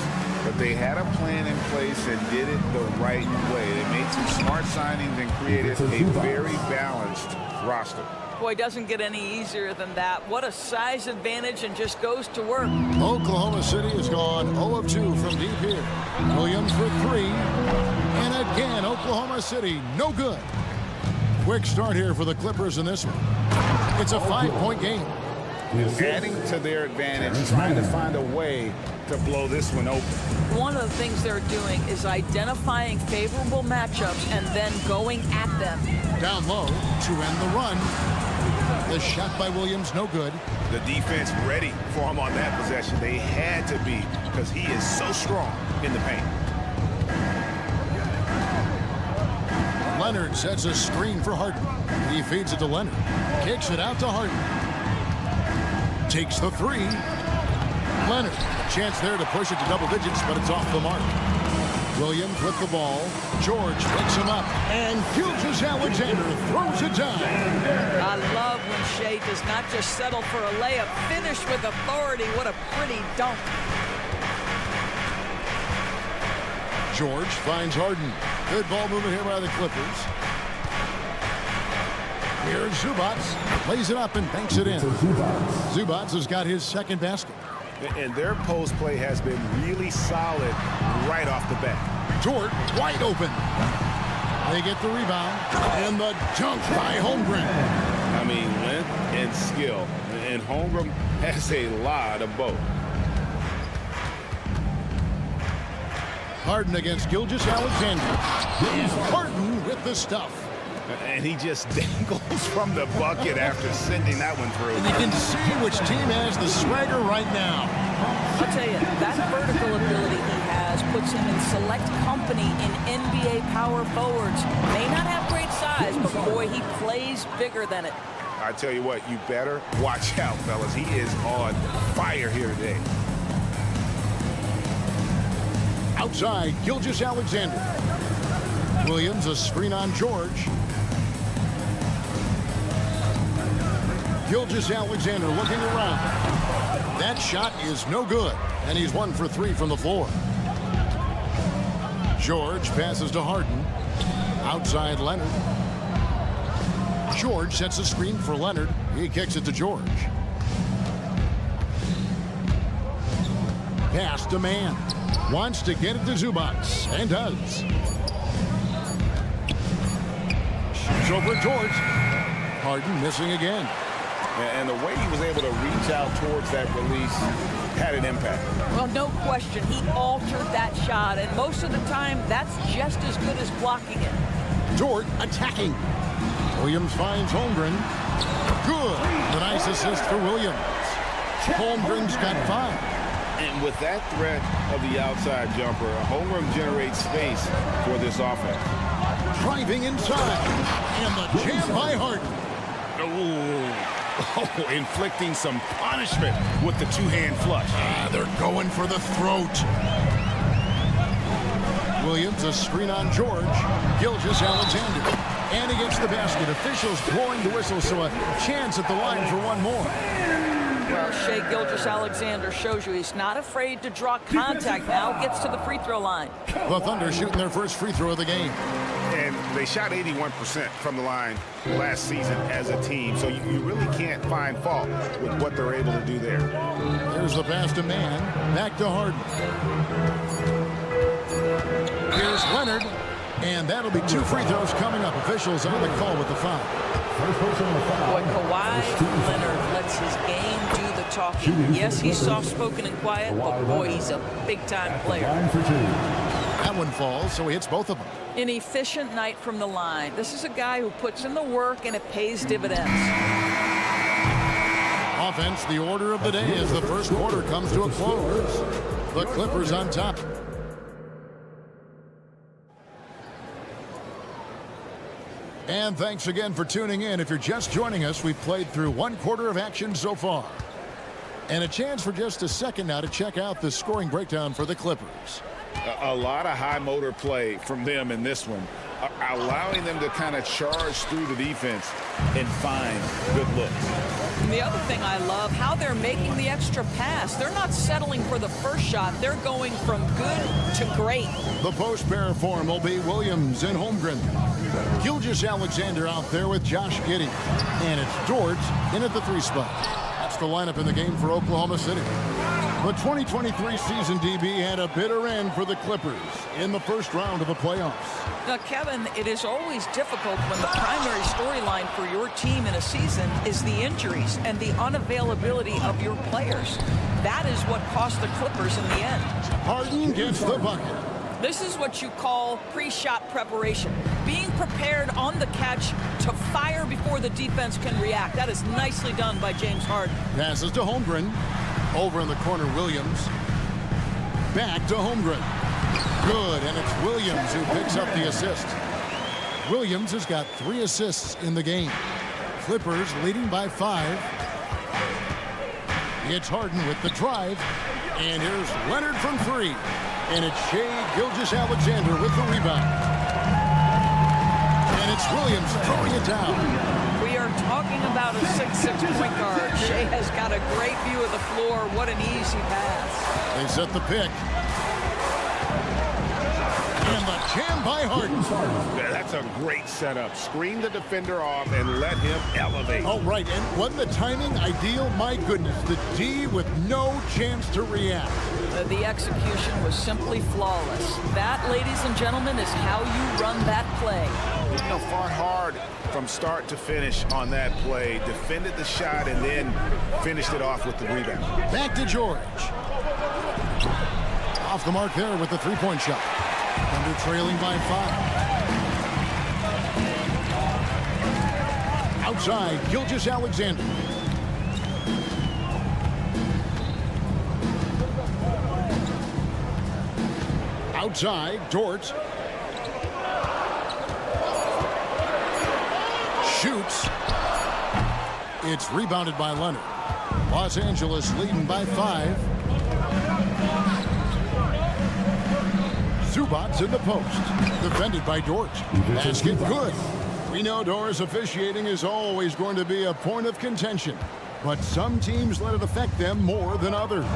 but they had a plan in place and did it the right way. They made some smart signings and created a very balanced roster. Boy, doesn't get any easier than that. What a size advantage, and just goes to work. Oklahoma City has gone 0 of 2 from deep here. Williams for 3. And again, Oklahoma City, no good. Quick start here for the Clippers in this one. It's a 5-point game. Adding to their advantage, trying to find a way to blow this one open. One of the things they're doing is identifying favorable matchups and then going at them. Down low to end the run. The shot by Williams, no good. The defense ready for him on that possession. They had to be, because he is so strong in the paint. Leonard sets a screen for Harden. He feeds it to Leonard. Kicks it out to Harden. Takes the 3. Leonard, chance there to push it to double digits, but it's off the mark. Williams with the ball. George picks him up. And Gilgeous-Alexander throws it down. I love when Shea does not just settle for a layup. Finish with authority. What a pretty dunk. George finds Harden. Good ball movement here by the Clippers. Here's Zubac. Plays it up and banks it in. Zubac has got his second basket. And their post play has been really solid right off the bat. George wide open. They get the rebound. And the dunk by Holmgren. I mean, length and skill. And Holmgren has a lot of both. Harden against Gilgeous-Alexander. And Harden with the stuff. And he just dangles from the bucket after sending that one through. And you can see which team has the swagger right now. I'll tell you, that vertical ability he has puts him in select company in NBA power forwards. May not have great size, but boy, he plays bigger than it. I tell you what, you better watch out, fellas. He is on fire here today. Outside, Gilgeous-Alexander. Williams, a screen on George. Gilgeous-Alexander looking around. That shot is no good, and he's 1 for 3 from the floor. George passes to Harden. Outside Leonard. George sets a screen for Leonard. He kicks it to George. Pass to Mann. Wants to get it to Zubac, and does. Shoots over George. Harden missing again. And the way he was able to reach out towards that release had an impact. Well, no question. He altered that shot, and most of the time, that's just as good as blocking it. Dort attacking. Williams finds Holmgren. Good. A nice assist for Williams. Holmgren's got 5. And with that threat of the outside jumper, Holmgren generates space for this offense. Driving inside. And the jam by Harden. Oh, inflicting some punishment with the two-hand flush. They're going for the throat. Williams, a screen on George. Gilgeous-Alexander. And he gets the basket. Officials blowing the whistle, so a chance at the line for one more. Well, Shai Gilgeous-Alexander shows you he's not afraid to draw contact now. Gets to the free throw line. The Thunder shooting their first free throw of the game. And they shot 81% from the line last season as a team, so you really can't find fault with what they're able to do there. Here's the pass to Mann. Back to Harden. Here's Leonard. And that'll be 2 free throws coming up. Officials on the call with the foul. Boy, Kawhi Leonard lets his game do the talking. Yes, he's soft-spoken and quiet, but boy, he's a big-time player. That one falls, so he hits both of them. An efficient night from the line. This is a guy who puts in the work, and it pays dividends. Offense, the order of the day as the first quarter comes to a close. The Clippers on top. And thanks again for tuning in. If you're just joining us, we've played through 1 quarter of action so far. And a chance for just a second now to check out the scoring breakdown for the Clippers. A lot of high motor play from them in this one, allowing them to kind of charge through the defense and find good looks. And the other thing I love, how they're making the extra pass. They're not settling for the first shot. They're going from good to great. The post pair form will be Williams and Holmgren. Gilgeous-Alexander out there with Josh Giddey. And it's Dort in at the 3 spot. That's the lineup in the game for Oklahoma City. The 2023 season, DB, had a bitter end for the Clippers in the first round of the playoffs. Now, Kevin, it is always difficult when the primary storyline for your team in a season is the injuries and the unavailability of your players. That is what cost the Clippers in the end. Harden gets the bucket. This is what you call pre-shot preparation. Being prepared on the catch to fire before the defense can react. That is nicely done by James Harden. Passes to Holmgren. Over in the corner, Williams. Back to Holmgren. Good, and it's Williams who picks up the assist. Williams has got 3 assists in the game. Clippers leading by 5. It's Harden with the drive. And here's Leonard from 3. And it's Shai Gilgeous-Alexander with the rebound. And it's Williams throwing it down. We are talking about a 6'6" point guard. Shai has got a great view of the floor. What an easy pass. They set the pick. And the jam by Harden. Yeah, that's a great setup. Screen the defender off and let him elevate. Oh, right. And wasn't the timing ideal? My goodness. The D with no chance to react. The execution was simply flawless. That, ladies and gentlemen, is how you run that play. You know, fought hard from start to finish on that play. Defended the shot and then finished it off with the rebound. Back to George. Off the mark there with the 3-point shot. Thunder trailing by 5. Outside, Gilgeous-Alexander. Outside, Dort. Shoots. It's rebounded by Leonard. Los Angeles leading by 5. Zubac's in the post. Defended by Dort. Basket good. We know Dort's officiating is always going to be a point of contention, but some teams let it affect them more than others.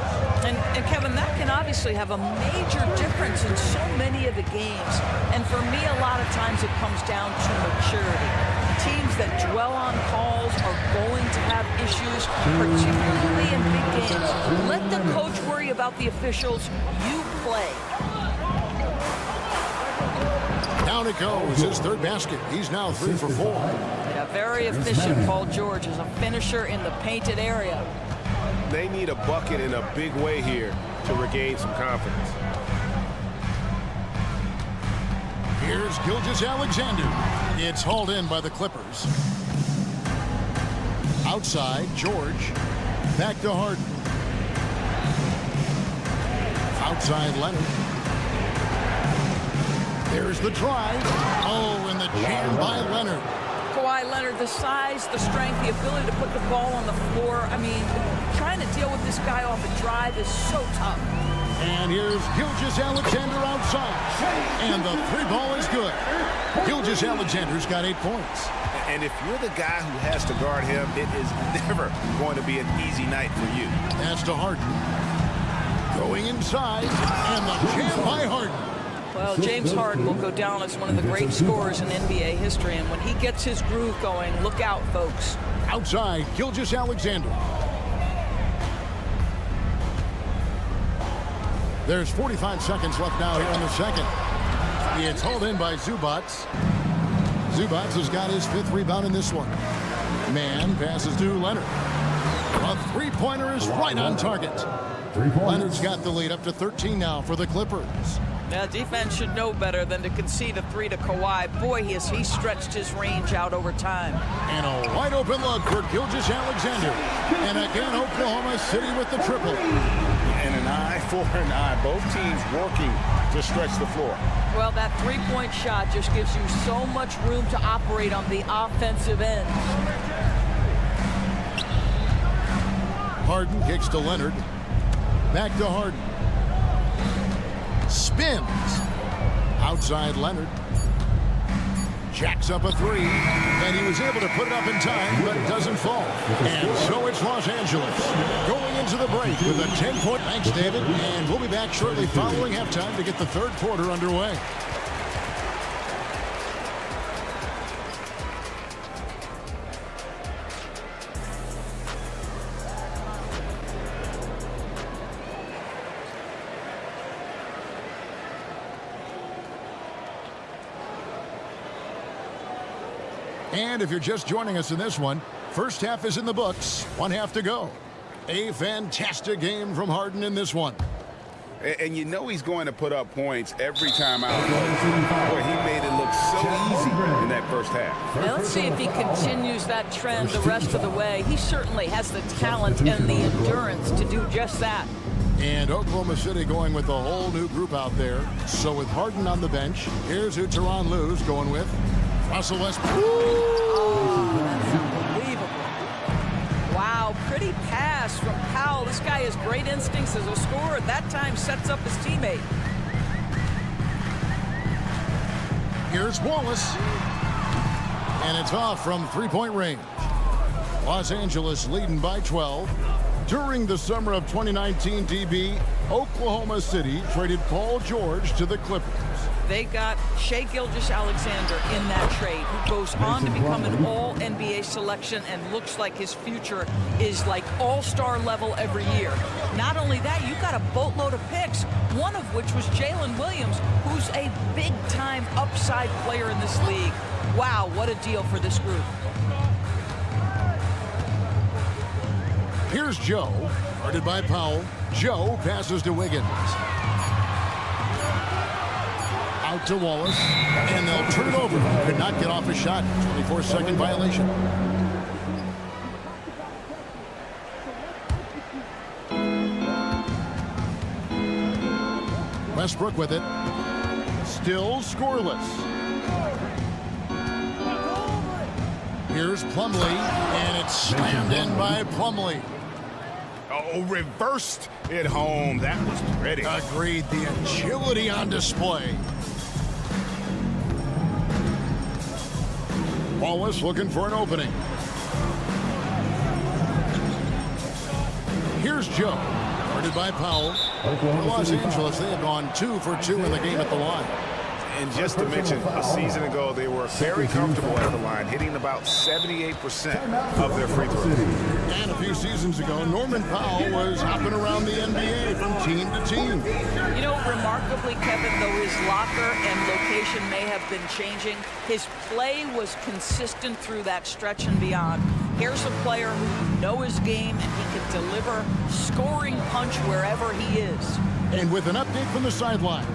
And Kevin, that can obviously have a major difference in so many of the games. And for me, a lot of times it comes down to maturity. Teams that dwell on calls are going to have issues, particularly in big games. Let the coach worry about the officials. You play. Down it goes, his third basket. He's now 3 for 4. Yeah, very efficient, Paul George, as a finisher in the painted area. They need a bucket in a big way here to regain some confidence. Here's Gilgeous-Alexander. It's hauled in by the Clippers. Outside, George. Back to Harden. Outside, Leonard. There's the drive. Oh, and the jam by Leonard. Kawhi Leonard, the size, the strength, the ability to put the ball on the floor. I mean, trying to deal with this guy off a drive is so tough. And here's Gilgeous-Alexander outside. And the 3 ball is good. Gilgeous-Alexander's got 8 points. And if you're the guy who has to guard him, it is never going to be an easy night for you. That's to Harden. Going inside. And the jam by Harden. Well, James Harden will go down as one of the great scorers in NBA history. And when he gets his groove going, look out, folks. Outside, Gilgeous-Alexander. There's 45 seconds left now here in the second. It's hauled in by Zubac. Zubac has got his 5th rebound in this one. Man passes to Leonard. A 3-pointer is right on target. Leonard's got the lead up to 13 now for the Clippers. Now, defense should know better than to concede a 3 to Kawhi. Boy, he stretched his range out over time. And a wide open look for Gilgeous-Alexander. And again, Oklahoma City with the triple. And an eye for an eye. Both teams working to stretch the floor. Well, that 3-point shot just gives you so much room to operate on the offensive end. Harden kicks to Leonard. Back to Harden. Spins. Outside Leonard. Jacks up a 3. And he was able to put it up in time, but doesn't fall. And so it's Los Angeles going into the break with a 10-point. Thanks, David. And we'll be back shortly following halftime to get the third quarter underway. And if you're just joining us in this one, first half is in the books. 1 half to go. A fantastic game from Harden in this one. And you know he's going to put up points every time out. Boy, he made it look so easy in that first half. Now let's see if he continues that trend the rest of the way. He certainly has the talent and the endurance to do just that. And Oklahoma City going with a whole new group out there. So with Harden on the bench, here's who Tyronn Lue's going with. Russell Westbrook. Oh, that's unbelievable. Wow, pretty pass from Powell. This guy has great instincts as a scorer. At that time, sets up his teammate. Here's Wallace. And it's off from 3-point range. Los Angeles leading by 12. During the summer of 2019, DB, Oklahoma City traded Paul George to the Clippers. They got Shai Gilgeous-Alexander in that trade, who goes on to become an all-NBA selection and looks like his future is like all-star level every year. Not only that, you got a boatload of picks, one of which was Jalen Williams, who's a big-time upside player in this league. Wow, what a deal for this group. Here's Joe, guarded by Powell. Joe passes to Wiggins. Out to Wallace, and they'll turn it over. Could not get off a shot. 24-second violation. Westbrook with it. Still scoreless. Here's Plumlee, and it's slammed in by Plumlee. Oh, reversed it home. That was pretty. Agreed. The agility on display. Wallace looking for an opening. Here's Joe. Guarded by Powell. For Los Angeles, they have gone 2 for 2 in the game at the line. And just to mention, a season ago, they were very comfortable at the line, hitting about 78% of their free throws. And a few seasons ago, Norman Powell was hopping around the NBA from team to team. You know, remarkably, Kevin, though his locker and location may have been changing, his play was consistent through that stretch and beyond. Here's a player who knows his game, and he can deliver scoring punch wherever he is. And with an update from the sidelines,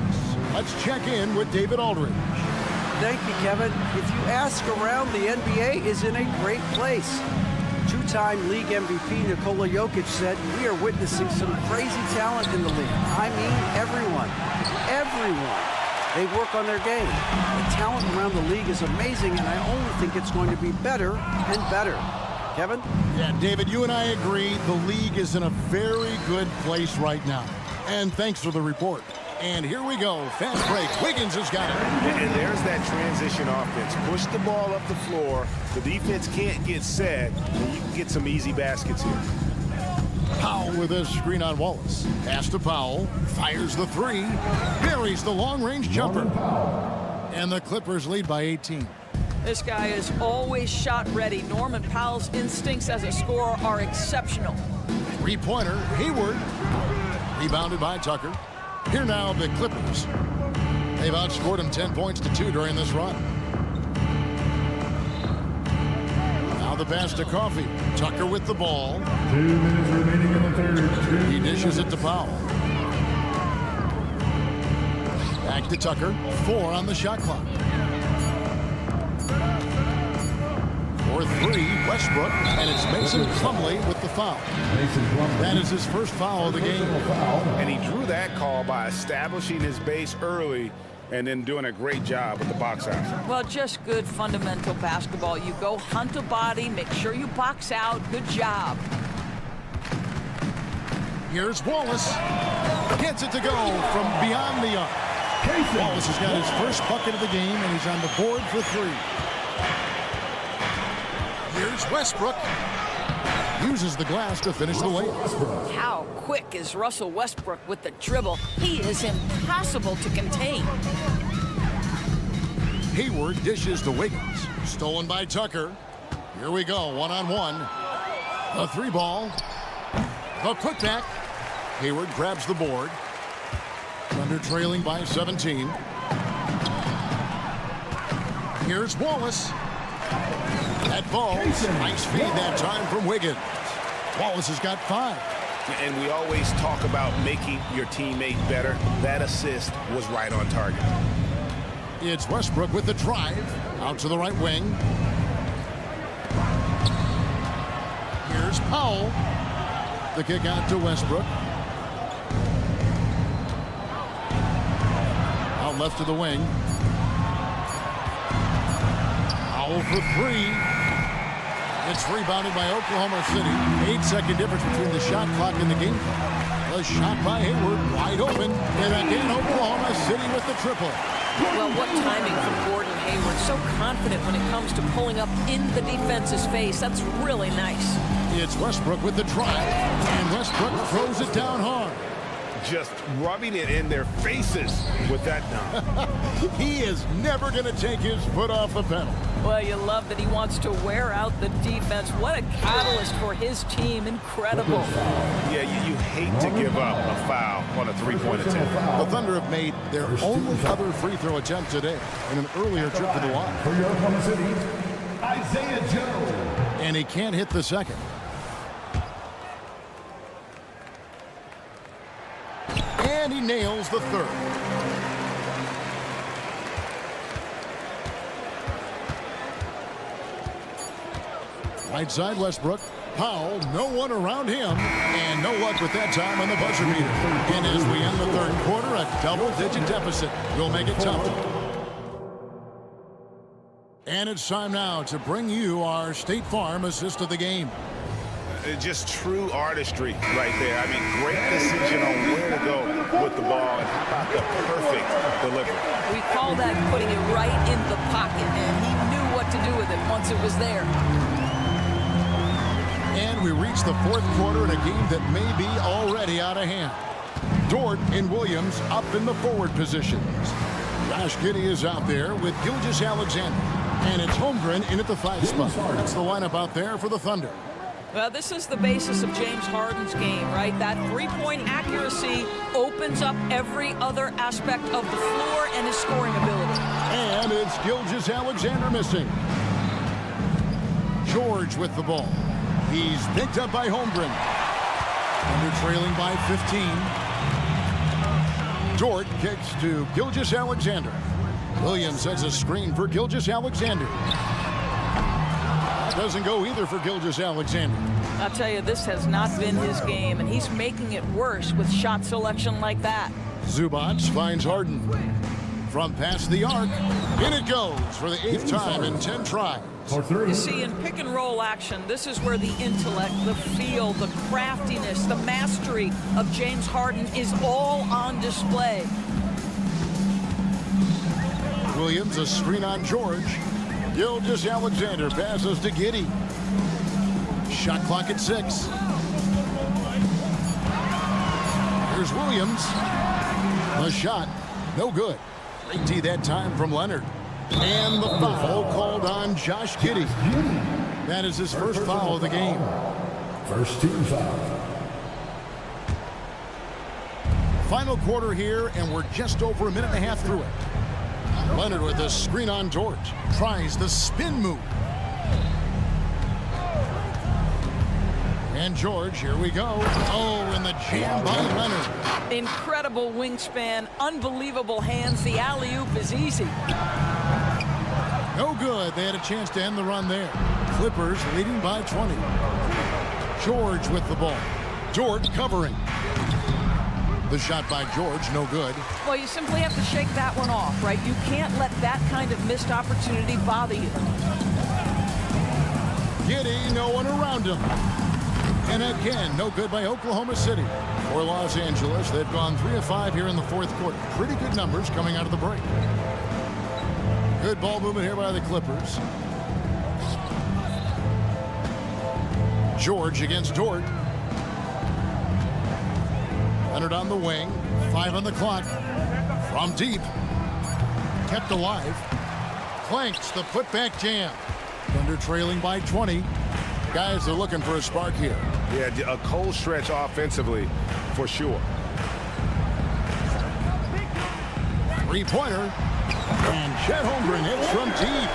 let's check in with David Aldridge. Thank you, Kevin. If you ask around, the NBA is in a great place. Two-time league MVP Nikola Jokic said, "We are witnessing some crazy talent in the league." I mean, everyone. They work on their game. The talent around the league is amazing, and I only think it's going to be better and better. Kevin? Yeah, David, you and I agree the league is in a very good place right now. And thanks for the report. And here we go. Fast break. Wiggins has got it. And there's that transition offense. Push the ball up the floor. The defense can't get set, and you can get some easy baskets here. Powell with a screen on Wallace. Pass to Powell. Fires the three. Buries the long-range jumper. And the Clippers lead by 18. This guy is always shot ready. Norman Powell's instincts as a scorer are exceptional. Three-pointer. Hayward. Rebounded by Tucker. Here now, the Clippers. They've outscored them 10 points to 2 during this run. Now the pass to Coffey. Tucker with the ball. 2 minutes remaining in the third. He dishes it to Powell. Back to Tucker. 4 on the shot clock. 4-3, Westbrook, and it's Mason Plumlee with the foul. That is his first foul of the game. And he drew that call by establishing his base early and then doing a great job with the box out. Well, just good fundamental basketball. You go hunt a body, make sure you box out. Good job. Here's Wallace. Gets it to go from beyond the arc. Wallace has got his first bucket of the game, and he's on the board for 3. Here's Westbrook. Uses the glass to finish the layup. How quick is Russell Westbrook with the dribble? He is impossible to contain. Hayward dishes to Wiggins. Stolen by Tucker. Here we go, one-on-one. The 3-ball. The putback. Hayward grabs the board. Thunder trailing by 17. Here's Wallace. That ball, nice feed that time from Wiggins. Wallace has got 5. And we always talk about making your teammate better. That assist was right on target. It's Westbrook with the drive. Out to the right wing. Here's Powell. The kick out to Westbrook. Out left to the wing. Powell for 3. It's rebounded by Oklahoma City. 8-second difference between the shot clock and the game clock. The shot by Hayward, wide open. And again, Oklahoma City with the triple. Well, what timing from Gordon Hayward. So confident when it comes to pulling up in the defense's face. That's really nice. It's Westbrook with the drive. And Westbrook throws it down hard. Just rubbing it in their faces with that dunk. He is never going to take his foot off the pedal. Well, you love that he wants to wear out the defense. What a catalyst for his team. Incredible. Yeah, you hate to give up a foul on a 3-point attempt. The Thunder have made their only other free throw attempt today in an earlier trip to the line. For your Oklahoma City, Isaiah Joe. And he can't hit the second. And he nails the third. Right side, Westbrook. Powell, no one around him, and no luck with that time on the buzzer beater. And as we end the third quarter, a double-digit deficit will make it tough. And it's time now to bring you our State Farm assist of the game. Just true artistry right there. I mean, great decision on where to go with the ball, and how about the perfect delivery. We call that putting it right in the pocket, and he knew what to do with it once it was there. And we reach the fourth quarter in a game that may be already out of hand. Dort and Williams up in the forward positions. Josh Giddey is out there with Gilgeous-Alexander. And it's Holmgren in at the 5 spot. That's the lineup out there for the Thunder. Well, this is the basis of James Harden's game, right? That three-point accuracy opens up every other aspect of the floor and his scoring ability. And it's Gilgeous-Alexander missing. George with the ball. He's picked up by Holmgren. Thunder trailing by 15. Dort kicks to Gilgeous-Alexander. Williams sets a screen for Gilgeous-Alexander. Doesn't go either for Gilgeous-Alexander. I'll tell you, this has not been his game, and he's making it worse with shot selection like that. Zubac finds Harden. From past the arc, in it goes for the 8th time in 10 tries. You see, in pick and roll action, this is where the intellect, the feel, the craftiness, the mastery of James Harden is all on display. Williams, a screen on George. Gilgeous-Alexander passes to Giddey. Shot clock at 6. Here's Williams. The shot, no good. Great D that time from Leonard. And the foul called on Josh Giddey. That is his first foul of the game. First team foul. Final quarter here, and we're just over a minute and a half through it. Leonard with a screen on George. Tries the spin move. And George, here we go. Oh, and the jam by Leonard. Incredible wingspan, unbelievable hands. The alley-oop is easy. No good. They had a chance to end the run there. Clippers leading by 20. George with the ball. Dort covering. The shot by George, no good. Well, you simply have to shake that one off, right? You can't let that kind of missed opportunity bother you. Giddey, no one around him. And again, no good by Oklahoma City. For Los Angeles, they've gone 3 of 5 here in the fourth quarter. Pretty good numbers coming out of the break. Good ball movement here by the Clippers. George against Dort. Leonard on the wing. 5 on the clock. From deep. Kept alive. Clanks the putback jam. Thunder trailing by 20. Guys are looking for a spark here. Yeah, a cold stretch offensively for sure. Three-pointer. And Chet Holmgren hits from deep.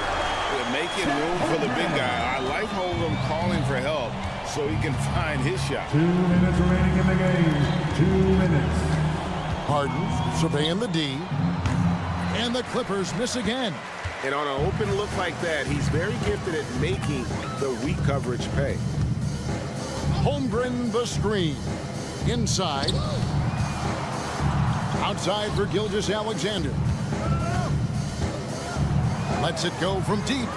They're making room for the big guy. I like Holmgren calling for help so he can find his shot. 2 minutes remaining in the game. 2 minutes. Harden surveying the D. And the Clippers miss again. And on an open look like that, he's very gifted at making the weak coverage pay. Holmgren the screen. Inside. Outside for Gilgeous-Alexander. Lets it go from deep.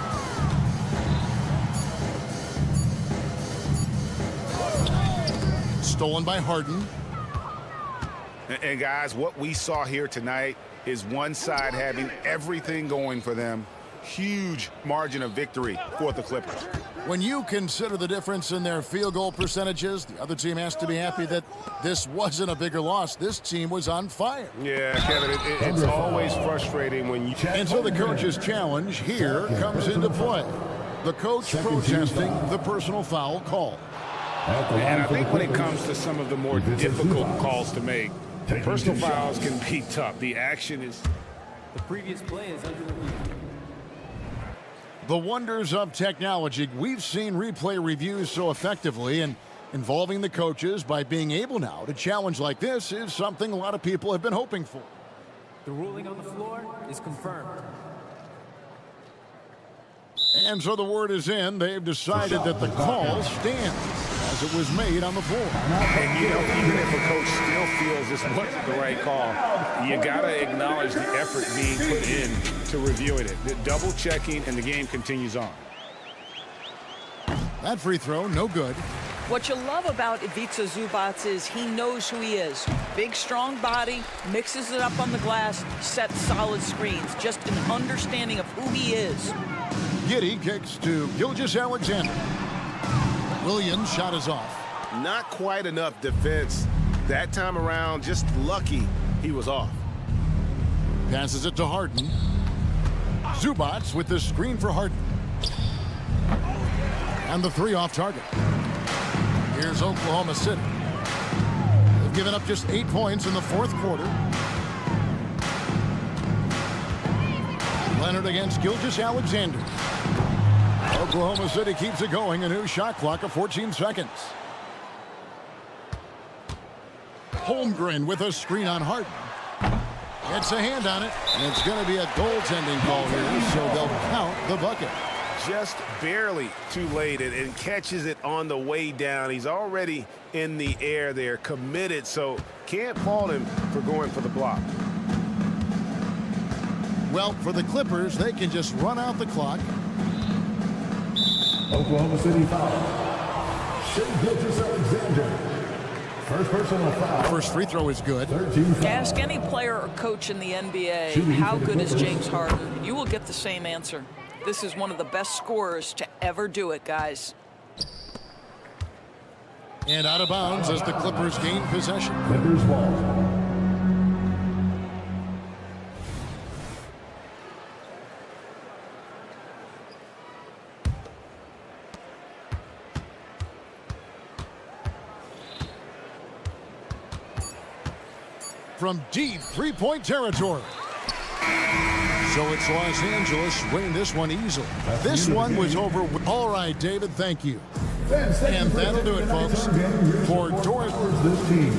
Stolen by Harden. And guys, what we saw here tonight is one side having everything going for them. Huge margin of victory for the Clippers. When you consider the difference in their field goal percentages, the other team has to be happy that this wasn't a bigger loss. This team was on fire. Yeah, Kevin, it's always frustrating when you... And so the coach's challenge here comes into play. The coach protesting the personal foul call. And I think when it comes to some of the more difficult calls to make, personal fouls can be tough. The action is... The previous play is under review. The wonders of technology. We've seen replay reviews so effectively, and involving the coaches by being able now to challenge like this is something a lot of people have been hoping for. The ruling on the floor is confirmed. And so the word is in. They've decided that the call stands as it was made on the floor. And, you know, even if a coach still feels this wasn't the right call, you got to acknowledge the effort being put in to reviewing it. The double checking, and the game continues on. That free throw, no good. What you love about Ivica Zubac is he knows who he is. Big, strong body, mixes it up on the glass, sets solid screens. Just an understanding of who he is. Giddey kicks to Gilgeous-Alexander. Williams' shot is off. Not quite enough defense that time around. Just lucky he was off. Passes it to Harden. Zubac with the screen for Harden. And the three off target. Here's Oklahoma City. They've given up just 8 points in the fourth quarter. Leonard against Gilgeous-Alexander. Oklahoma City keeps it going. A new shot clock of 14 seconds. Holmgren with a screen on Harden. Gets a hand on it, and it's going to be a goaltending call here, so they'll count the bucket. Just barely too late and catches it on the way down. He's already in the air there, committed, so can't fault him for going for the block. Well, for the Clippers, they can just run out the clock. Oklahoma City foul. Shea Gilgeous-Alexander. First personal foul. First free throw is good. Ask any player or coach in the NBA, how good is James Harden? You will get the same answer. This is one of the best scorers to ever do it, guys. And out of bounds as the Clippers gain possession. Clippers ball. From deep three-point territory. So it's Los Angeles winning this one easily. This one was over. All right, David, thank you. And that'll do it, folks, for Dorothy.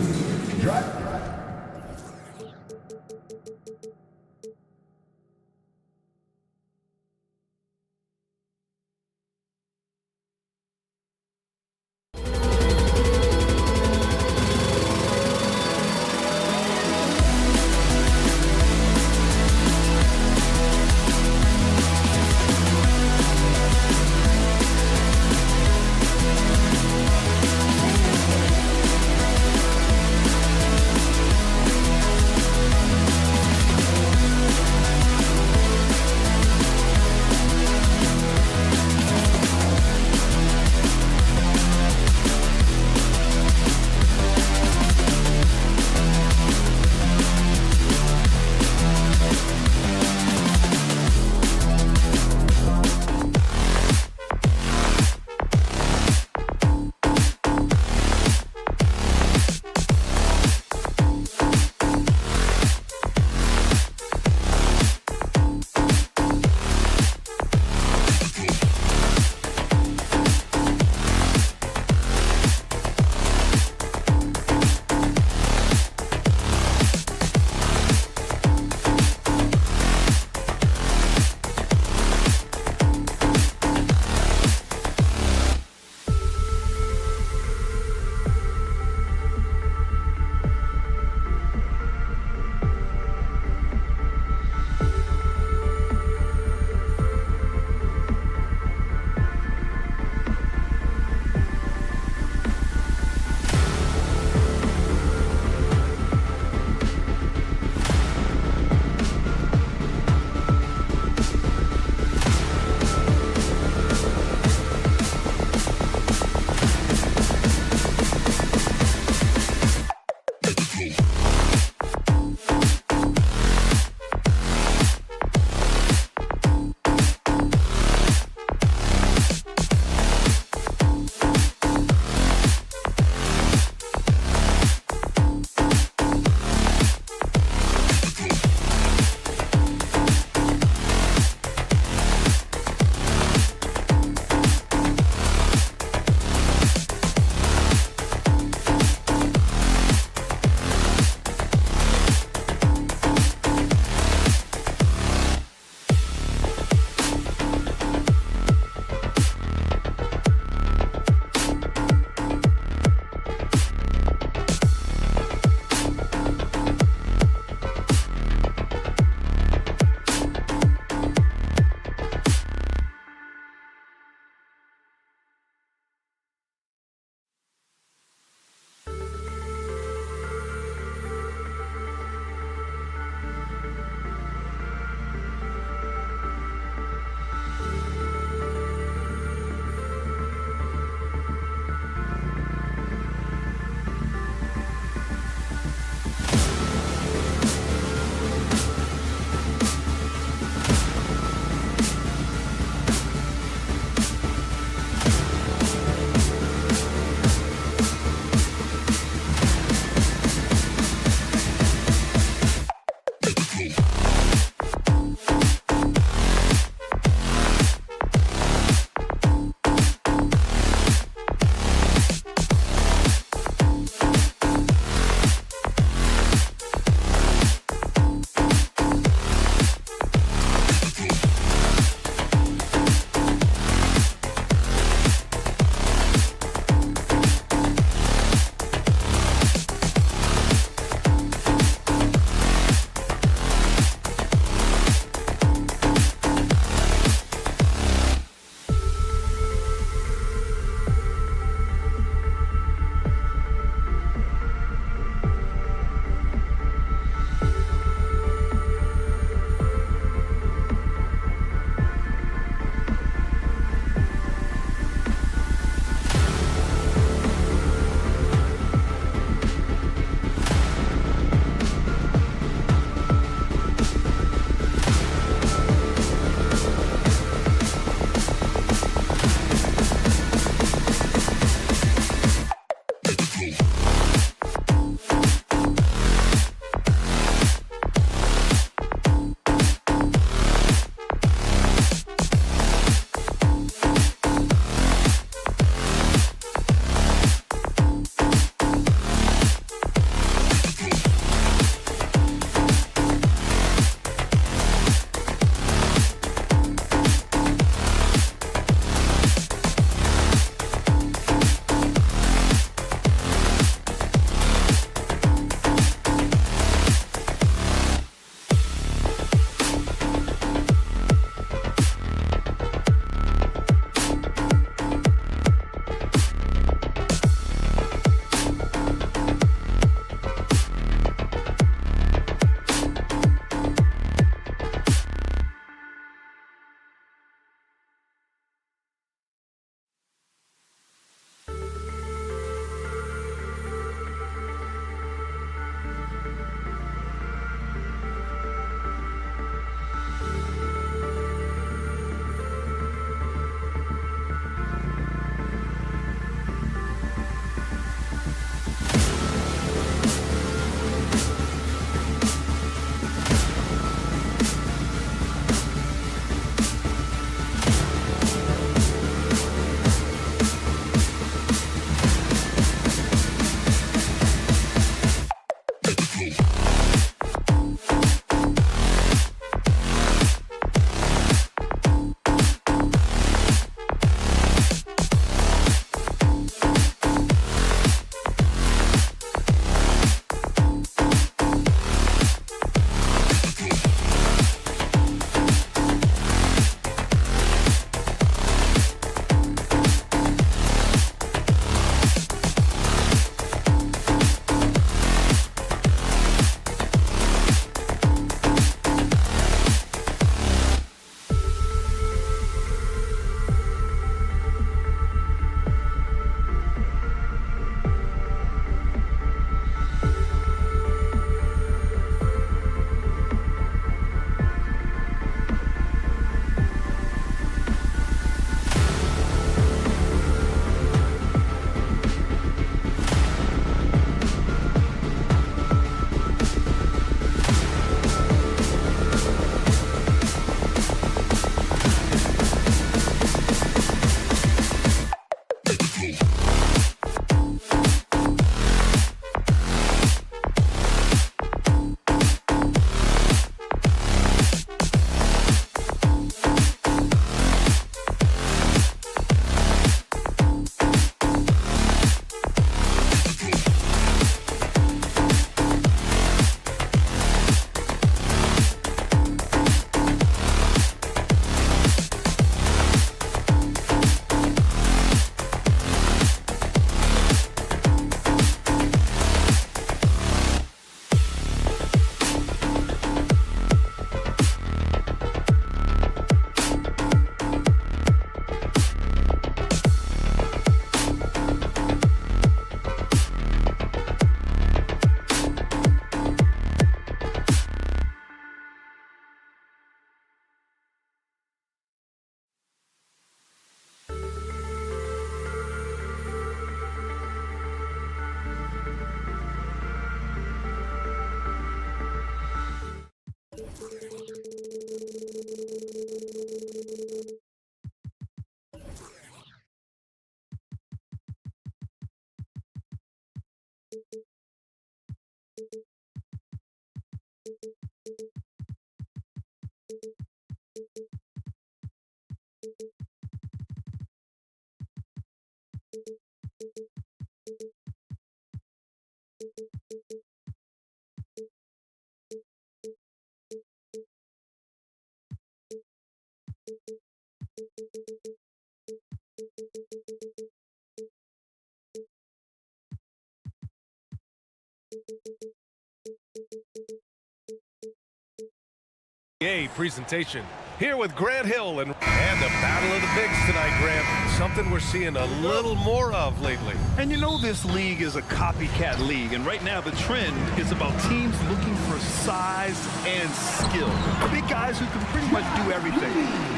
Presentation here with Grant Hill and the battle of the bigs tonight, Grant. Something we're seeing a little more of lately. And you know this league is a copycat league, and right now the trend is about teams looking for size and skill. Big guys who can pretty much do everything.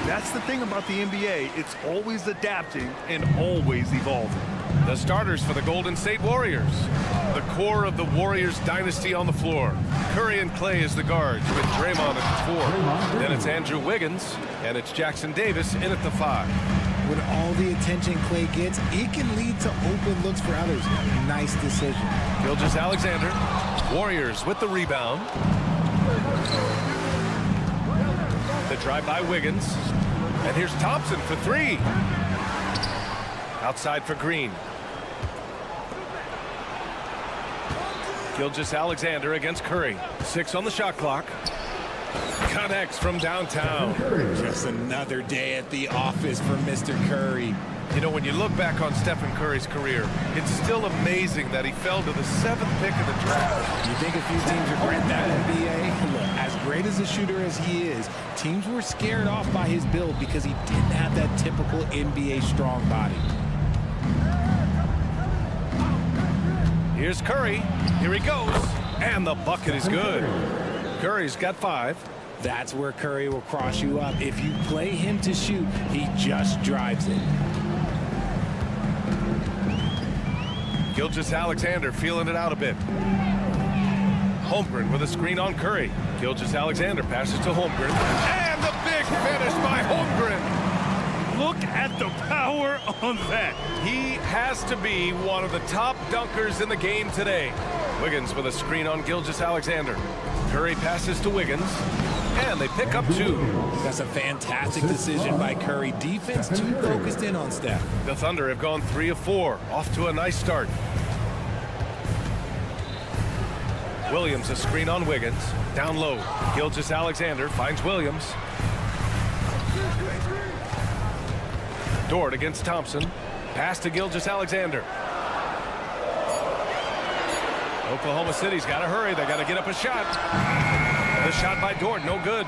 That's the thing about the NBA. It's always adapting and always evolving. The starters for the Golden State Warriors. The core of the Warriors dynasty on the floor. Curry and Clay as the guards with Draymond at the 4. Then it's Andrew Wiggins, and it's Jackson Davis in at the 5. With all the attention Clay gets, it can lead to open looks for others. Nice decision. Gilgeous-Alexander. Warriors with the rebound. The drive by Wiggins. And here's Thompson for 3. Outside for Green. Gilgeous-Alexander against Curry. 6 on the shot clock. Connects from downtown. Just another day at the office for Mr. Curry. You know, when you look back on Stephen Curry's career, it's still amazing that he fell to the 7th pick of the draft. You think a few teams regret that, NBA? Look, as great as a shooter as he is, teams were scared off by his build because he didn't have that typical NBA strong body. Here's Curry. Here he goes. And the bucket is good. Curry's got 5. That's where Curry will cross you up. If you play him to shoot, he just drives it. Gilgeous-Alexander feeling it out a bit. Holmgren with a screen on Curry. Gilgeous-Alexander passes to Holmgren. And the big finish by Holmgren. Look at the power on that. He has to be one of the top dunkers in the game today. Wiggins with a screen on Gilgeous-Alexander. Curry passes to Wiggins. And they pick up 2. That's a fantastic decision by Curry. Defense too focused in on Steph. The Thunder have gone 3 of 4. Off to a nice start. Williams a screen on Wiggins. Down low. Gilgeous-Alexander finds Williams. Dort against Thompson. Pass to Gilgeous-Alexander. Oklahoma City's got to hurry. They got to get up a shot. The shot by Dort, no good.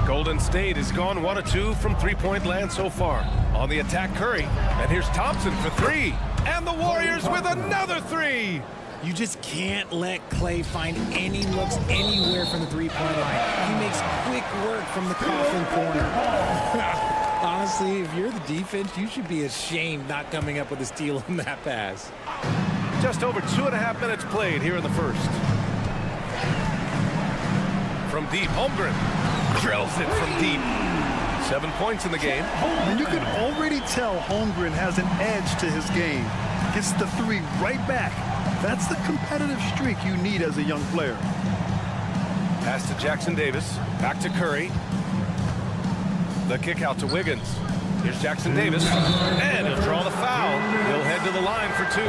Golden State has gone 1 of 2 from three-point land so far. On the attack, Curry. And here's Thompson for 3. And the Warriors with another 3. You just can't let Clay find any looks anywhere from the three-point line. He makes quick work from the coffin corner. Honestly, if you're the defense, you should be ashamed not coming up with a steal on that pass. Just over 2.5 minutes played here in the first. From deep, Holmgren drills it from deep. 7 points in the game. And you can already tell Holmgren has an edge to his game. Gets the three right back. That's the competitive streak you need as a young player. Pass to Jackson Davis. Back to Curry. The kick out to Wiggins. Here's Jackson Davis. And he'll draw the foul. He'll head to the line for 2.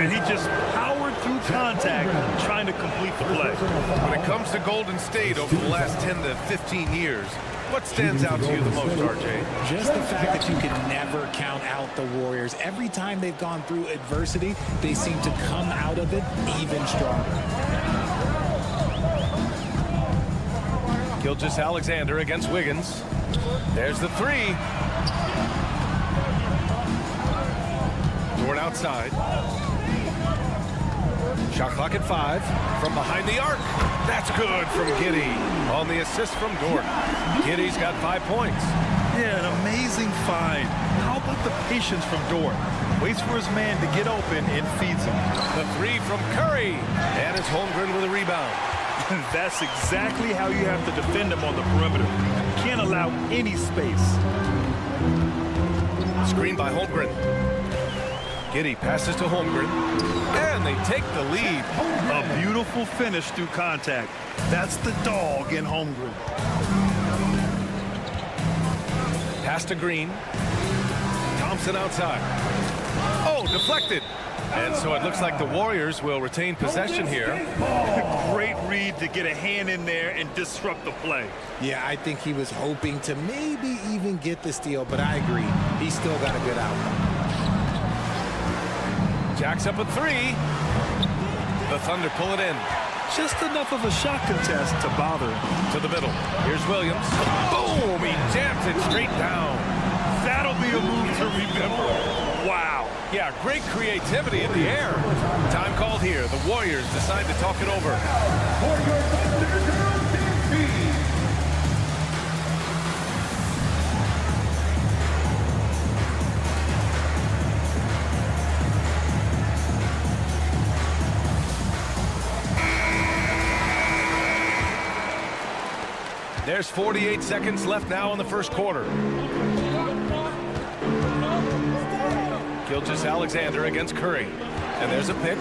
And he just powered through contact trying to complete the play. When it comes to Golden State over the last 10 to 15 years, what stands out to you the most, RJ? Just the fact that you can never count out the Warriors. Every time they've gone through adversity, they seem to come out of it even stronger. Gilgeous-Alexander against Wiggins. There's the 3. Dort outside. Shot clock at 5. From behind the arc. That's good from Giddey. On the assist from Dort. Giddey's got 5 points. Yeah, an amazing find. How about the patience from Dort? Waits for his man to get open and feeds him. The 3 from Curry. And it's Holmgren with a rebound. That's exactly how you have to defend him on the perimeter. You can't allow any space. Screen by Holmgren. Giddey passes to Holmgren. And they take the lead. A beautiful finish through contact. That's the dog in Holmgren. Pass to Green. Thompson outside. Oh, deflected. And so it looks like the Warriors will retain possession here. Great read to get a hand in there and disrupt the play. Yeah, I think he was hoping to maybe even get the steal, but I agree. He's still got a good outcome. Jacks up a 3. The Thunder pull it in. Just enough of a shot contest to bother him. To the middle. Here's Williams. Boom! He jams it straight down. That'll be a move to remember. Wow. Yeah, great creativity in the air. Time called here. The Warriors decide to talk it over. There's 48 seconds left now in the first quarter. Gilgeous-Alexander against Curry. And there's a pick.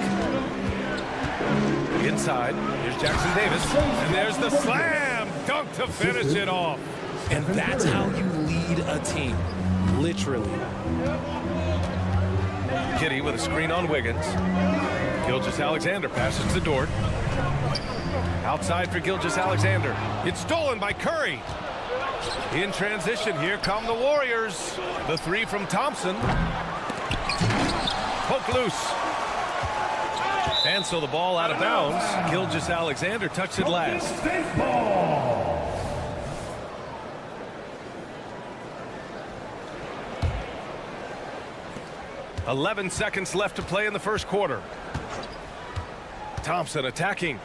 Inside. Here's Jackson Davis. And there's the slam dunk to finish it off. And that's how you lead a team. Literally. Giddey with a screen on Wiggins. Gilgeous-Alexander passes to Dort. Outside for Gilgeous-Alexander. It's stolen by Curry. In transition, here come the Warriors. The 3 from Thompson. Poke loose. And so the ball out of bounds. Gilgeous-Alexander touched it last. 11 seconds left to play in the first quarter. Thompson attacking.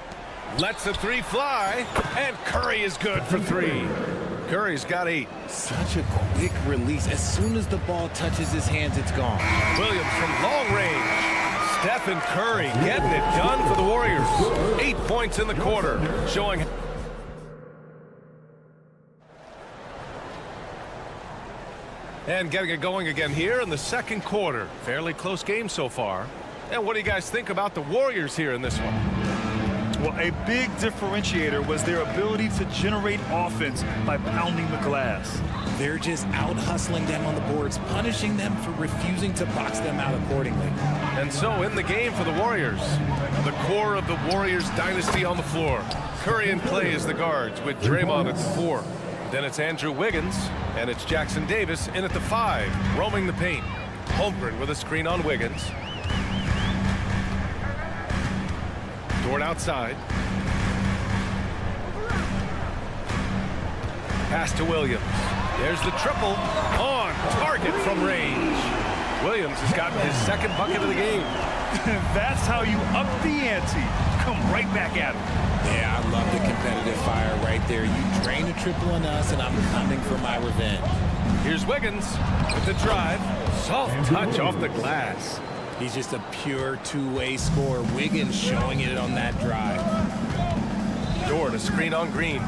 Lets the 3 fly. And Curry is good for 3. Curry's got 8. Such a quick release. As soon as the ball touches his hands, it's gone. Williams from long range. Stephen Curry getting it done for the Warriors. 8 points in the quarter, showing. And getting it going again here in the second quarter. Fairly close game so far. And what do you guys think about the Warriors here in this one? Well, a big differentiator was their ability to generate offense by pounding the glass. They're just out hustling them on the boards, punishing them for refusing to box them out accordingly. And so in the game for the Warriors, the core of the Warriors dynasty on the floor. Curry and Clay as the guards with Draymond at the 4. Then it's Andrew Wiggins, and it's Jackson Davis in at the 5, roaming the paint. Holmgren with a screen on Wiggins. Dort outside. Pass to Williams. There's the triple on target from range. Williams has gotten his second bucket of the game. That's how you up the ante. Come right back at him. Yeah, I love the competitive fire right there. You drain a triple on us, and I'm coming for my revenge. Here's Wiggins with the drive. Soft touch off the glass. He's just a pure two-way scorer. Wiggins showing it on that drive. Dort, a screen on Green.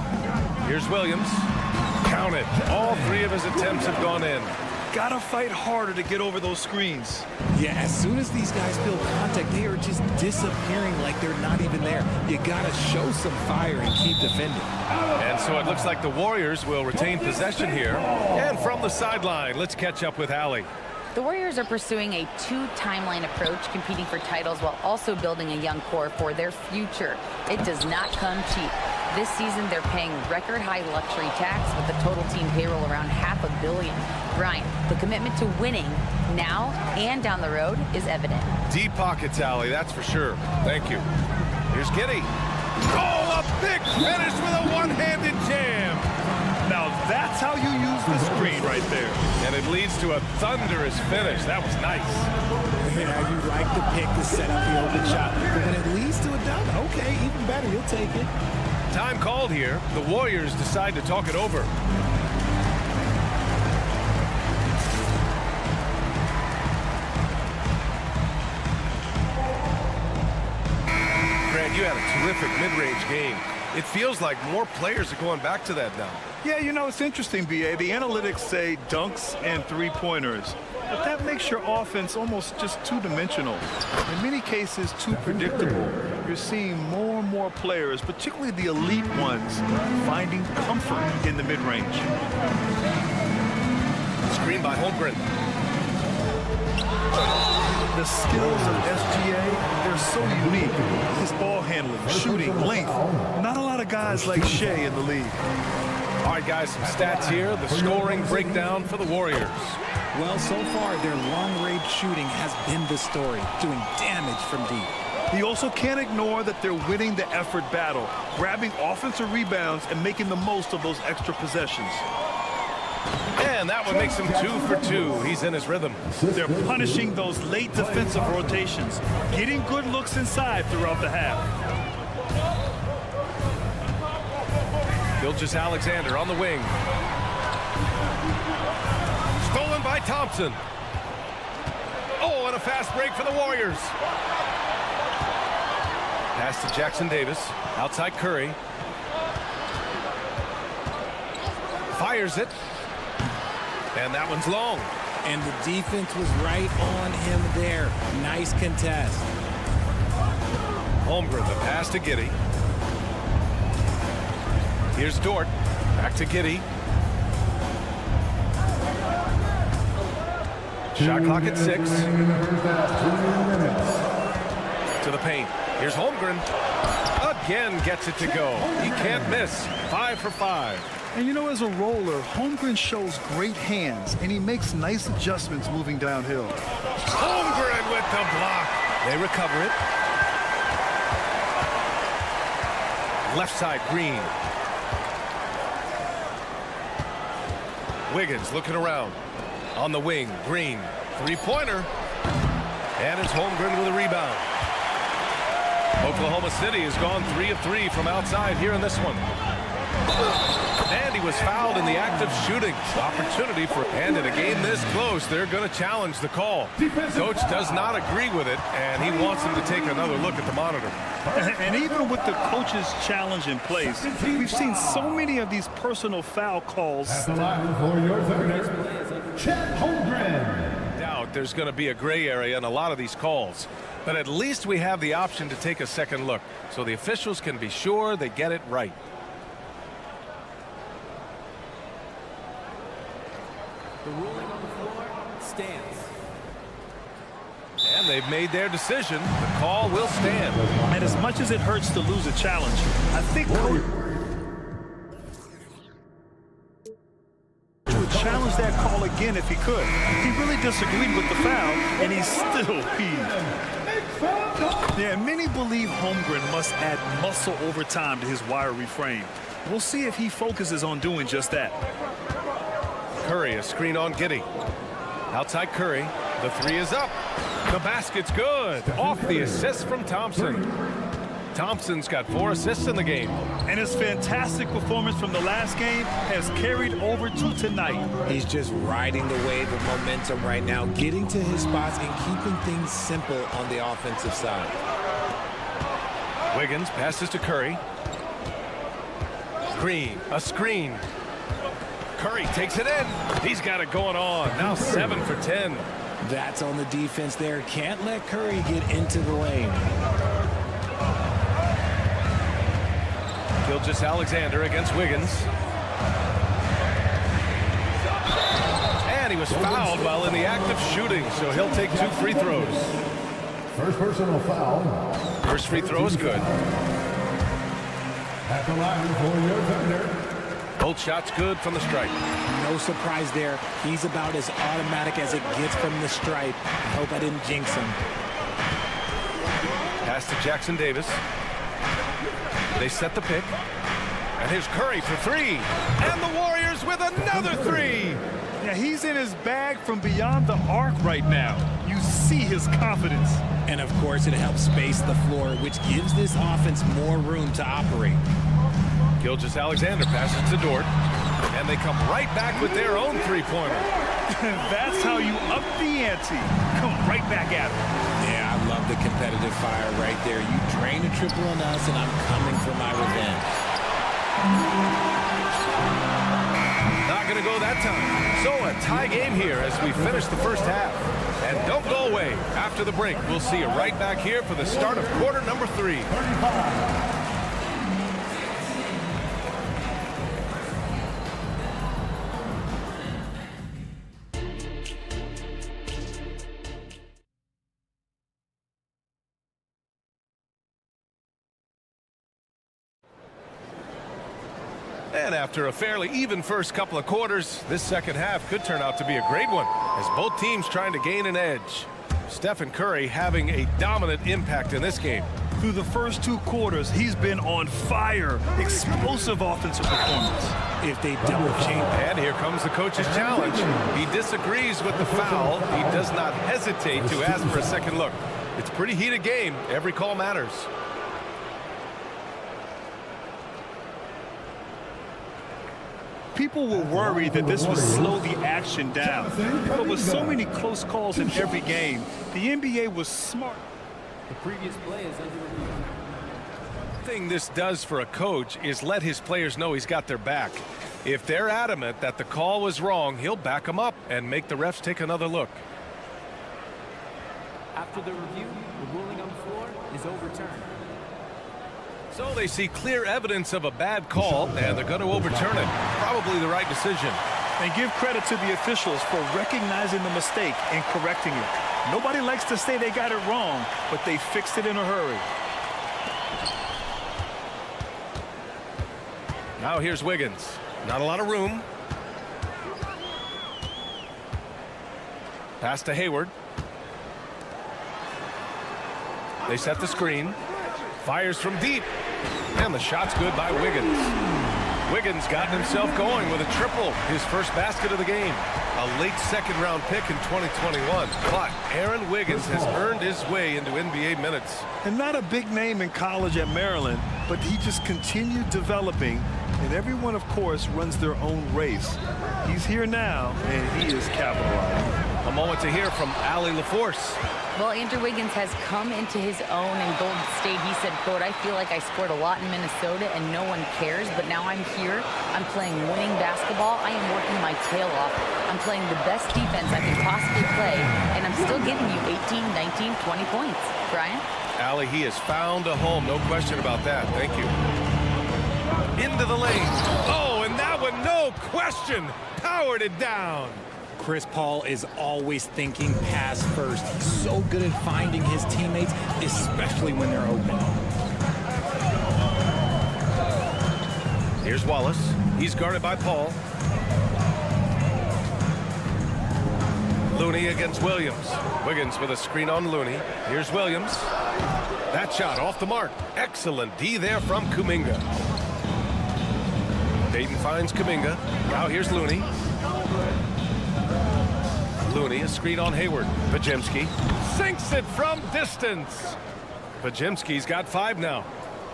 Here's Williams. Count it. All 3 of his attempts have gone in. Gotta fight harder to get over those screens. Yeah, as soon as these guys feel contact, they are just disappearing like they're not even there. You gotta show some fire and keep defending. And so it looks like the Warriors will retain possession here. And from the sideline, let's catch up with Allie. The Warriors are pursuing a 2-timeline approach, competing for titles while also building a young core for their future. It does not come cheap. This season, they're paying record-high luxury tax with the total team payroll around $500 million. Brian, the commitment to winning now and down the road is evident. Deep pockets, Allie, that's for sure. Thank you. Here's Giddey. Oh, a big finish with a one-handed jam. Now that's how you use the screen right there. And it leads to a thunderous finish. That was nice. Yeah, you like the pick to set up the open shot. But when it leads to a dunk, okay, even better, you'll take it. Time called here. The Warriors decide to talk it over. Grant, you had a terrific mid-range game. It feels like more players are going back to that now. Yeah, you know, it's interesting, B.A. The analytics say dunks and three-pointers. But that makes your offense almost just two-dimensional. In many cases, too predictable. You're seeing more and more players, particularly the elite ones, finding comfort in the mid-range. Screen by Holmgren. The skills of SGA, they're so unique. His ball handling, shooting, length. Not a lot of guys like Shea in the league. All right, guys, some stats here. The scoring breakdown for the Warriors. Well, so far, their long-range shooting has been the story, doing damage from deep. You also can't ignore that they're winning the effort battle, grabbing offensive rebounds and making the most of those extra possessions. And that one makes him 2 for 2. He's in his rhythm. They're punishing those late defensive rotations, getting good looks inside throughout the half. Gilgeous-Alexander on the wing. Stolen by Thompson. Oh, and a fast break for the Warriors. Pass to Jackson Davis. Outside Curry. Fires it. And that one's long. And the defense was right on him there. Nice contest. Holmgren, the pass to Giddey. Here's Dort. Back to Giddey. Shot clock at 6. To the paint. Here's Holmgren. Again gets it to go. He can't miss. 5 for 5. And you know, as a roller, Holmgren shows great hands, and he makes nice adjustments moving downhill. Holmgren with the block. They recover it. Left side, Green. Wiggins looking around. On the wing, Green. Three-pointer. And it's Holmgren with a rebound. Oklahoma City has gone 3 of 3 from outside here in this one. And he was fouled in the act of shooting. Opportunity for, and in a game this close, they're going to challenge the call. Coach does not agree with it, and he wants him to take another look at the monitor. And even with the coach's challenge in place, we've seen so many of these personal foul calls. At the line for your third minute, Chet Holmgren. Doubt there's going to be a gray area in a lot of these calls. But at least we have the option to take a second look, so the officials can be sure they get it right. The ruling on the floor stands. And they've made their decision. The call will stand. And as much as it hurts to lose a challenge, I think Coach would challenge that call again if he could. He really disagreed with the foul, and he's still peeved. Yeah, many believe Holmgren must add muscle over time to his wiry frame. We'll see if he focuses on doing just that. Curry, a screen on Giddey. Outside Curry. The 3 is up. The basket's good. Off the assist from Thompson. Thompson's got 4 assists in the game. And his fantastic performance from the last game has carried over to tonight. He's just riding the wave of momentum right now, getting to his spots and keeping things simple on the offensive side. Wiggins passes to Curry. Green, a screen. Curry takes it in. He's got it going on. Now 7 for 10. That's on the defense there. Can't let Curry get into the lane. Gilgeous-Alexander against Wiggins. And he was fouled while in the act of shooting, so he'll take 2 free throws. First personal foul. First free throw is good. At the line for your Thunder. Both shots good from the stripe. No surprise there. He's about as automatic as it gets from the stripe. I hope I didn't jinx him. Pass to Jackson Davis. They set the pick. And here's Curry for 3. And the Warriors with another 3. Yeah, he's in his bag from beyond the arc right now. You see his confidence. And of course, it helps space the floor, which gives this offense more room to operate. Gilgeous-Alexander passes to Dort. And they come right back with their own three-pointer. That's how you up the ante. Come right back at him. Yeah, I love the competitive fire right there. You drain a triple on us, and I'm coming for my revenge. Not going to go that time. So a tie game here as we finish the first half. And don't go away. After the break, we'll see you right back here for the start of quarter number 3. And after a fairly even first couple of quarters, this second half could turn out to be a great one as both teams trying to gain an edge. Stephen Curry having a dominant impact in this game. Through the first 2 quarters, he's been on fire. Explosive offensive performance. If they double change. And here comes the coach's challenge. He disagrees with the foul. He does not hesitate to ask for a second look. It's a pretty heated game. Every call matters. People were worried that this would slow the action down. But with so many close calls in every game, the NBA was smart. The previous play is under review. The thing this does for a coach is let his players know he's got their back. If they're adamant that the call was wrong, he'll back them up and make the refs take another look. After the review, the ruling on the floor is overturned. So they see clear evidence of a bad call, and they're going to overturn it. Probably the right decision. And give credit to the officials for recognizing the mistake and correcting it. Nobody likes to say they got it wrong, but they fixed it in a hurry. Now here's Wiggins. Not a lot of room. Pass to Hayward. They set the screen. Fires from deep. And the shot's good by Wiggins. Wiggins got himself going with a triple. His first basket of the game. A late second-round pick in 2021. But Aaron Wiggins has earned his way into NBA minutes. And not a big name in college at Maryland, but he just continued developing. And everyone, of course, runs their own race. He's here now, and he is capitalizing. A moment to hear from Allie LaForce. Well, Andrew Wiggins has come into his own in Golden State. He said, quote, I feel like I scored a lot in Minnesota and no one cares, but now I'm here. I'm playing winning basketball. I am working my tail off. I'm playing the best defense I can possibly play, and I'm still giving you 18, 19, 20 points. Brian? Allie, he has found a home. No question about that. Thank you. Into the lane. Oh, and that one, no question, powered it down. Chris Paul is always thinking pass first. He's so good at finding his teammates, especially when they're open. Here's Wallace. He's guarded by Paul. Looney against Williams. Wiggins with a screen on Looney. Here's Williams. That shot off the mark. Excellent D there from Kuminga. Dayton finds Kuminga. Now here's Looney. Looney, a screen on Hayward. Pajemski sinks it from distance. Pajemski's got 5 now.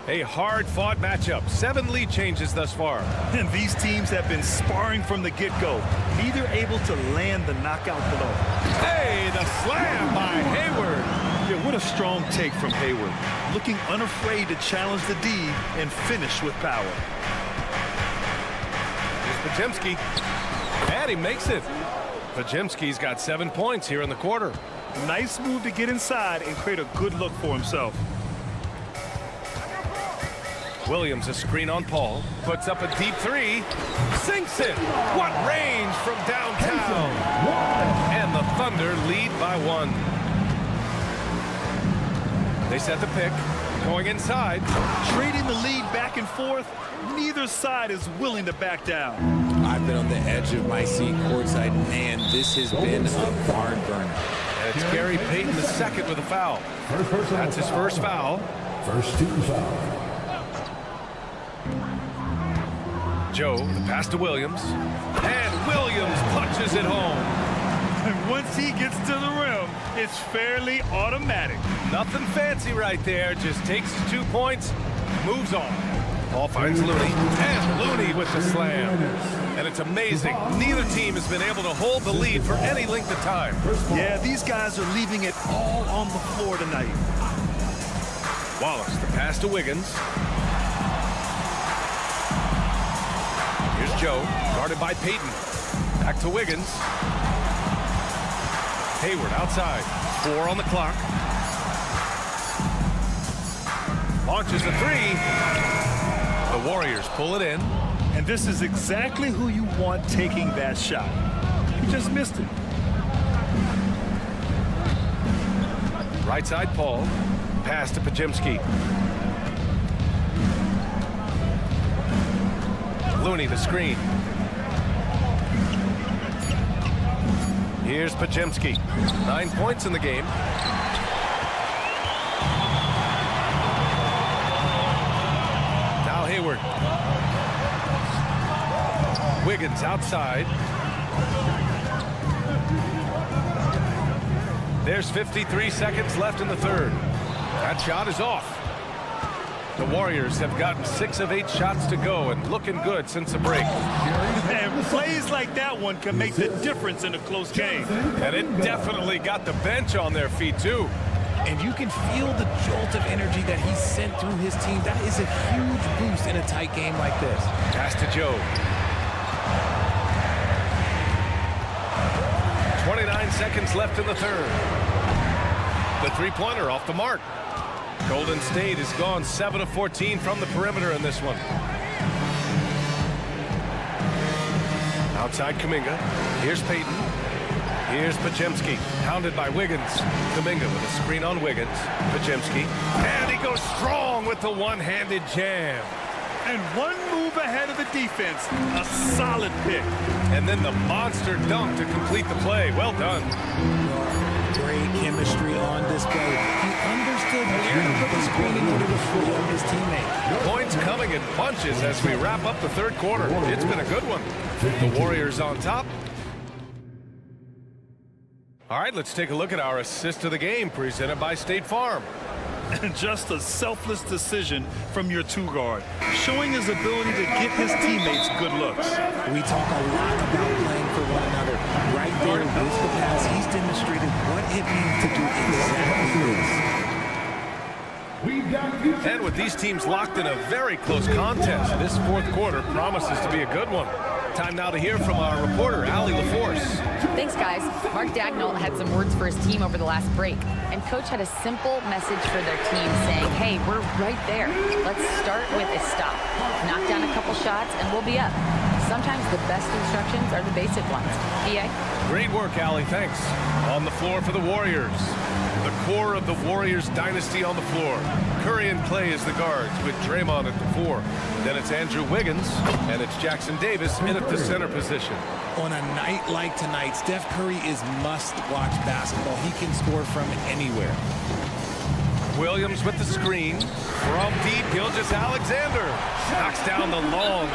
A hard-fought matchup. 7 lead changes thus far. And these teams have been sparring from the get-go. Neither able to land the knockout blow. Hey, the slam by Hayward. Yeah, what a strong take from Hayward. Looking unafraid to challenge the D and finish with power. Podziemski. And he makes it. Podziemski's got 7 points here in the quarter. Nice move to get inside and create a good look for himself. Williams, a screen on Paul, puts up a deep three, sinks it. What range from downtown. And the Thunder lead by 1. They set the pick, going inside. Trading the lead back and forth, neither side is willing to back down. I've been on the edge of my seat courtside. Man, this has been a barn burner. And it's Gary Payton the second with a foul. That's his first foul. First team foul. Joe, the pass to Williams. And Williams punches it home. And once he gets to the rim, it's fairly automatic. Nothing fancy right there. Just takes his 2 points, moves on. Ball finds Looney. And Looney with the slam. And it's amazing. Neither team has been able to hold the lead for any length of time. Yeah, these guys are leaving it all on the floor tonight. Wallace, the pass to Wiggins. Here's Joe, guarded by Payton. Back to Wiggins. Hayward outside. 4 on the clock. Launches a 3. The Warriors pull it in. And this is exactly who you want taking that shot. He just missed it. Right side Paul. Pass to Podziemski. Looney the screen. Here's Podziemski. 9 points in the game. Now Hayward. Wiggins outside. There's 53 seconds left in the third. That shot is off. The Warriors have gotten 6 of 8 shots to go and looking good since the break. And plays like that one can make the difference in a close game. And it definitely got the bench on their feet too. And you can feel the jolt of energy that he sent through his team. That is a huge boost in a tight game like this. Pass to Joe. 29 seconds left in the third. The three-pointer off the mark. Golden State has gone 7 of 14 from the perimeter in this one. Outside Kuminga. Here's Payton. Here's Podziemski. Hounded by Wiggins. Kuminga with a screen on Wiggins. Podziemski. And he goes strong with the one-handed jam. And one move ahead of the defense. A solid pick. And then the monster dunk to complete the play. Well done. Great chemistry on display. He understood where to put the screen in order to free up his teammate. Points coming in bunches as we wrap up the third quarter. It's been a good one. The Warriors on top. All right, let's take a look at our assist of the game presented by State Farm. And just a selfless decision from your two-guard, showing his ability to get his teammates good looks. We talk a lot about playing for one another. Right there with the pass, he's demonstrated what it means to do exactly this. And with these teams locked in a very close contest, this fourth quarter promises to be a good one. Time now to hear from our reporter, Allie LaForce. Thanks, guys. Mark Dagnall had some words for his team over the last break. And Coach had a simple message for their team saying, hey, we're right there. Let's start with a stop. Knock down a couple shots, and we'll be up. Sometimes the best instructions are the basic ones. EA? Great work, Allie. Thanks. On the floor for the Warriors. The core of the Warriors dynasty on the floor. Curry and Clay as the guards with Draymond at the 4. Then it's Andrew Wiggins, and it's Jackson Davis in at the center position. On a night like tonight, Steph Curry is must-watch basketball. He can score from anywhere. Williams with the screen. From deep, Gilgeous-Alexander knocks down the long.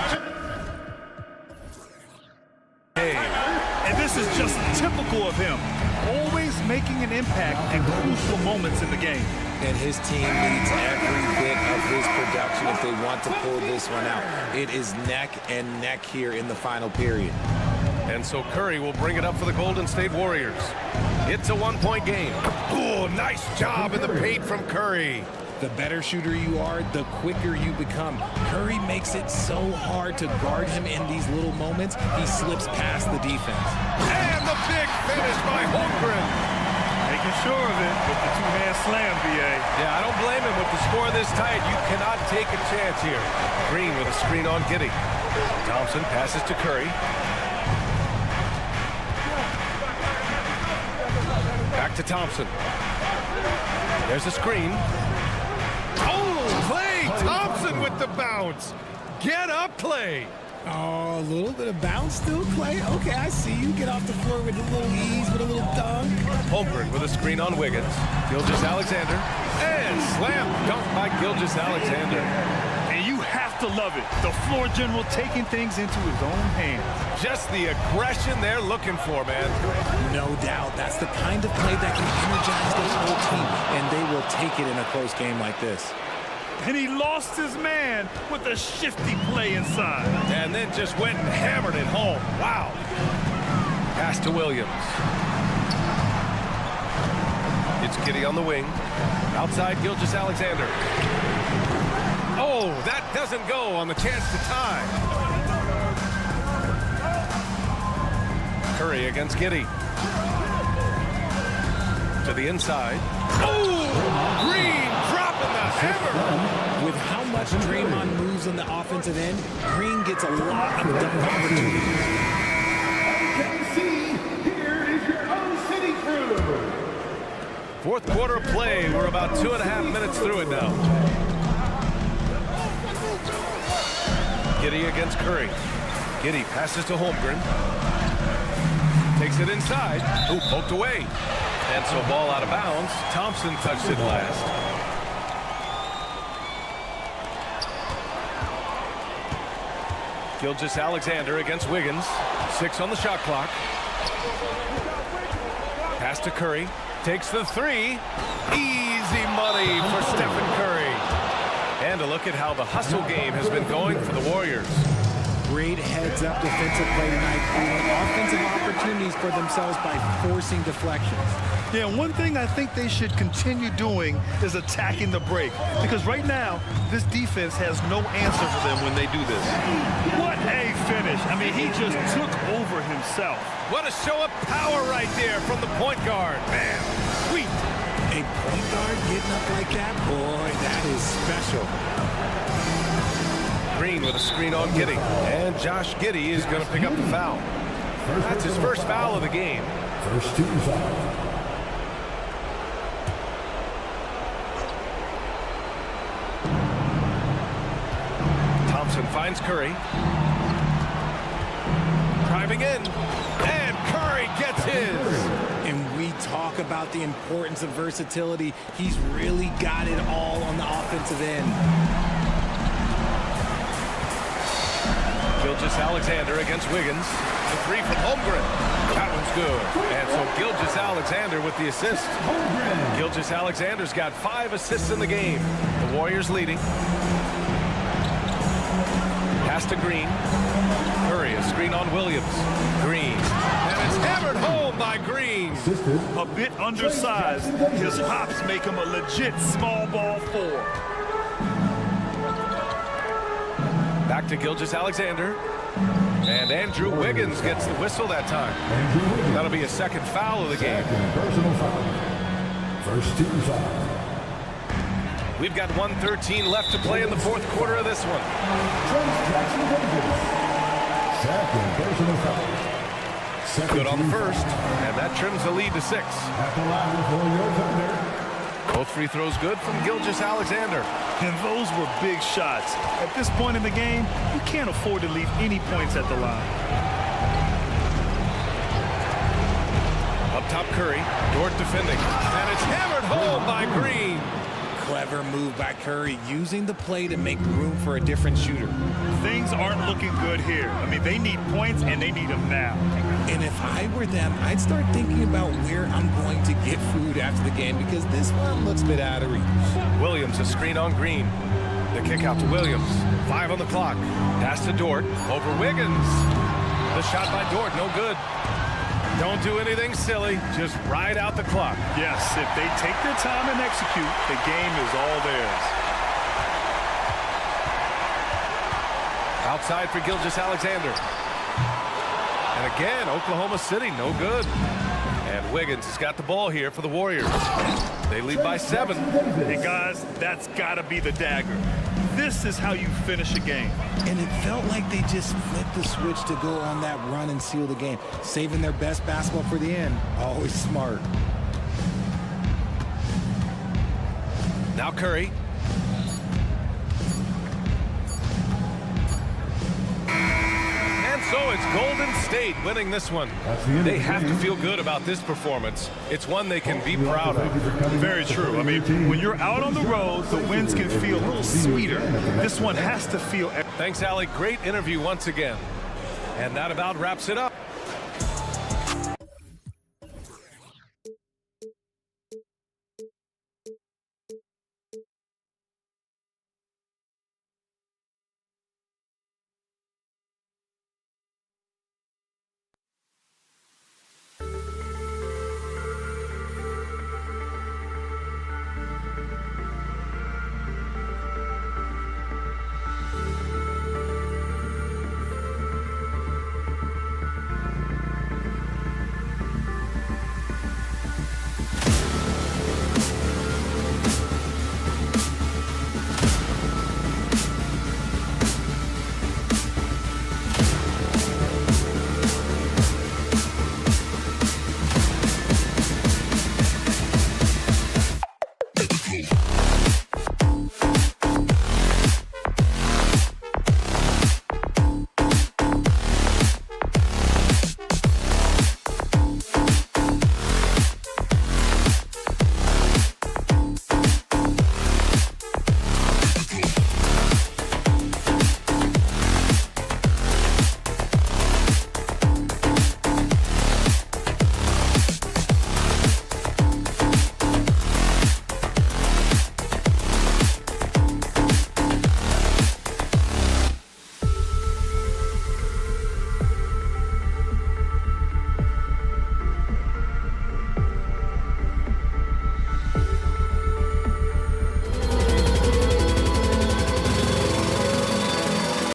And this is just typical of him. Always making an impact at crucial moments in the game. And his team needs every bit of his production if they want to pull this one out. It is neck and neck here in the final period. And so Curry will bring it up for the Golden State Warriors. It's a one-point game. Oh, nice job in the paint from Curry. The better shooter you are, the quicker you become. Curry makes it so hard to guard him in these little moments. He slips past the defense. And the big finish by Holmgren. Making sure of it with the two-hand slam, BA. Yeah, I don't blame him. With the score this tight, you cannot take a chance here. Green with a screen on Giddey. Thompson passes to Curry. Back to Thompson. There's a screen. Oh, Klay Thompson with the bounce. Get up, Klay. Oh, a little bit of bounce still, Klay. Okay, I see you. Get off the floor with a little ease, with a little dunk. Holmgren with a screen on Wiggins. Gilgeous-Alexander. And slam dunk by Gilgeous-Alexander. And you have to love it. The floor general taking things into his own hands. Just the aggression they're looking for, man. No doubt. That's the kind of play that can energize the whole team, and they will take it in a close game like this. And he lost his man with a shifty play inside. And then just went and hammered it home. Wow. Pass to Williams. It's Giddey on the wing. Outside Gilgeous-Alexander. Oh, that doesn't go on the chance to tie. Curry against Giddey. To the inside. Oh, Green dropping the hammer. With how much Draymond moves on the offensive end, Green gets a lot of dunk opportunities. Here is your own city crew. Fourth quarter of play. We're about 2.5 minutes through it now. Giddey against Curry. Giddey passes to Holmgren. Takes it inside. Ooh, poked away. And so ball out of bounds. Thompson touched it last. Gilgeous-Alexander against Wiggins. 6 on the shot clock. Pass to Curry. Takes the 3. Easy money for Stephen Curry. And a look at how the hustle game has been going for the Warriors. Great heads-up defensive play tonight, creating offensive opportunities for themselves by forcing deflections. Yeah, one thing I think they should continue doing is attacking the break. Because right now, this defense has no answer for them when they do this. What a finish. I mean, he just took over himself. What a show of power right there from the point guard. Man, sweet. A point guard getting up like that, boy, that is special. Green with a screen on Giddey. And Josh Giddey is going to pick up the foul. That's his first foul of the game. First team foul. Thompson finds Curry. Driving in. And Curry gets his. And we talk about the importance of versatility. He's really got it all on the offensive end. Gilgeous-Alexander against Wiggins. The 3 from Holmgren. That one's good. And so Gilgeous-Alexander with the assist. Gilgeous-Alexander's got 5 assists in the game. The Warriors leading. Pass to Green. Curry, a screen on Williams. Green. And it's hammered home by Green. A bit undersized. His hops make him a legit small ball 4. Back to Gilgeous-Alexander. And Andrew Wiggins gets the whistle that time. That'll be a second foul of the game. Personal foul. First team foul. We've got 1:13 left to play in the fourth quarter of this one. Second personal foul. Good on the first, and that trims the lead to 6. At the line for your Thunder. Both free throws good from Gilgeous-Alexander. And those were big shots. At this point in the game, you can't afford to leave any points at the line. Up top, Curry. Dort defending. And it's hammered home by Green. Clever move by Curry, using the play to make room for a different shooter. Things aren't looking good here. I mean, they need points, and they need them now. And if I were them, I'd start thinking about where I'm going to get food after the game, because this one looks a bit out of reach. Williams, a screen on Green. The kick out to Williams. 5 on the clock. Pass to Dort. Over Wiggins. The shot by Dort, no good. Don't do anything silly. Just ride out the clock. Yes, if they take their time and execute, the game is all theirs. Outside for Gilgeous-Alexander. And again, Oklahoma City, no good. And Wiggins has got the ball here for the Warriors. They lead by 7. Hey, guys, that's got to be the dagger. This is how you finish a game. And it felt like they just flipped the switch to go on that run and seal the game. Saving their best basketball for the end. Always smart. Now Curry. And so it's Golden State winning this one. They have to feel good about this performance. It's one they can be proud of. Very true. I mean, when you're out on the road, the wins can feel a little sweeter. This one has to feel... Thanks, Allie. Great interview once again. And that about wraps it up. Cool.